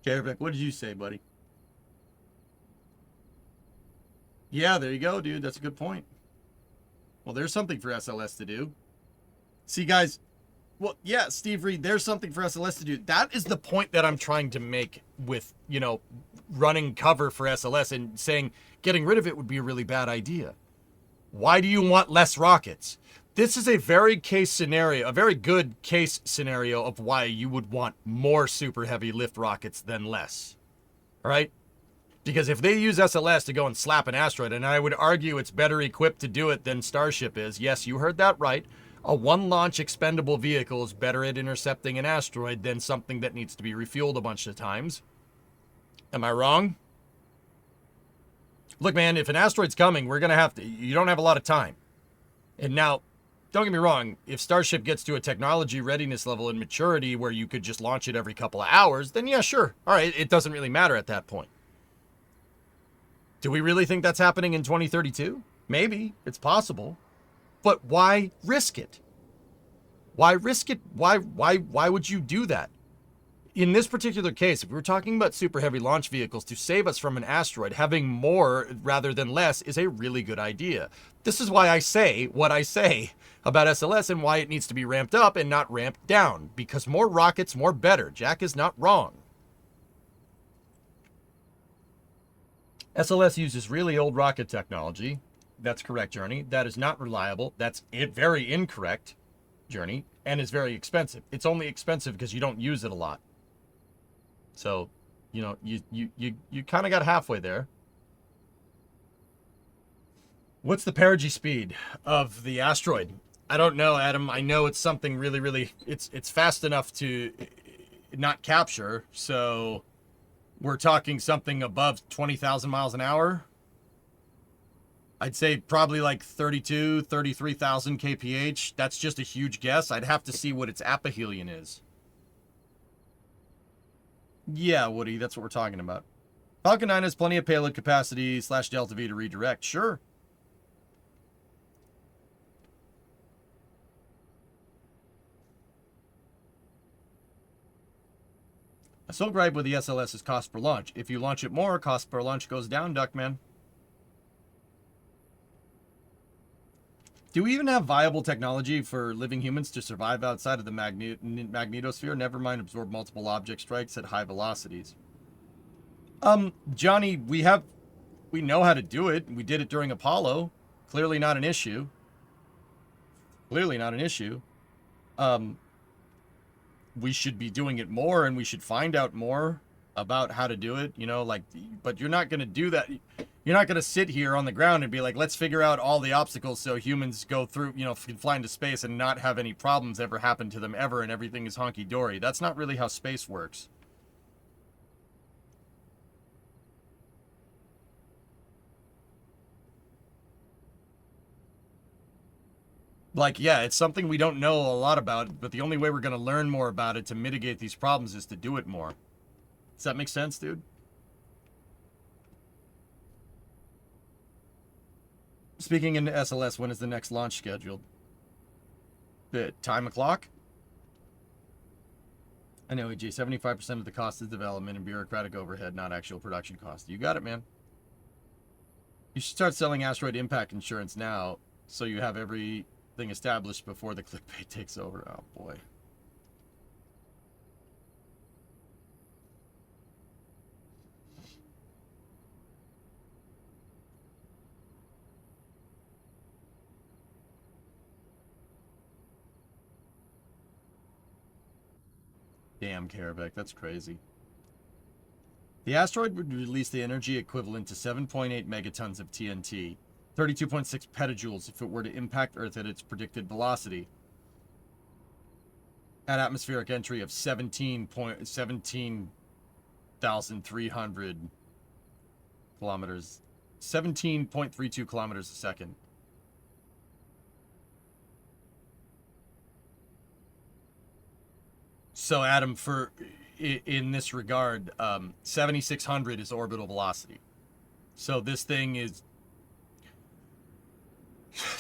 Carrick, what did you say, buddy? Yeah, there you go, dude. That's a good point. Well, there's something for SLS to do. See, guys, well, yeah, Steve Reed, there's something for SLS to do. That is the point that I'm trying to make with, you know, running cover for SLS and saying getting rid of it would be a really bad idea. Why do you want less rockets? This is a very case scenario, a very good case scenario of why you would want more super heavy lift rockets than less. All right? Because if they use SLS to go and slap an asteroid, and I would argue it's better equipped to do it than Starship is. Yes, you heard that right. A one-launch expendable vehicle is better at intercepting an asteroid than something that needs to be refueled a bunch of times. Am I wrong? Look, man, if an asteroid's coming, we're going to have to... You don't have a lot of time. And now, don't get me wrong, if Starship gets to a technology readiness level and maturity where you could just launch it every couple of hours, then yeah, sure. All right, it doesn't really matter at that point. Do we really think that's happening in 2032? Maybe. It's possible. But why risk it? Why risk it? Why would you do that? In this particular case, if we're talking about super heavy launch vehicles to save us from an asteroid, having more rather than less is a really good idea. This is why I say what I say about SLS and why it needs to be ramped up and not ramped down. Because more rockets, more better. Jack is not wrong. SLS uses really old rocket technology. That's correct, Journey. That is not reliable. That's very incorrect, Journey, and is very expensive. It's only expensive because you don't use it a lot. So, you know, you kind of got halfway there. What's the perigee speed of the asteroid? I don't know, Adam. I know it's something really, it's fast enough to not capture, so we're talking something above 20,000 miles an hour. I'd say probably like 32, 33,000 kph. That's just a huge guess. I'd have to see what its aphelion is. Yeah, Woody, that's what we're talking about. Falcon 9 has plenty of payload capacity / Delta V to redirect. Sure. I still gripe with the SLS's cost per launch. If you launch it more, cost per launch goes down, Duckman. Do we even have viable technology for living humans to survive outside of the magnetosphere? Never mind absorb multiple object strikes at high velocities. Johnny, we know how to do it. We did it during Apollo. Clearly not an issue. Clearly not an issue. We should be doing it more, and we should find out more about how to do it, you know, like, but you're not going to do that. You're not going to sit here on the ground and be like, let's figure out all the obstacles so humans go through, you know, can fly into space and not have any problems ever happen to them ever and everything is honky-dory. That's not really how space works. Like, yeah, it's something we don't know a lot about, but the only way we're going to learn more about it to mitigate these problems is to do it more. Does that make sense, dude? Speaking into SLS, when is the next launch scheduled? The time o'clock? I know, EJ, 75% of the cost is development and bureaucratic overhead, not actual production cost. You got it, man. You should start selling asteroid impact insurance now so you have everything established before the clickbait takes over. Oh, boy. Damn, Karabek, that's crazy. The asteroid would release the energy equivalent to 7.8 megatons of TNT, 32.6 petajoules if it were to impact Earth at its predicted velocity, at atmospheric entry of 17,300 kilometers, 17.32 kilometers a second. So, Adam, for in this regard, 7,600 is orbital velocity. So this thing is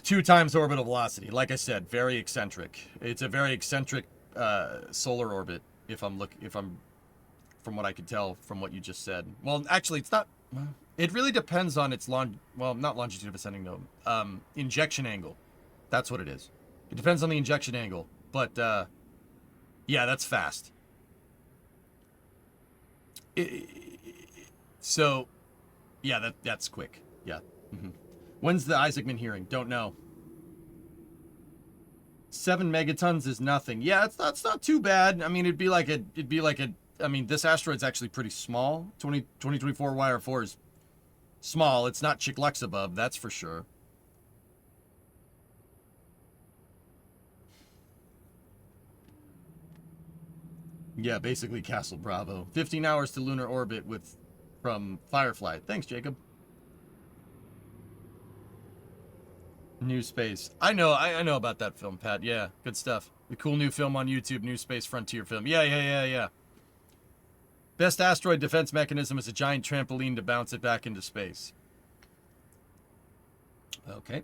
2 times orbital velocity. Like I said, very eccentric. It's a very eccentric solar orbit. If I'm from what I could tell from what you just said. Well, actually, it's not. It really depends on its not longitude of ascending node. Injection angle. That's what it is. It depends on the injection angle. But yeah, that's fast. So, yeah, that's quick. Yeah. When's the Isaacman hearing? Don't know. 7 megatons is nothing. Yeah, that's not too bad. I mean, it'd be like a. I mean, this asteroid's actually pretty small. 2024 YR4 is small. It's not Chicxulub, that's for sure. Yeah, basically Castle Bravo. 15 hours to lunar orbit from Firefly. Thanks, Jacob. New Space. I know about that film, Pat. Yeah, good stuff. The cool new film on YouTube, New Space Frontier film. Yeah. Best asteroid defense mechanism is a giant trampoline to bounce it back into space. Okay.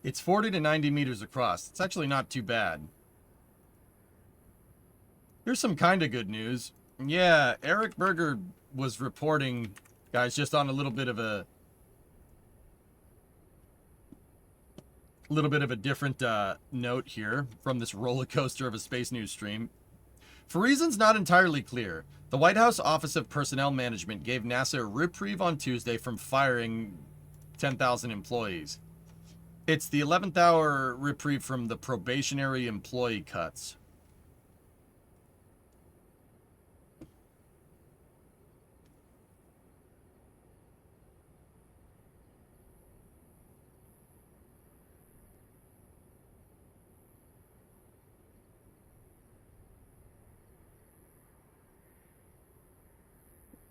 It's 40 to 90 meters across. It's actually not too bad. Here's some kind of good news. Yeah, Eric Berger was reporting, guys, just on a little bit of a different note here from this roller coaster of a space news stream. For reasons not entirely clear, the White House Office of Personnel Management gave NASA a reprieve on Tuesday from firing 10,000 employees. It's the 11th hour reprieve from the probationary employee cuts.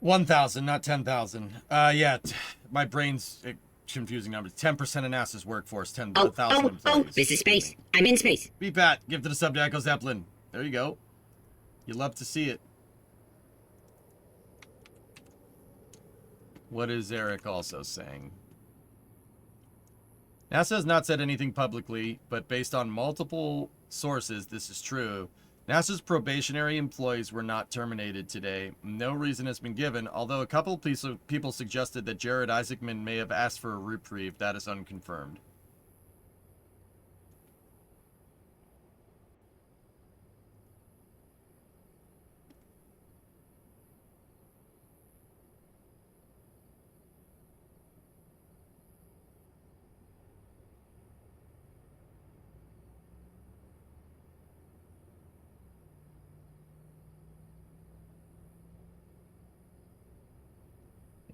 $1,000, not 10,000. Yeah, my brain's confusing numbers. 10% of NASA's workforce, 10,000 employees. Oh, this is space. I'm in space. Be Pat, give to the sub to Echo Zeppelin. There you go. You love to see it. What is Eric also saying? NASA has not said anything publicly, but based on multiple sources, this is true. NASA's probationary employees were not terminated today. No reason has been given, although a couple people suggested that Jared Isaacman may have asked for a reprieve. That is unconfirmed.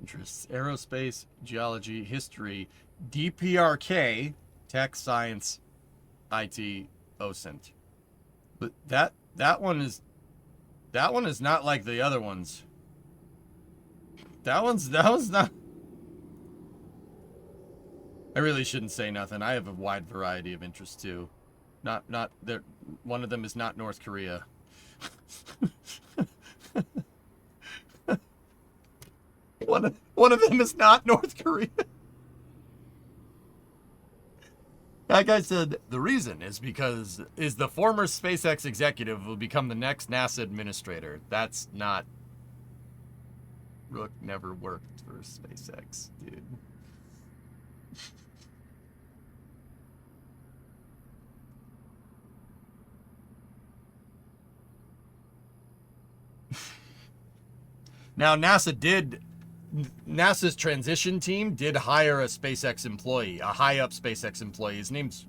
Interests: aerospace, geology, history, DPRK, tech, science, IT, OSINT. But that one is not like the other ones. That one's not. I really shouldn't say nothing. I have a wide variety of interests too. Not there. One of them is not North Korea. One of them is not North Korea. Like I said, the reason is because the former SpaceX executive will become the next NASA administrator. That's not. Rook never worked for SpaceX, dude. Now, NASA's transition team did hire a SpaceX employee, a high-up SpaceX employee. His name's,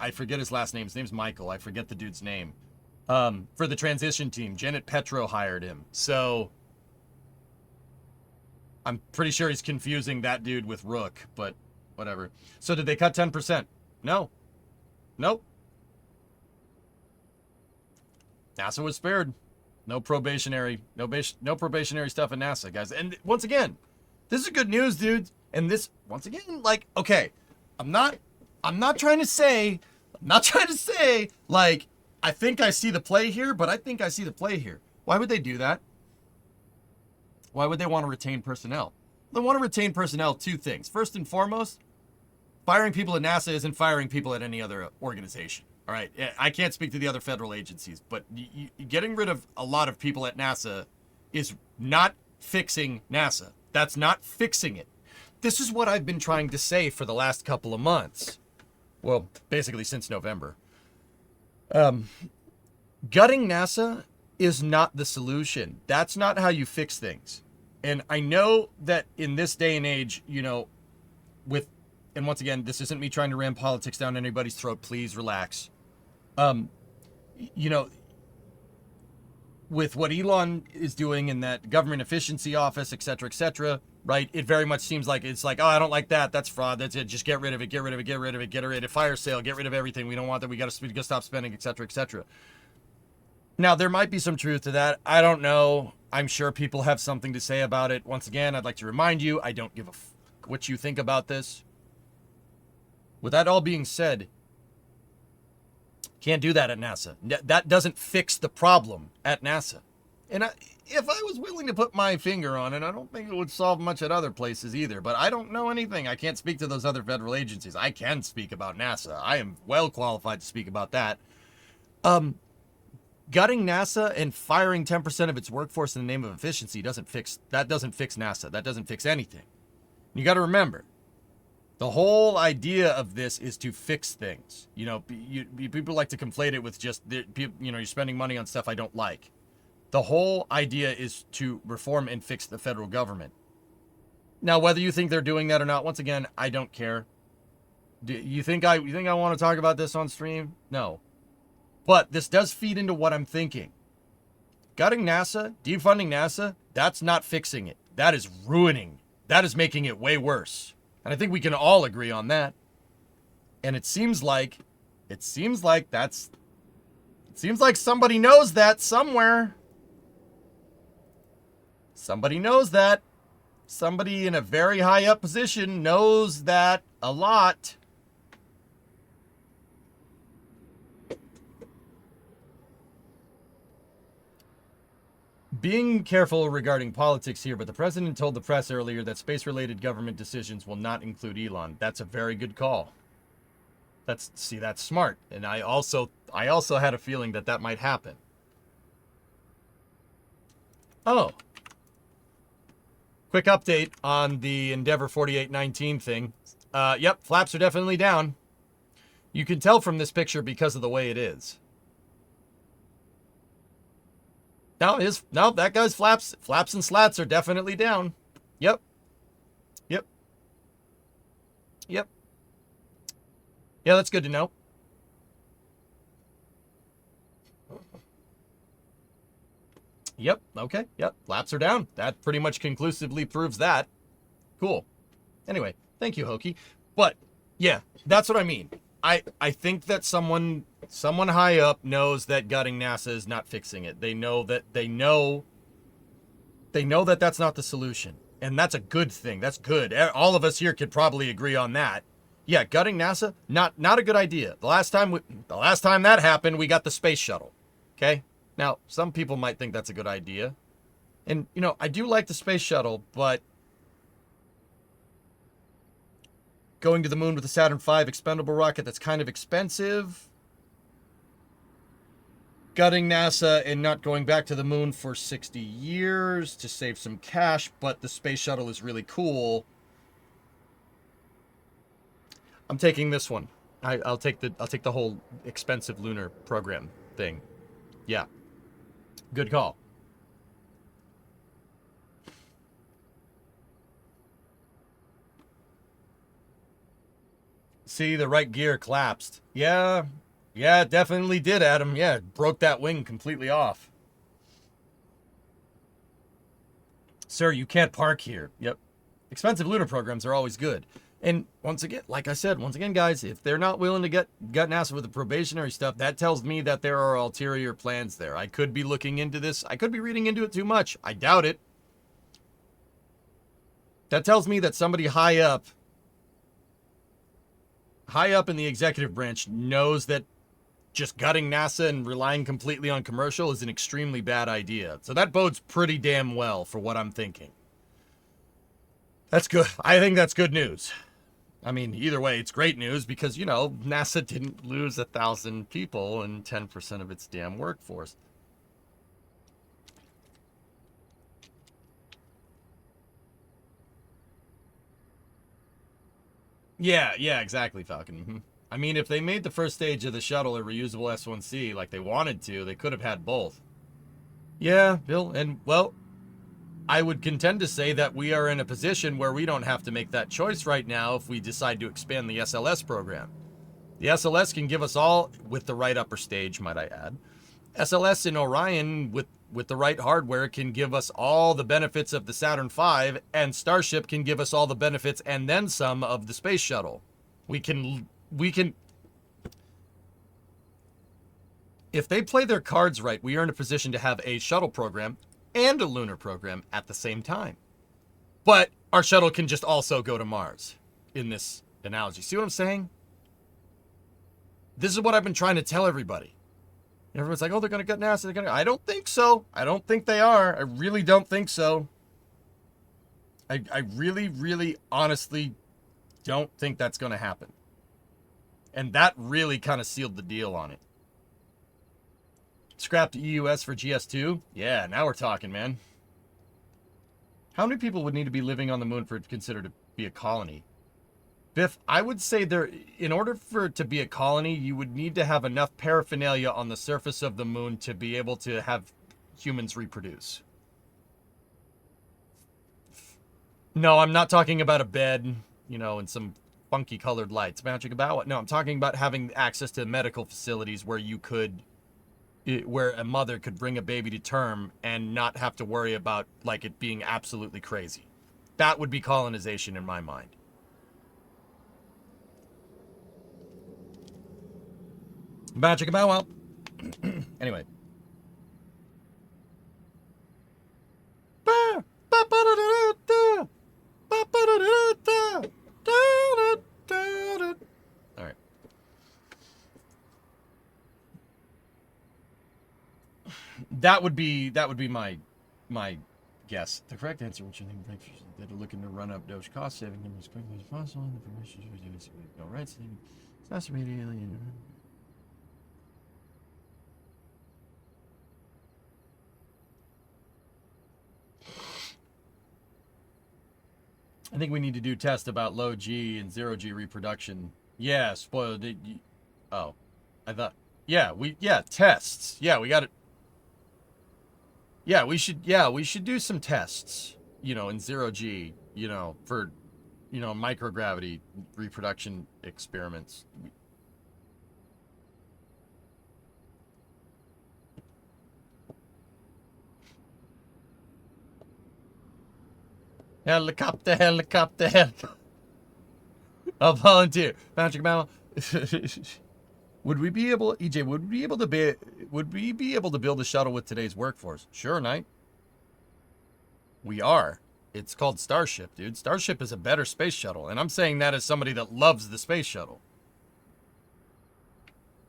I forget his last name. His name's Michael. I forget the dude's name. for the transition team. Janet Petro hired him. So I'm pretty sure he's confusing that dude with Rook, but whatever. So did they cut 10%? No. Nope. NASA was spared. No probationary stuff in NASA, guys. And once again, this is good news, dude. And this, once again, like, okay, I'm not trying to say, like, I think I see the play here, but I think I see the play here. Why would they do that? Why would they want to retain personnel? They want to retain personnel, two things. First and foremost, firing people at NASA isn't firing people at any other organization. All right, I can't speak to the other federal agencies, but getting rid of a lot of people at NASA is not fixing NASA. That's not fixing it. This is what I've been trying to say for the last couple of months. Well, basically since November. Gutting NASA is not the solution. That's not how you fix things. And I know that in this day and age, you know, and once again, this isn't me trying to ram politics down anybody's throat. Please relax. You know, with what Elon is doing in that government efficiency office, et cetera, right? It very much seems like it's like, oh, I don't like that. That's fraud. That's it. Just get rid of it. Get rid of it. Get rid of it. Get rid of it. Fire sale. Get rid of everything. We don't want that. We got to stop spending, et cetera. Now, there might be some truth to that. I don't know. I'm sure people have something to say about it. Once again, I'd like to remind you, I don't give a what you think about this. With that all being said, can't do that at NASA. That doesn't fix the problem at NASA. And if I was willing to put my finger on it, I don't think it would solve much at other places either. But I don't know anything. I can't speak to those other federal agencies. I can speak about NASA. I am well qualified to speak about that. Gutting NASA and firing 10% of its workforce in the name of efficiency doesn't fix NASA. That doesn't fix anything. You got to remember, the whole idea of this is to fix things. You know, people like to conflate it with just, you know, you're spending money on stuff I don't like. The whole idea is to reform and fix the federal government. Now, whether you think they're doing that or not, once again, I don't care. Do you think I want to talk about this on stream? No. But this does feed into what I'm thinking. Gutting NASA, defunding NASA, that's not fixing it. That is ruining. That is making it way worse. And I think we can all agree on that. And it seems like somebody knows that somewhere. Somebody knows that. Somebody in a very high up position knows that a lot. Being careful regarding politics here, but the president told the press earlier that space-related government decisions will not include Elon. That's a very good call. That's smart. And I also had a feeling that might happen. Oh. Quick update on the Endeavour 4819 thing. Yep, flaps are definitely down. You can tell from this picture because of the way it is. No, that guy's flaps and slats are definitely down. Yep. Yeah, that's good to know. Yep, okay, yep, flaps are down. That pretty much conclusively proves that. Cool. Anyway, thank you, Hokie. But, yeah, that's what I mean. I think that someone high up knows that gutting NASA is not fixing it. They know that that's not the solution. And that's a good thing. That's good. All of us here could probably agree on that. Yeah, gutting NASA, not a good idea. The last time that happened, we got the space shuttle. Okay? Now, some people might think that's a good idea. And, you know, I do like the space shuttle, but going to the moon with the Saturn V expendable rocket, that's kind of expensive. Gutting NASA and not going back to the moon for 60 years to save some cash, but the space shuttle is really cool. I'm taking this one. I'll take the whole expensive lunar program thing. Yeah. Good call. See, the right gear collapsed. Yeah, Yeah, it definitely did, Adam. Yeah, it broke that wing completely off. Sir, you can't park here. Yep. Expensive lunar programs are always good. And once again, like I said, guys, if they're not willing to gut NASA with the probationary stuff, that tells me that there are ulterior plans there. I could be looking into this. I could be reading into it too much. I doubt it. That tells me that somebody high up in the executive branch knows that just gutting NASA and relying completely on commercial is an extremely bad idea. So that bodes pretty damn well for what I'm thinking. That's good. I think that's good news. I mean, either way, it's great news because, you know, NASA didn't lose 1,000 people and 10% of its damn workforce. Yeah, exactly, Falcon. Mm-hmm. I mean, if they made the first stage of the shuttle a reusable S1C like they wanted to, they could have had both. Yeah, Bill, and, well, I would contend to say that we are in a position where we don't have to make that choice right now if we decide to expand the SLS program. The SLS can give us all, with the right upper stage, might I add. SLS in Orion, with the right hardware, can give us all the benefits of the Saturn V, and Starship can give us all the benefits and then some of the Space Shuttle. We can... If they play their cards right, we are in a position to have a shuttle program and a lunar program at the same time. But our shuttle can just also go to Mars in this analogy. See what I'm saying? This is what I've been trying to tell everybody. Everyone's like, oh, they're going to gut NASA. I don't think so. I don't think they are. I really don't think so. I really, really, honestly don't think that's going to happen. And that really kind of sealed the deal on it. Scrapped EUS for GS2? Yeah, now we're talking, man. How many people would need to be living on the moon for it to consider to be a colony? Biff, I would say in order for it to be a colony, you would need to have enough paraphernalia on the surface of the moon to be able to have humans reproduce. No, I'm not talking about a bed, you know, and some funky colored lights. Magic about what? No, I'm talking about having access to medical facilities where you could... where a mother could bring a baby to term and not have to worry about, like, it being absolutely crazy. That would be colonization in my mind. Magic about, well. Anyway. All right. That would be my guess. The correct answer, which I think breakthroughs that are looking to run up Doge cost saving them as quickly as possible. And the permission to do this no rights. Exacerbate alien. I think we need to do tests about low G and zero G reproduction. Yeah, spoiled. Oh, I thought. Yeah, tests. Yeah, we got it. Yeah, we should do some tests, you know, in zero G, you know, for, you know, microgravity reproduction experiments. Helicopter, helicopter. I'll volunteer. Magic Mammal. Would we be able, EJ, would we be able to build a shuttle with today's workforce? Sure, Knight. We are. It's called Starship, dude. Starship is a better space shuttle, and I'm saying that as somebody that loves the space shuttle.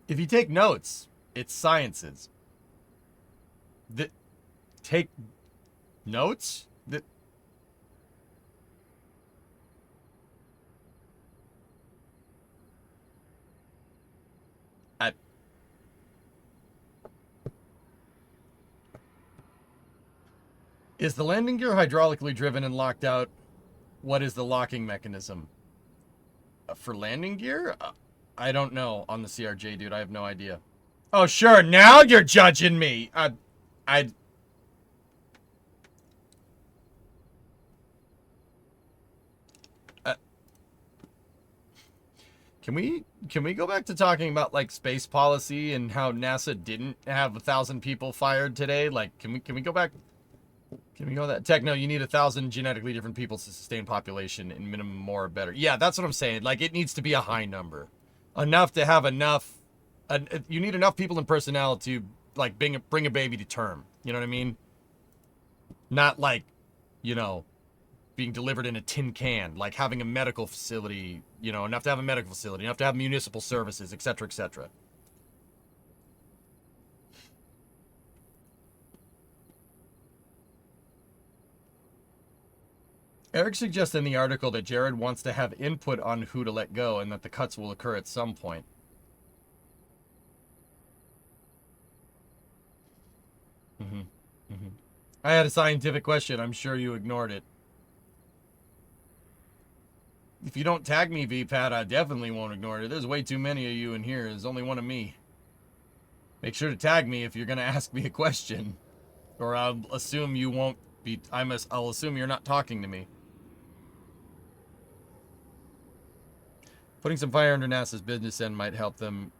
If you take notes, it's sciences. Take notes? Is the landing gear hydraulically driven and locked out? What is the locking mechanism? For landing gear? I don't know on the CRJ, dude. I have no idea. Oh, sure. Now you're judging me. Can we go back to talking about like space policy and how NASA didn't have 1,000 people fired today? Like, can we go back? Can we go that techno? You need 1,000 genetically different people to sustain population, and minimum more or better. Yeah, that's what I'm saying. Like, it needs to be a high number, enough to have enough. You need enough people and personnel to like bring a baby to term. You know what I mean? Not like, you know, being delivered in a tin can, like having a medical facility, you know, enough to have a medical facility, enough to have municipal services, etc., etc. Eric suggests in the article that Jared wants to have input on who to let go and that the cuts will occur at some point. I had a scientific question. I'm sure you ignored it. If you don't tag me, VPAT, I definitely won't ignore it. There's way too many of you in here. There's only one of me. Make sure to tag me if you're going to ask me a question. Or I'll assume you won't be... I'll assume you're not talking to me. Putting some fire under NASA's business end might help them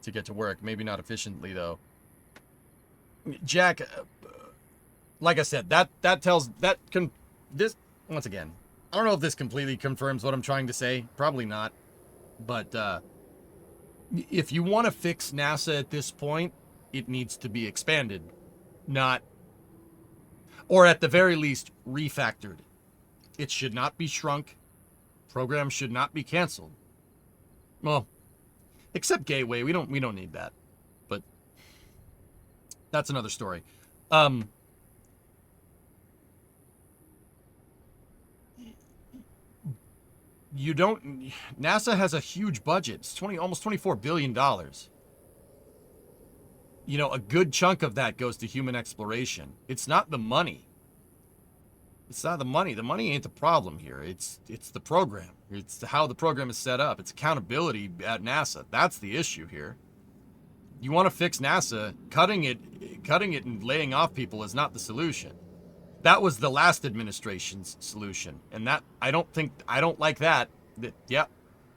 to get to work. Maybe not efficiently, though. Jack, like I said, this, once again, I don't know if this completely confirms what I'm trying to say. Probably not. But if you want to fix NASA at this point, it needs to be expanded. Not, or at the very least, refactored. It should not be shrunk. Programs should not be canceled. Well, except Gateway, we don't need that. But that's another story. You don't... NASA has a huge budget. It's almost $24 billion. You know, a good chunk of that goes to human exploration. It's not the money. It's not the money. The money ain't the problem here. It's the program. It's how the program is set up. It's accountability at NASA. That's the issue here. You want to fix NASA, cutting it and laying off people is not the solution. That was the last administration's solution. And that, I don't like that. Yeah.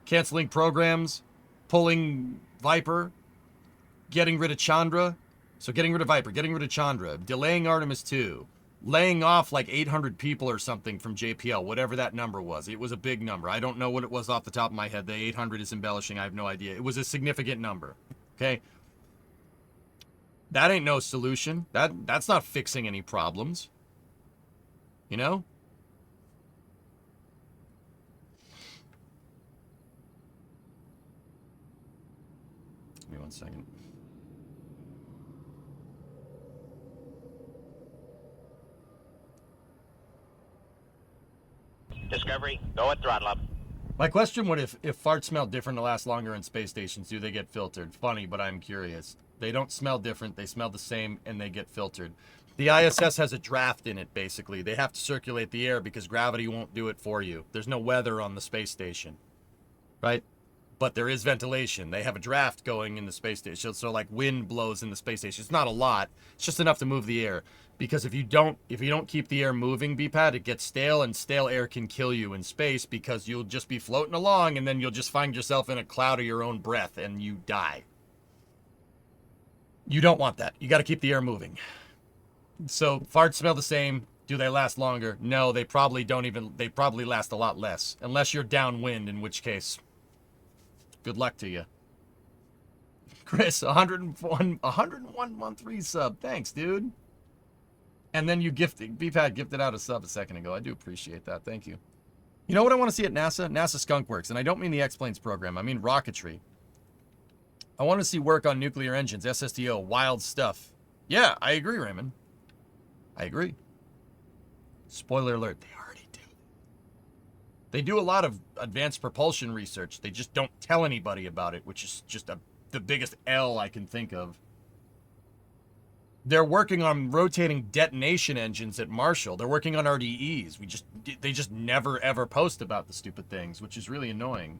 Canceling programs, pulling Viper, getting rid of Chandra. So getting rid of Viper, getting rid of Chandra, delaying Artemis 2, laying off like 800 people or something from JPL, whatever that number was. It was a big number. I don't know what it was off the top of my head. The 800 is embellishing. I have no idea. It was a significant number. Okay. That ain't no solution. That's not fixing any problems. You know? Give me 1 second. Discovery, go at throttle up. My question would if farts smell different to last longer in space stations, do they get filtered? Funny, but I'm curious. They don't smell different. They smell the same, and they get filtered. The ISS has a draft in it, basically. They have to circulate the air because gravity won't do it for you. There's no weather on the space station, right? But there is ventilation. They have a draft going in the space station. So like wind blows in the space station. It's not a lot. It's just enough to move the air. Because if you don't keep the air moving, BPAD, it gets stale, and stale air can kill you in space because you'll just be floating along and then you'll just find yourself in a cloud of your own breath and you die. You don't want that. You got to keep the air moving. So farts smell the same. Do they last longer? No, they probably last a lot less. Unless you're downwind, in which case, good luck to you. Chris, 101 month resub. Thanks, dude. And then you BPAD gifted out a sub a second ago. I do appreciate that. Thank you. You know what I want to see at NASA? NASA Skunk Works. And I don't mean the X-Planes program. I mean rocketry. I want to see work on nuclear engines, SSTO, wild stuff. Yeah, I agree, Raymond. I agree. Spoiler alert, they already do. They do a lot of advanced propulsion research. They just don't tell anybody about it, which is just the biggest L I can think of. They're working on rotating detonation engines at Marshall. They're working on RDEs. They just never ever post about the stupid things, which is really annoying.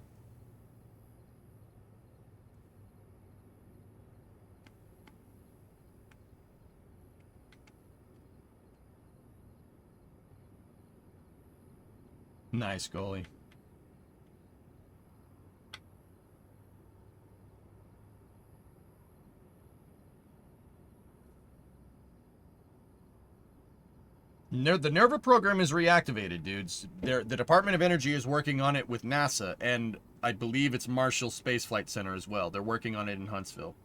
Nice goalie. The NERVA program is reactivated, dudes. The Department of Energy is working on it with NASA, and I believe it's Marshall Space Flight Center as well. They're working on it in Huntsville.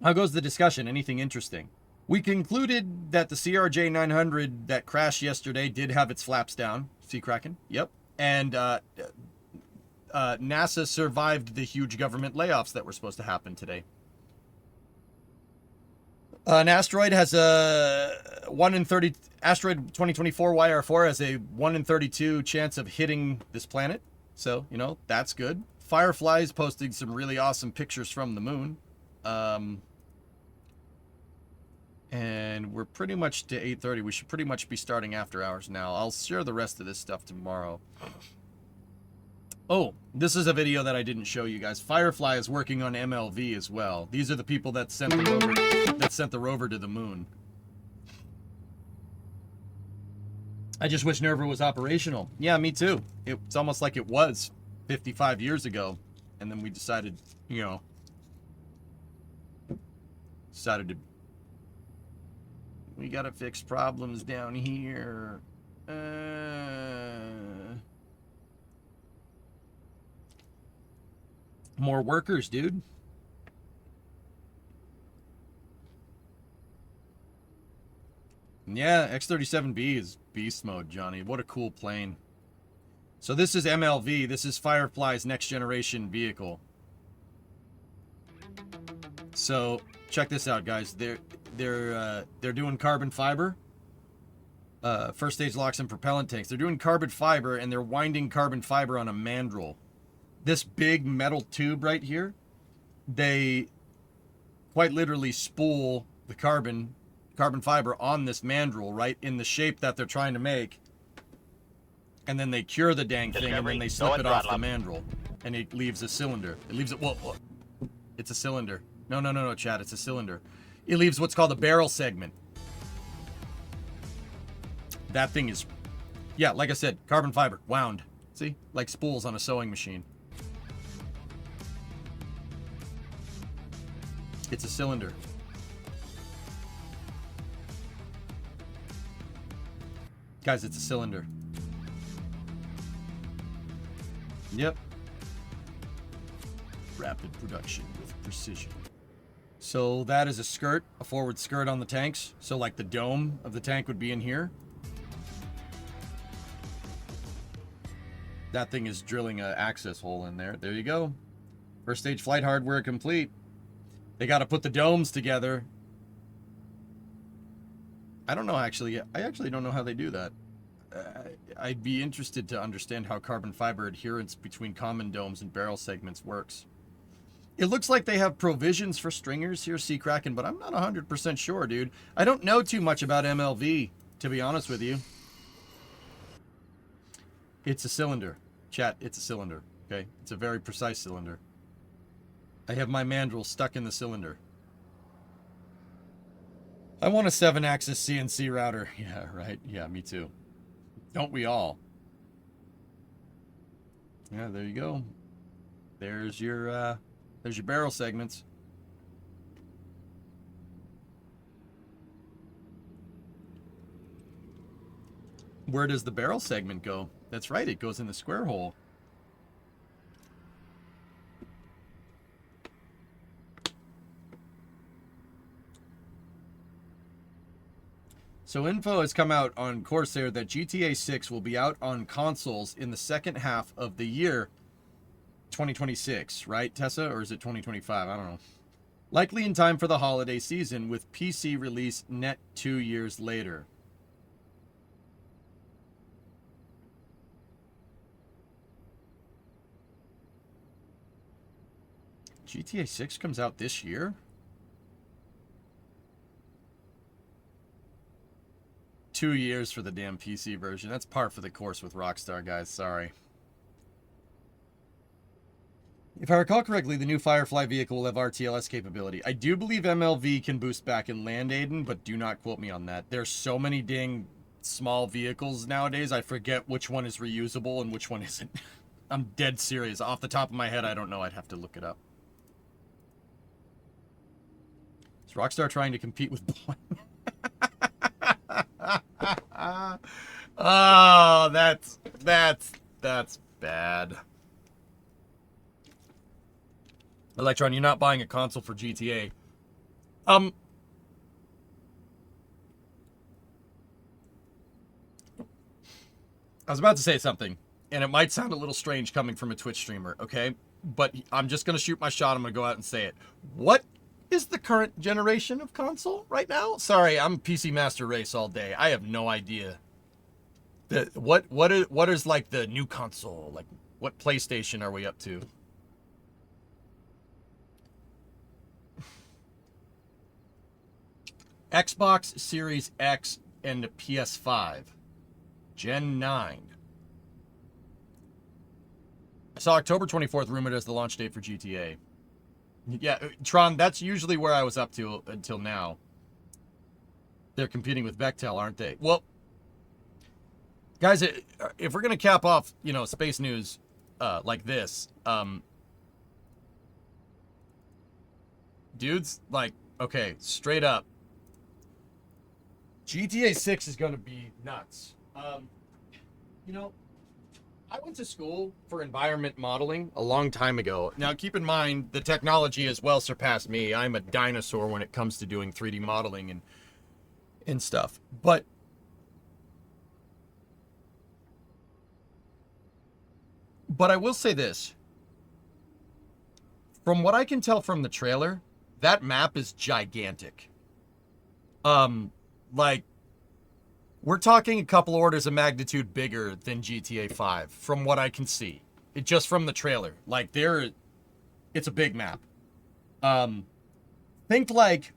How goes the discussion? Anything interesting? We concluded that the CRJ 900 that crashed yesterday did have its flaps down. Sea Kraken? Yep. And NASA survived the huge government layoffs that were supposed to happen today. An asteroid has a 1 in 30, asteroid 2024 YR4 has a 1 in 32 chance of hitting this planet. So, you know, that's good. Firefly's posting some really awesome pictures from the moon. And we're pretty much to 8:30. We should pretty much be starting after hours now. I'll share the rest of this stuff tomorrow. Oh, this is a video that I didn't show you guys. Firefly is working on MLV as well. These are the people that sent the rover to the moon. I just wish NERVA was operational. Yeah, me too. It's almost like it was 55 years ago, and then we decided, you know, we gotta fix problems down here. More workers, dude. Yeah, X-37B is beast mode, Johnny. What a cool plane. So this is MLV. This is Firefly's next generation vehicle. So check this out, guys. They're doing carbon fiber. First stage locks and propellant tanks. They're doing carbon fiber, and they're winding carbon fiber on a mandrel. This big metal tube right here, they quite literally spool the carbon fiber on this mandrel, right, in the shape that they're trying to make. And then they cure the dang thing, and then they slip it off the mandrel. And it leaves a cylinder. It leaves it, whoa. It's a cylinder. No, Chad, it's a cylinder. It leaves what's called a barrel segment. That thing is, yeah, like I said, carbon fiber, wound. See? Like spools on a sewing machine. It's a cylinder. Guys, it's a cylinder. Yep. Rapid production with precision. So that is a skirt, a forward skirt on the tanks. So like the dome of the tank would be in here. That thing is drilling an access hole in there. There you go. First stage flight hardware complete. They got to put the domes together. I don't know, actually. I actually don't know how they do that. I'd be interested to understand how carbon fiber adherence between common domes and barrel segments works. It looks like they have provisions for stringers here, Sea Kraken, but I'm not 100% sure, dude. I don't know too much about MLV, to be honest with you. It's a cylinder. Chat, it's a cylinder, okay? It's a very precise cylinder. I have my mandrel stuck in the cylinder. I want a 7-axis CNC router. Yeah, right. Yeah, me too. Don't we all? Yeah, there you go. There's your barrel segments. Where does the barrel segment go? That's right, it goes in the square hole. So info has come out on Corsair that GTA 6 will be out on consoles in the second half of the year 2026, right, Tessa? Or is it 2025? I don't know. Likely in time for the holiday season, with PC release net 2 years later. GTA 6 comes out this year? 2 years for the damn PC version. That's par for the course with Rockstar, guys. Sorry. If I recall correctly, the new Firefly vehicle will have RTLS capability. I do believe MLV can boost back and land, Aiden, but do not quote me on that. There's so many dang small vehicles nowadays, I forget which one is reusable and which one isn't. I'm dead serious. Off the top of my head, I don't know. I'd have to look it up. Is Rockstar trying to compete with Boeing? Oh, that's bad. Electron, you're not buying a console for GTA. I was about to say something, and it might sound a little strange coming from a Twitch streamer, okay? But I'm just going to shoot my shot. I'm going to go out and say it. What is the current generation of console right now? Sorry, I'm PC Master Race all day. I have no idea. What is like the new console? Like, what PlayStation are we up to? Xbox Series X and PS5. Gen 9. I saw October 24th rumored as the launch date for GTA. Yeah, Tron, that's usually where I was up to until now. They're competing with Bechtel, aren't they? Well, guys, if we're going to cap off, space news like this, dudes, like, okay, straight up, GTA 6 is going to be nuts. I went to school for environment modeling a long time ago. Now, keep in mind, the technology has well surpassed me. I'm a dinosaur when it comes to doing 3D modeling and stuff. But I will say this. From what I can tell from the trailer, that map is gigantic. Like, we're talking a couple orders of magnitude bigger than GTA 5, from what I can see. Just from the trailer. Like, it's a big map. Think like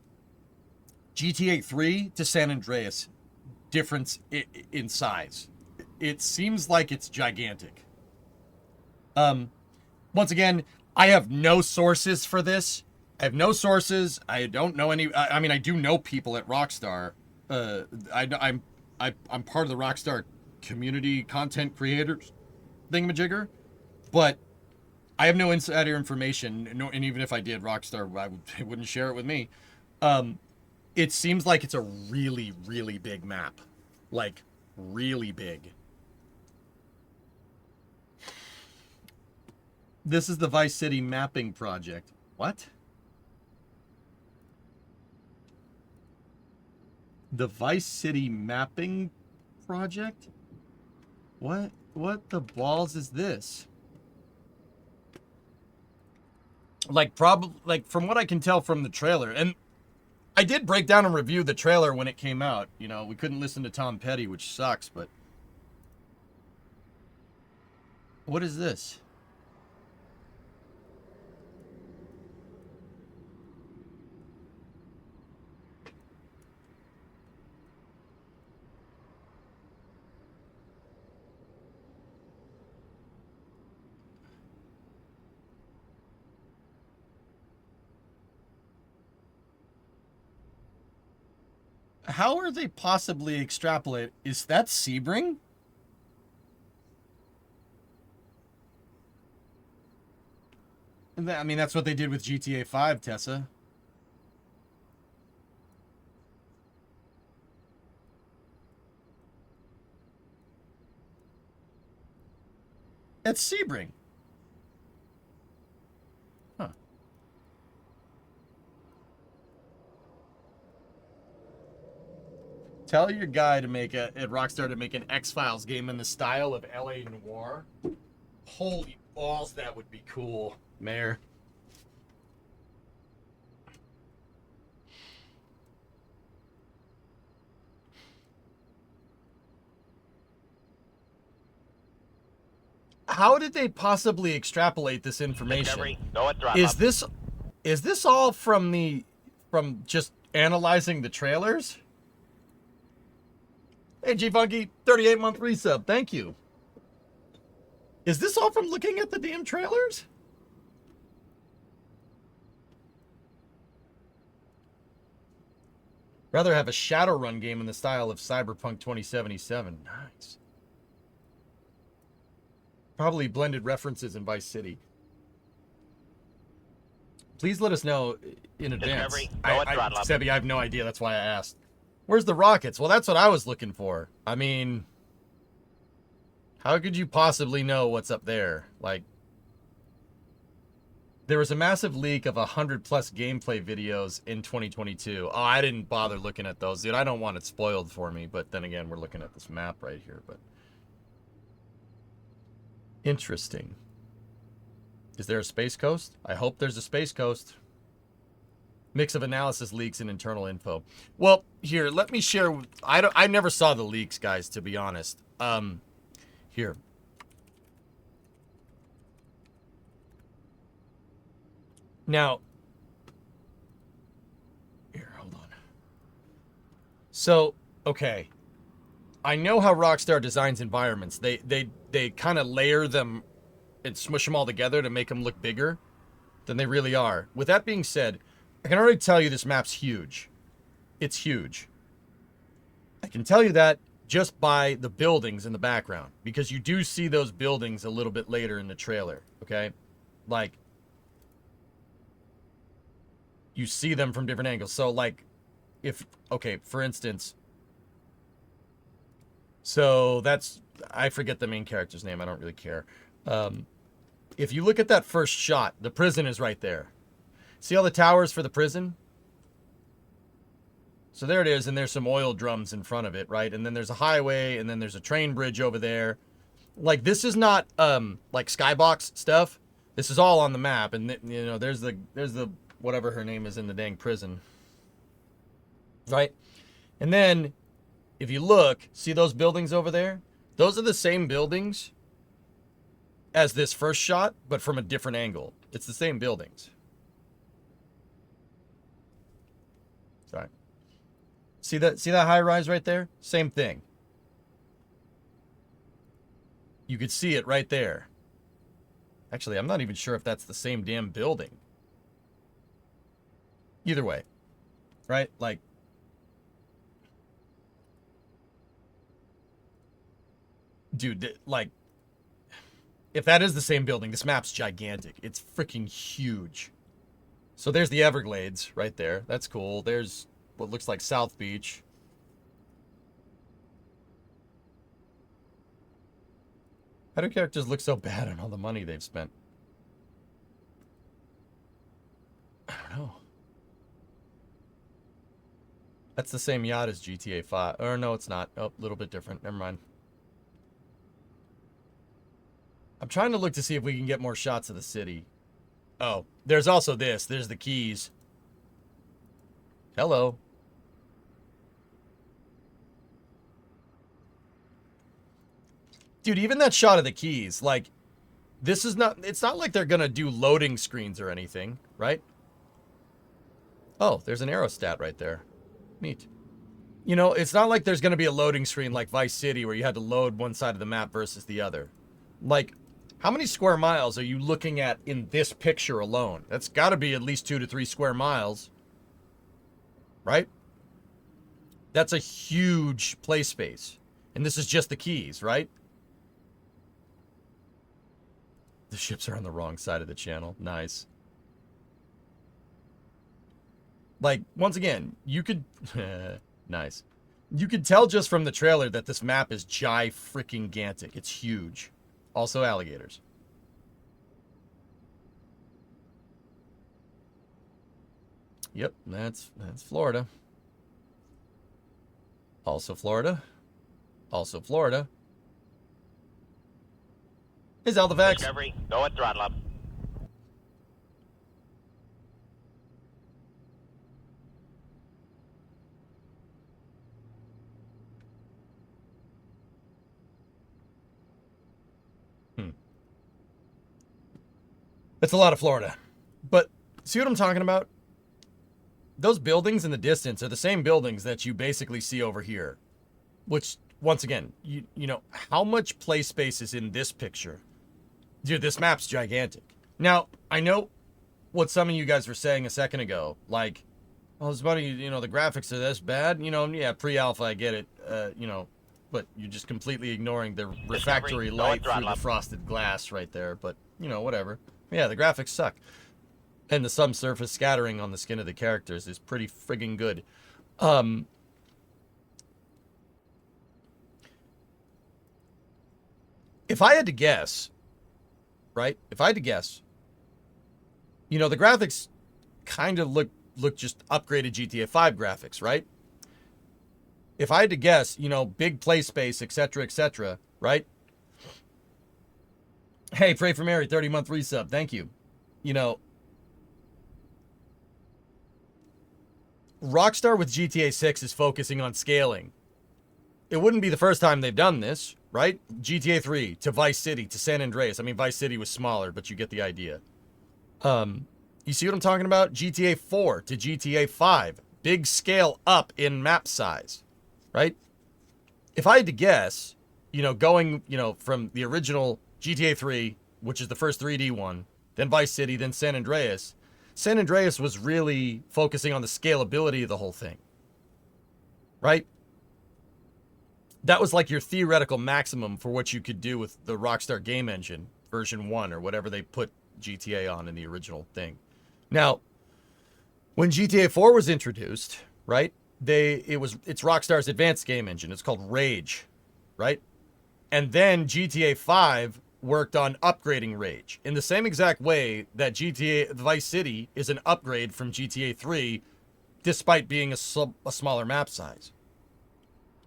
GTA 3 to San Andreas. Difference in size. It seems like it's gigantic. Once again, I have no sources for this. I have no sources. I don't know any. I mean, I do know people at Rockstar. I'm part of the Rockstar community content creators thingamajigger, but I have no insider information. No, and even if I did, Rockstar wouldn't share it with me. It seems like it's a really, really big map, like really big. This is the Vice City mapping project. What? The Vice City mapping project? What the balls is this? Like, from what I can tell from the trailer, and I did break down and review the trailer when it came out. We couldn't listen to Tom Petty, which sucks, but what is this? How are they possibly extrapolate? Is that Sebring? I mean, that's what they did with GTA 5, Tessa. It's Sebring. Huh. Tell your guy to make at Rockstar to make an X-Files game in the style of LA Noire. Holy balls, that would be cool, Mayor. How did they possibly extrapolate this information? Is this all from just analyzing the trailers? Hey, G-Funky, 38-month resub. Thank you. Is this all from looking at the damn trailers? Rather have a Shadowrun game in the style of Cyberpunk 2077. Nice. Probably blended references in Vice City. Please let us know in advance. Sebby, I have no idea. That's why I asked. Where's the rockets? Well, that's what I was looking for. I mean, how could you possibly know what's up there? Like, there was a massive leak of 100+ gameplay videos in 2022. Oh, I didn't bother looking at those, dude. I don't want it spoiled for me, but then again, we're looking at this map right here, but... Interesting. Is there a space coast? I hope there's a space coast. Mix of analysis leaks and internal info. Well, here, let me share. I never saw the leaks, guys, to be honest. Here. Now, here, hold on. So, okay. I know how Rockstar designs environments. They kind of layer them and smush them all together to make them look bigger than they really are. With that being said, I can already tell you this map's huge. It's huge. I can tell you that just by the buildings in the background, because you do see those buildings a little bit later in the trailer, okay? Like, you see them from different angles. So, like, if, okay, for instance, so that's, I forget the main character's name. I don't really care. If you look at that first shot, the prison is right there. See all the towers for the prison? So there it is, and there's some oil drums in front of it, right? And then there's a highway, and then there's a train bridge over there. Like, this is not, like, skybox stuff. This is all on the map, and, you know, there's the, whatever her name is in the dang prison. Right? And then, if you look, see those buildings over there? Those are the same buildings as this first shot, but from a different angle. It's the same buildings. Sorry. See that high rise right there? Same thing. You could see it right there. Actually, I'm not even sure if that's the same damn building. Either way. Right? Like, dude, like, if that is the same building, this map's gigantic. It's freaking huge. So there's the Everglades right there. That's cool. There's what looks like South Beach. How do characters look so bad on all the money they've spent? I don't know. That's the same yacht as GTA 5. Or no, it's not. Oh, a little bit different. Never mind. I'm trying to look to see if we can get more shots of the city. Oh, there's also this. There's the keys. Hello. Dude, even that shot of the keys, like, this is not, it's not like they're gonna do loading screens or anything, right? Oh, there's an aerostat right there. Neat. You know, it's not like there's gonna be a loading screen like Vice City where you had to load one side of the map versus the other. Like, how many square miles are you looking at in this picture alone? That's got to be at least 2 to 3 square miles. Right? That's a huge play space. And this is just the keys, right? The ships are on the wrong side of the channel. Nice. Like, once again, you could... nice. You could tell just from the trailer that this map is freaking-gantic. It's huge. Also alligators. Yep, that's Florida. Also Florida. Also Florida. Is Aldevax. Discovery, go at throttle up. It's a lot of Florida. But see what I'm talking about? Those buildings in the distance are the same buildings that you basically see over here. Which, once again, you know, how much play space is in this picture? Dude, this map's gigantic. Now, I know what some of you guys were saying a second ago. Like, oh, it's funny, you know, the graphics are this bad. You know, yeah, pre-alpha, I get it. You know, but you're just completely ignoring the refractory light through the frosted glass right there. But, you know, whatever. Yeah, the graphics suck. And the subsurface scattering on the skin of the characters is pretty friggin' good. If I had to guess, right? If I had to guess, you know, the graphics kind of look just upgraded GTA 5 graphics, right? If I had to guess, you know, big play space, etc., right? Hey, pray for Mary, 30-month resub. Thank you. You know, Rockstar with GTA 6 is focusing on scaling. It wouldn't be the first time they've done this, right? GTA 3 to Vice City to San Andreas. I mean, Vice City was smaller, but you get the idea. You see what I'm talking about? GTA 4 to GTA 5. Big scale up in map size, right? If I had to guess, you know, going, you know, from the original GTA 3, which is the first 3D one, then Vice City, then San Andreas. San Andreas was really focusing on the scalability of the whole thing, right? That was like your theoretical maximum for what you could do with the Rockstar game engine, version 1, or whatever they put GTA on in the original thing. Now, when GTA 4 was introduced, right, it's Rockstar's advanced game engine. It's called Rage, right? And then GTA 5 worked on upgrading Rage in the same exact way that GTA Vice City is an upgrade from GTA 3, despite being a smaller map size.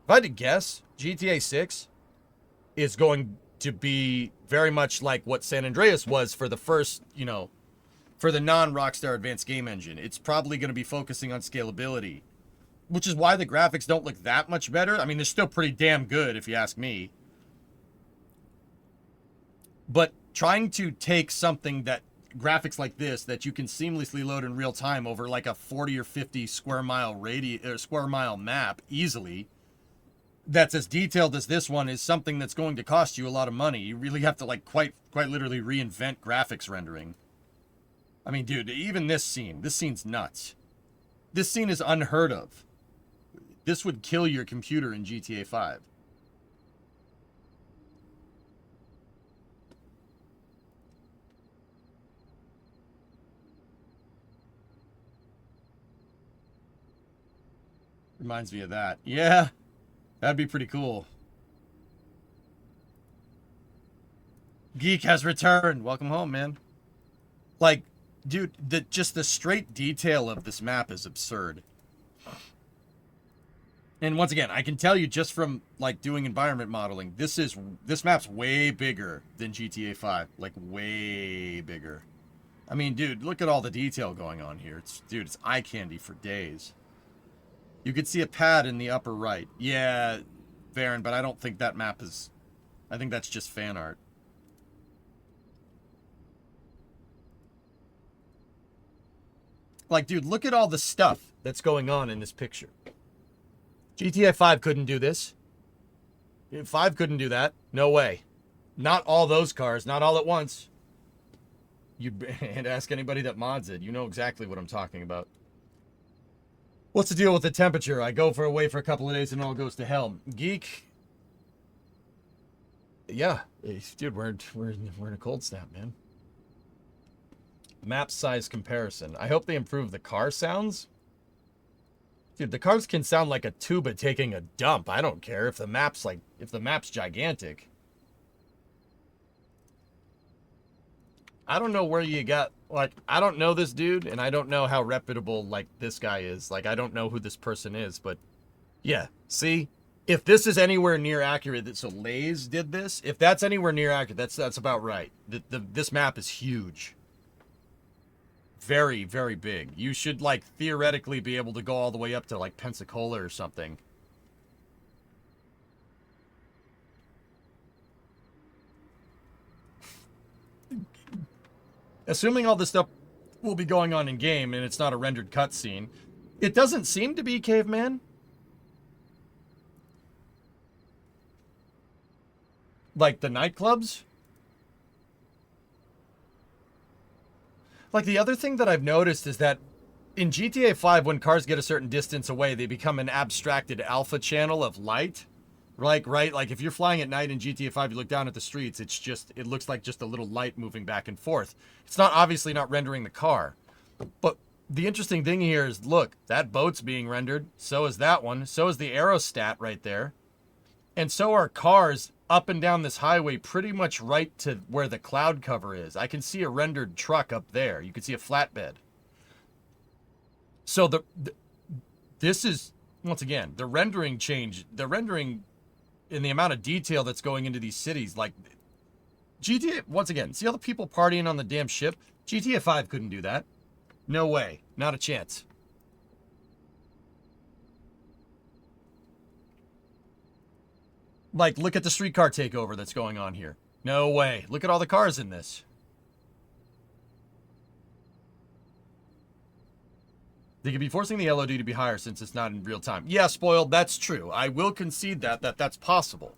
If I had to guess, GTA 6 is going to be very much like what San Andreas was for the first, you know, for the non-Rockstar advanced game engine. It's probably going to be focusing on scalability, which is why the graphics don't look that much better. I mean, they're still pretty damn good, if you ask me. But trying to take something that graphics like this that you can seamlessly load in real time over like a 40 or 50 square mile map easily, that's as detailed as this one, is something that's going to cost you a lot of money. You really have to like quite literally reinvent graphics rendering. I mean, dude, even this scene's nuts. This scene is unheard of. This would kill your computer in GTA 5. Reminds me of that. Yeah, that'd be pretty cool. Geek has returned. Welcome home, man. Like, dude, just the straight detail of this map is absurd. And once again, I can tell you just from like doing environment modeling, this map's way bigger than GTA 5. Like way bigger. I mean, dude, look at all the detail going on here. It's eye candy for days. You could see a pad in the upper right. Yeah, Varen, but I don't think that map is... I think that's just fan art. Like, dude, look at all the stuff that's going on in this picture. GTA 5 couldn't do this. 5 couldn't do that. No way. Not all those cars, not all at once. And ask anybody that mods it. You know exactly what I'm talking about. What's the deal with the temperature? I go away for a couple of days and it all goes to hell. Geek. Yeah. Dude, we're in a cold snap, man. Map size comparison. I hope they improve the car sounds. Dude, the cars can sound like a tuba taking a dump. I don't care if the map's gigantic. I don't know where you got, like, I don't know this dude, and I don't know how reputable, like, this guy is. Like, I don't know who this person is, but, yeah, see? If this is anywhere near accurate, so Lays did this, if that's anywhere near accurate, that's about right. This map is huge. Very, very big. You should, like, theoretically be able to go all the way up to, like, Pensacola or something. Assuming all this stuff will be going on in game and it's not a rendered cutscene, it doesn't seem to be, Caveman. Like the nightclubs. Like the other thing that I've noticed is that in GTA 5, when cars get a certain distance away, they become an abstracted alpha channel of light. Like, right? Like, if you're flying at night in GTA 5, you look down at the streets, it looks like just a little light moving back and forth. It's obviously not rendering the car. But the interesting thing here is, look, that boat's being rendered. So is that one. So is the aerostat right there. And so are cars up and down this highway pretty much right to where the cloud cover is. I can see a rendered truck up there. You can see a flatbed. So this is, once again, the rendering change, the rendering in the amount of detail that's going into these cities. Like GTA, once again, see all the people partying on the damn ship? GTA 5 couldn't do that. No way. Not a chance. Like, look at the streetcar takeover that's going on here. No way. Look at all the cars in this. They could be forcing the LOD to be higher since it's not in real time. Yeah, Spoiled, that's true. I will concede that's possible.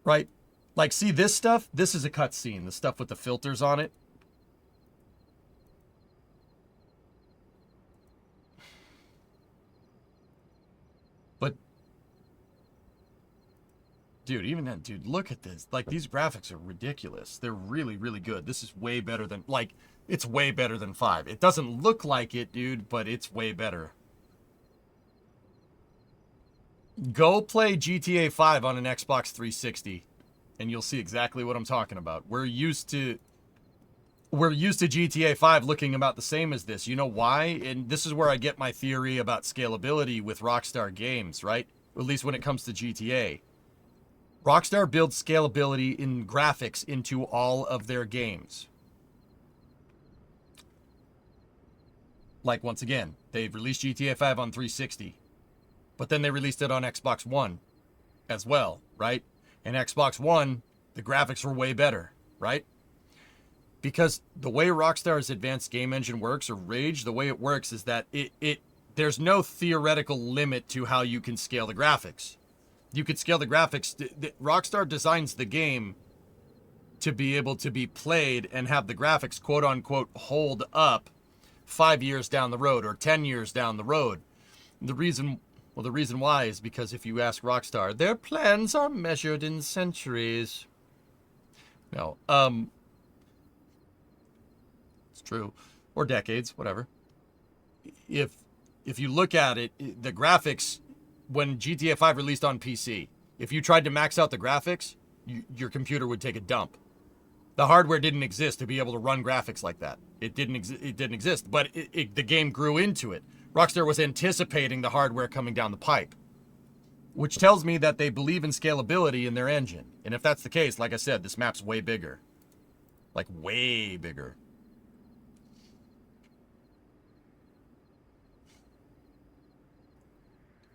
Right? Like, see this stuff? This is a cutscene. The stuff with the filters on it. But, dude, even then, dude, look at this. Like, these graphics are ridiculous. They're really, really good. This is way better than, like, it's way better than 5. It doesn't look like it, dude, but it's way better. Go play GTA 5 on an Xbox 360, and you'll see exactly what I'm talking about. We're used to GTA 5 looking about the same as this. You know why? And this is where I get my theory about scalability with Rockstar games, right? At least when it comes to GTA. Rockstar builds scalability in graphics into all of their games. Like, once again, they've released GTA 5 on 360, but then they released it on Xbox One as well, right? And Xbox One, the graphics were way better, right? Because the way Rockstar's advanced game engine works, or Rage, the way it works is that there's no theoretical limit to how you can scale the graphics. You could scale the graphics. Rockstar designs the game to be able to be played and have the graphics, quote unquote, hold up 5 years down the road or 10 years down the road. The reason why is because if you ask Rockstar, their plans are measured in centuries. No, it's true. Or decades, whatever. If you look at it, the graphics, when GTA 5 released on PC, if you tried to max out the graphics, your computer would take a dump. The hardware didn't exist to be able to run graphics like that. It didn't exist, but the game grew into it. Rockstar was anticipating the hardware coming down the pipe, which tells me that they believe in scalability in their engine. And if that's the case, like I said, this map's way bigger. Like, way bigger.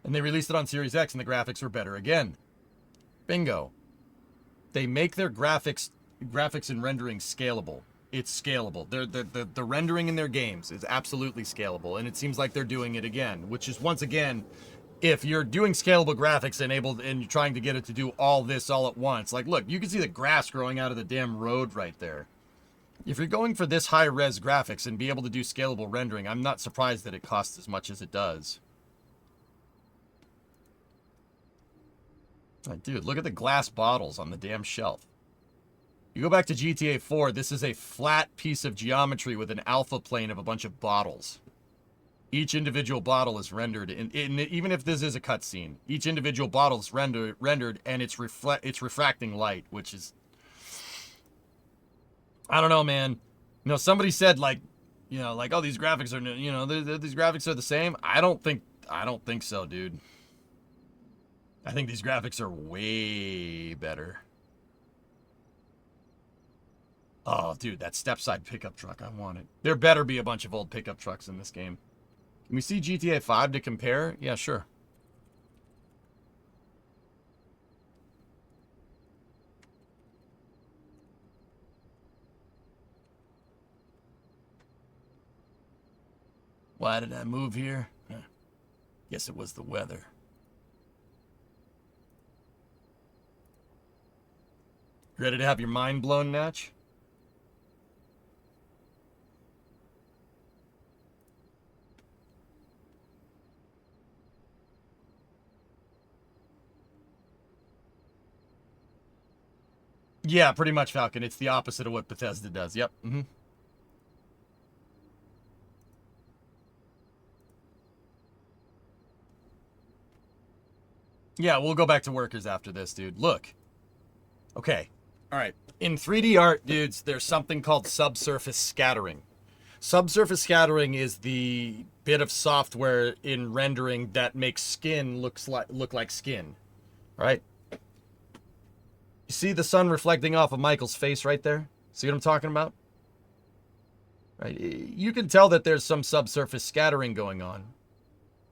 And they released it on Series X, and the graphics were better again. Bingo. They make their graphics and rendering scalable. It's scalable. The rendering in their games is absolutely scalable, and it seems like they're doing it again, which is, once again, if you're doing scalable graphics and you're trying to get it to do all this all at once, like, look, you can see the grass growing out of the damn road right there. If you're going for this high-res graphics and be able to do scalable rendering, I'm not surprised that it costs as much as it does. Dude, look at the glass bottles on the damn shelf. You go back to GTA 4, this is a flat piece of geometry with an alpha plane of a bunch of bottles. Each individual bottle is rendered, even if this is a cutscene, each individual bottle is rendered and it's refracting light, which is... I don't know, man. You know, somebody said, like, you know, like, oh, these graphics are, you know, these graphics are the same. I don't think so, dude. I think these graphics are way better. Oh, dude, that step-side pickup truck, I want it. There better be a bunch of old pickup trucks in this game. Can we see GTA 5 to compare? Yeah, sure. Why did I move here? Guess it was the weather. Ready to have your mind blown, Natch? Yeah, pretty much, Falcon. It's the opposite of what Bethesda does. Yep. Mm-hmm. Yeah, we'll go back to workers after this, dude. Look. Okay. All right. In 3D art, dudes, there's something called subsurface scattering. Subsurface scattering is the bit of software in rendering that makes skin look like skin. All right? You see the sun reflecting off of Michael's face right there? See what I'm talking about? Right? You can tell that there's some subsurface scattering going on.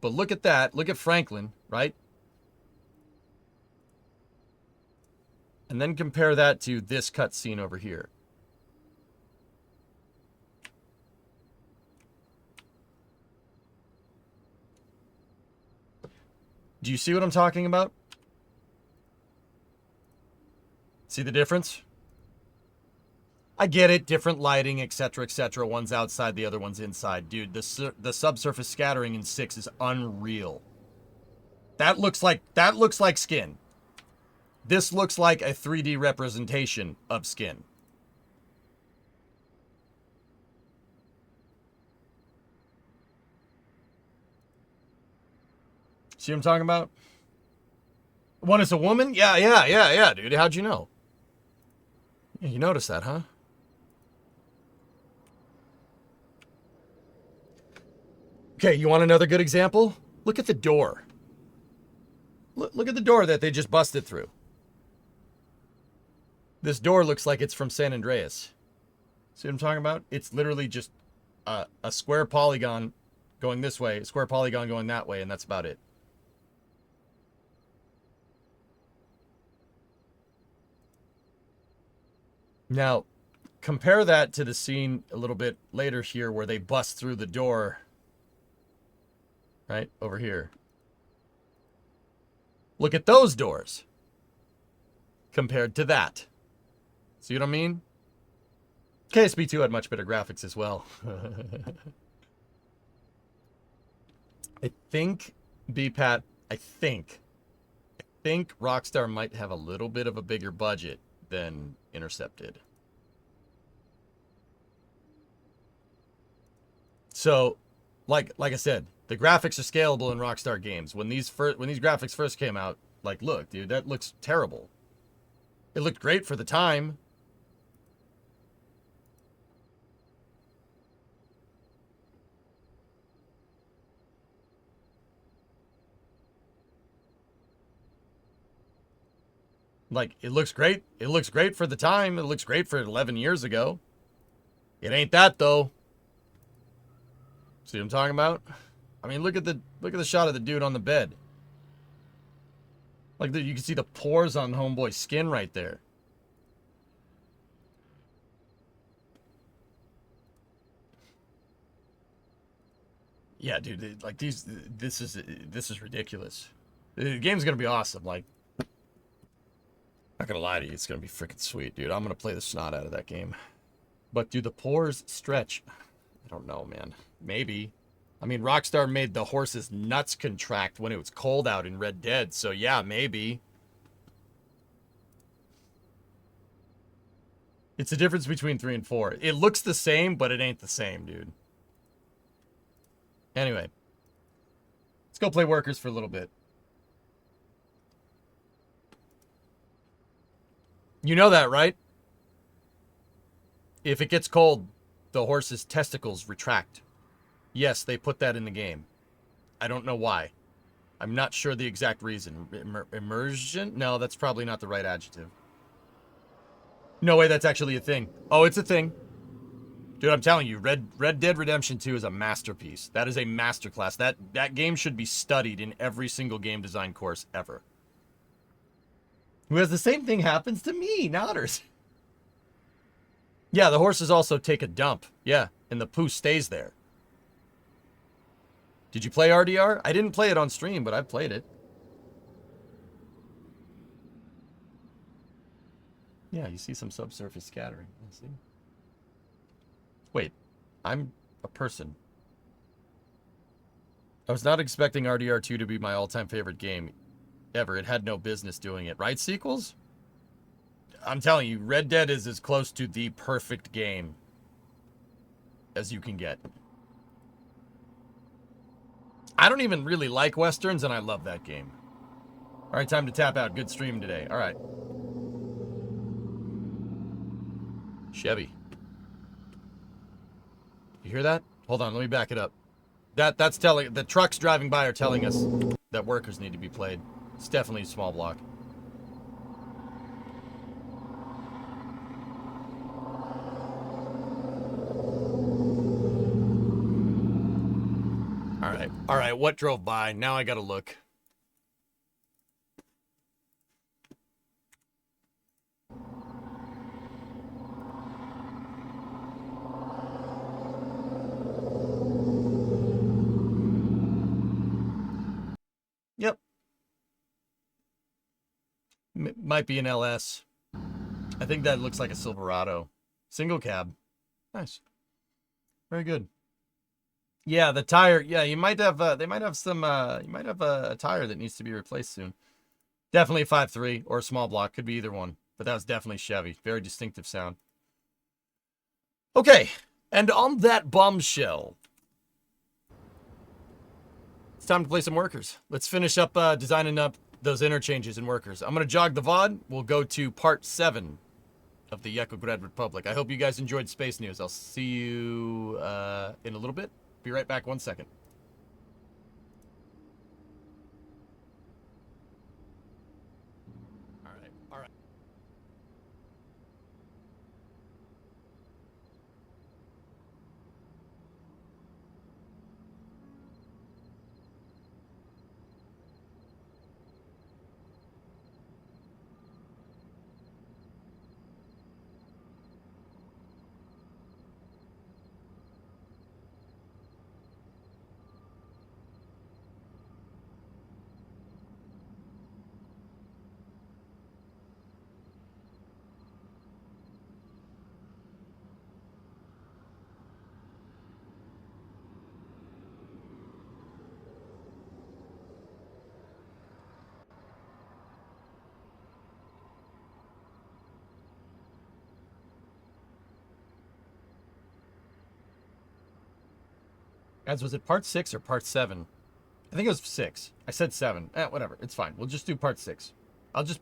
But look at that. Look at Franklin, right? And then compare that to this cutscene over here. Do you see what I'm talking about? See the difference? I get it, different lighting, etc., etc. One's outside, the other one's inside. Dude, the subsurface scattering in 6 is unreal. That looks like skin. This looks like a 3D representation of skin. See what I'm talking about? One is a woman? Yeah, dude. How'd you know? Yeah, you noticed that, huh? Okay, you want another good example? Look at the door. Look at the door that they just busted through. This door looks like it's from San Andreas. See what I'm talking about? It's literally just a square polygon going this way, a square polygon going that way, and that's about it. Now, compare that to the scene a little bit later here where they bust through the door. Right? Over here. Look at those doors. Compared to that. See what I mean? KSP2 had much better graphics as well. I think, BPAT, I think Rockstar might have a little bit of a bigger budget than Intercepted. So, like I said, the graphics are scalable in Rockstar games. When these graphics first came out, like, look, dude, that looks terrible. It looked great for the time. Like, it looks great. It looks great for the time. It looks great for 11 years ago. It ain't that, though. See what I'm talking about? I mean, look at the shot of the dude on the bed. Like, you can see the pores on Homeboy's skin right there. Yeah, dude, like this is ridiculous. The game's gonna be awesome. Like, not gonna lie to you, it's gonna be freaking sweet, dude. I'm gonna play the snot out of that game. But do the pores stretch? I don't know, man. Maybe. I mean, Rockstar made the horse's nuts contract when it was cold out in Red Dead, so yeah, maybe. It's the difference between 3 and 4. It looks the same, but it ain't the same, dude. Anyway. Let's go play workers for a little bit. You know that, right? If it gets cold, the horse's testicles retract. Yes, they put that in the game. I don't know why. I'm not sure the exact reason. Immersion? No, that's probably not the right adjective. No way, that's actually a thing. Oh, it's a thing. Dude, I'm telling you, Red Dead Redemption 2 is a masterpiece. That is a masterclass. That game should be studied in every single game design course ever. Whereas the same thing happens to me, Nodders. Yeah, the horses also take a dump. Yeah, and the poo stays there. Did you play RDR? I didn't play it on stream, but I've played it. Yeah, you see some subsurface scattering. See? Wait, I'm a person. I was not expecting RDR 2 to be my all-time favorite game ever. It had no business doing it. Right, sequels? I'm telling you, Red Dead is as close to the perfect game as you can get. I don't even really like Westerns, and I love that game. All right, time to tap out. Good stream today. All right. Chevy. You hear that? Hold on, let me back it up. That's telling, the trucks driving by are telling us that workers need to be played. It's definitely a small block. All right, what drove by? Now I gotta look. Yep. Might be an LS. I think that looks like a Silverado. Single cab. Nice. Very good. Yeah, the tire. Yeah, you might have. They might have some. You might have a tire that needs to be replaced soon. Definitely a 5.3 or a small block. Could be either one. But that was definitely Chevy. Very distinctive sound. Okay, and on that bombshell, it's time to play some workers. Let's finish up designing up those interchanges in workers. I'm going to jog the VOD. We'll go to part 7 of the Yekograd Republic. I hope you guys enjoyed Space News. I'll see you in a little bit. Be right back 1 second. All right. Guys, was it part 6 or part 7? I think it was 6. I said 7. Whatever. It's fine. We'll just do part 6. I'll just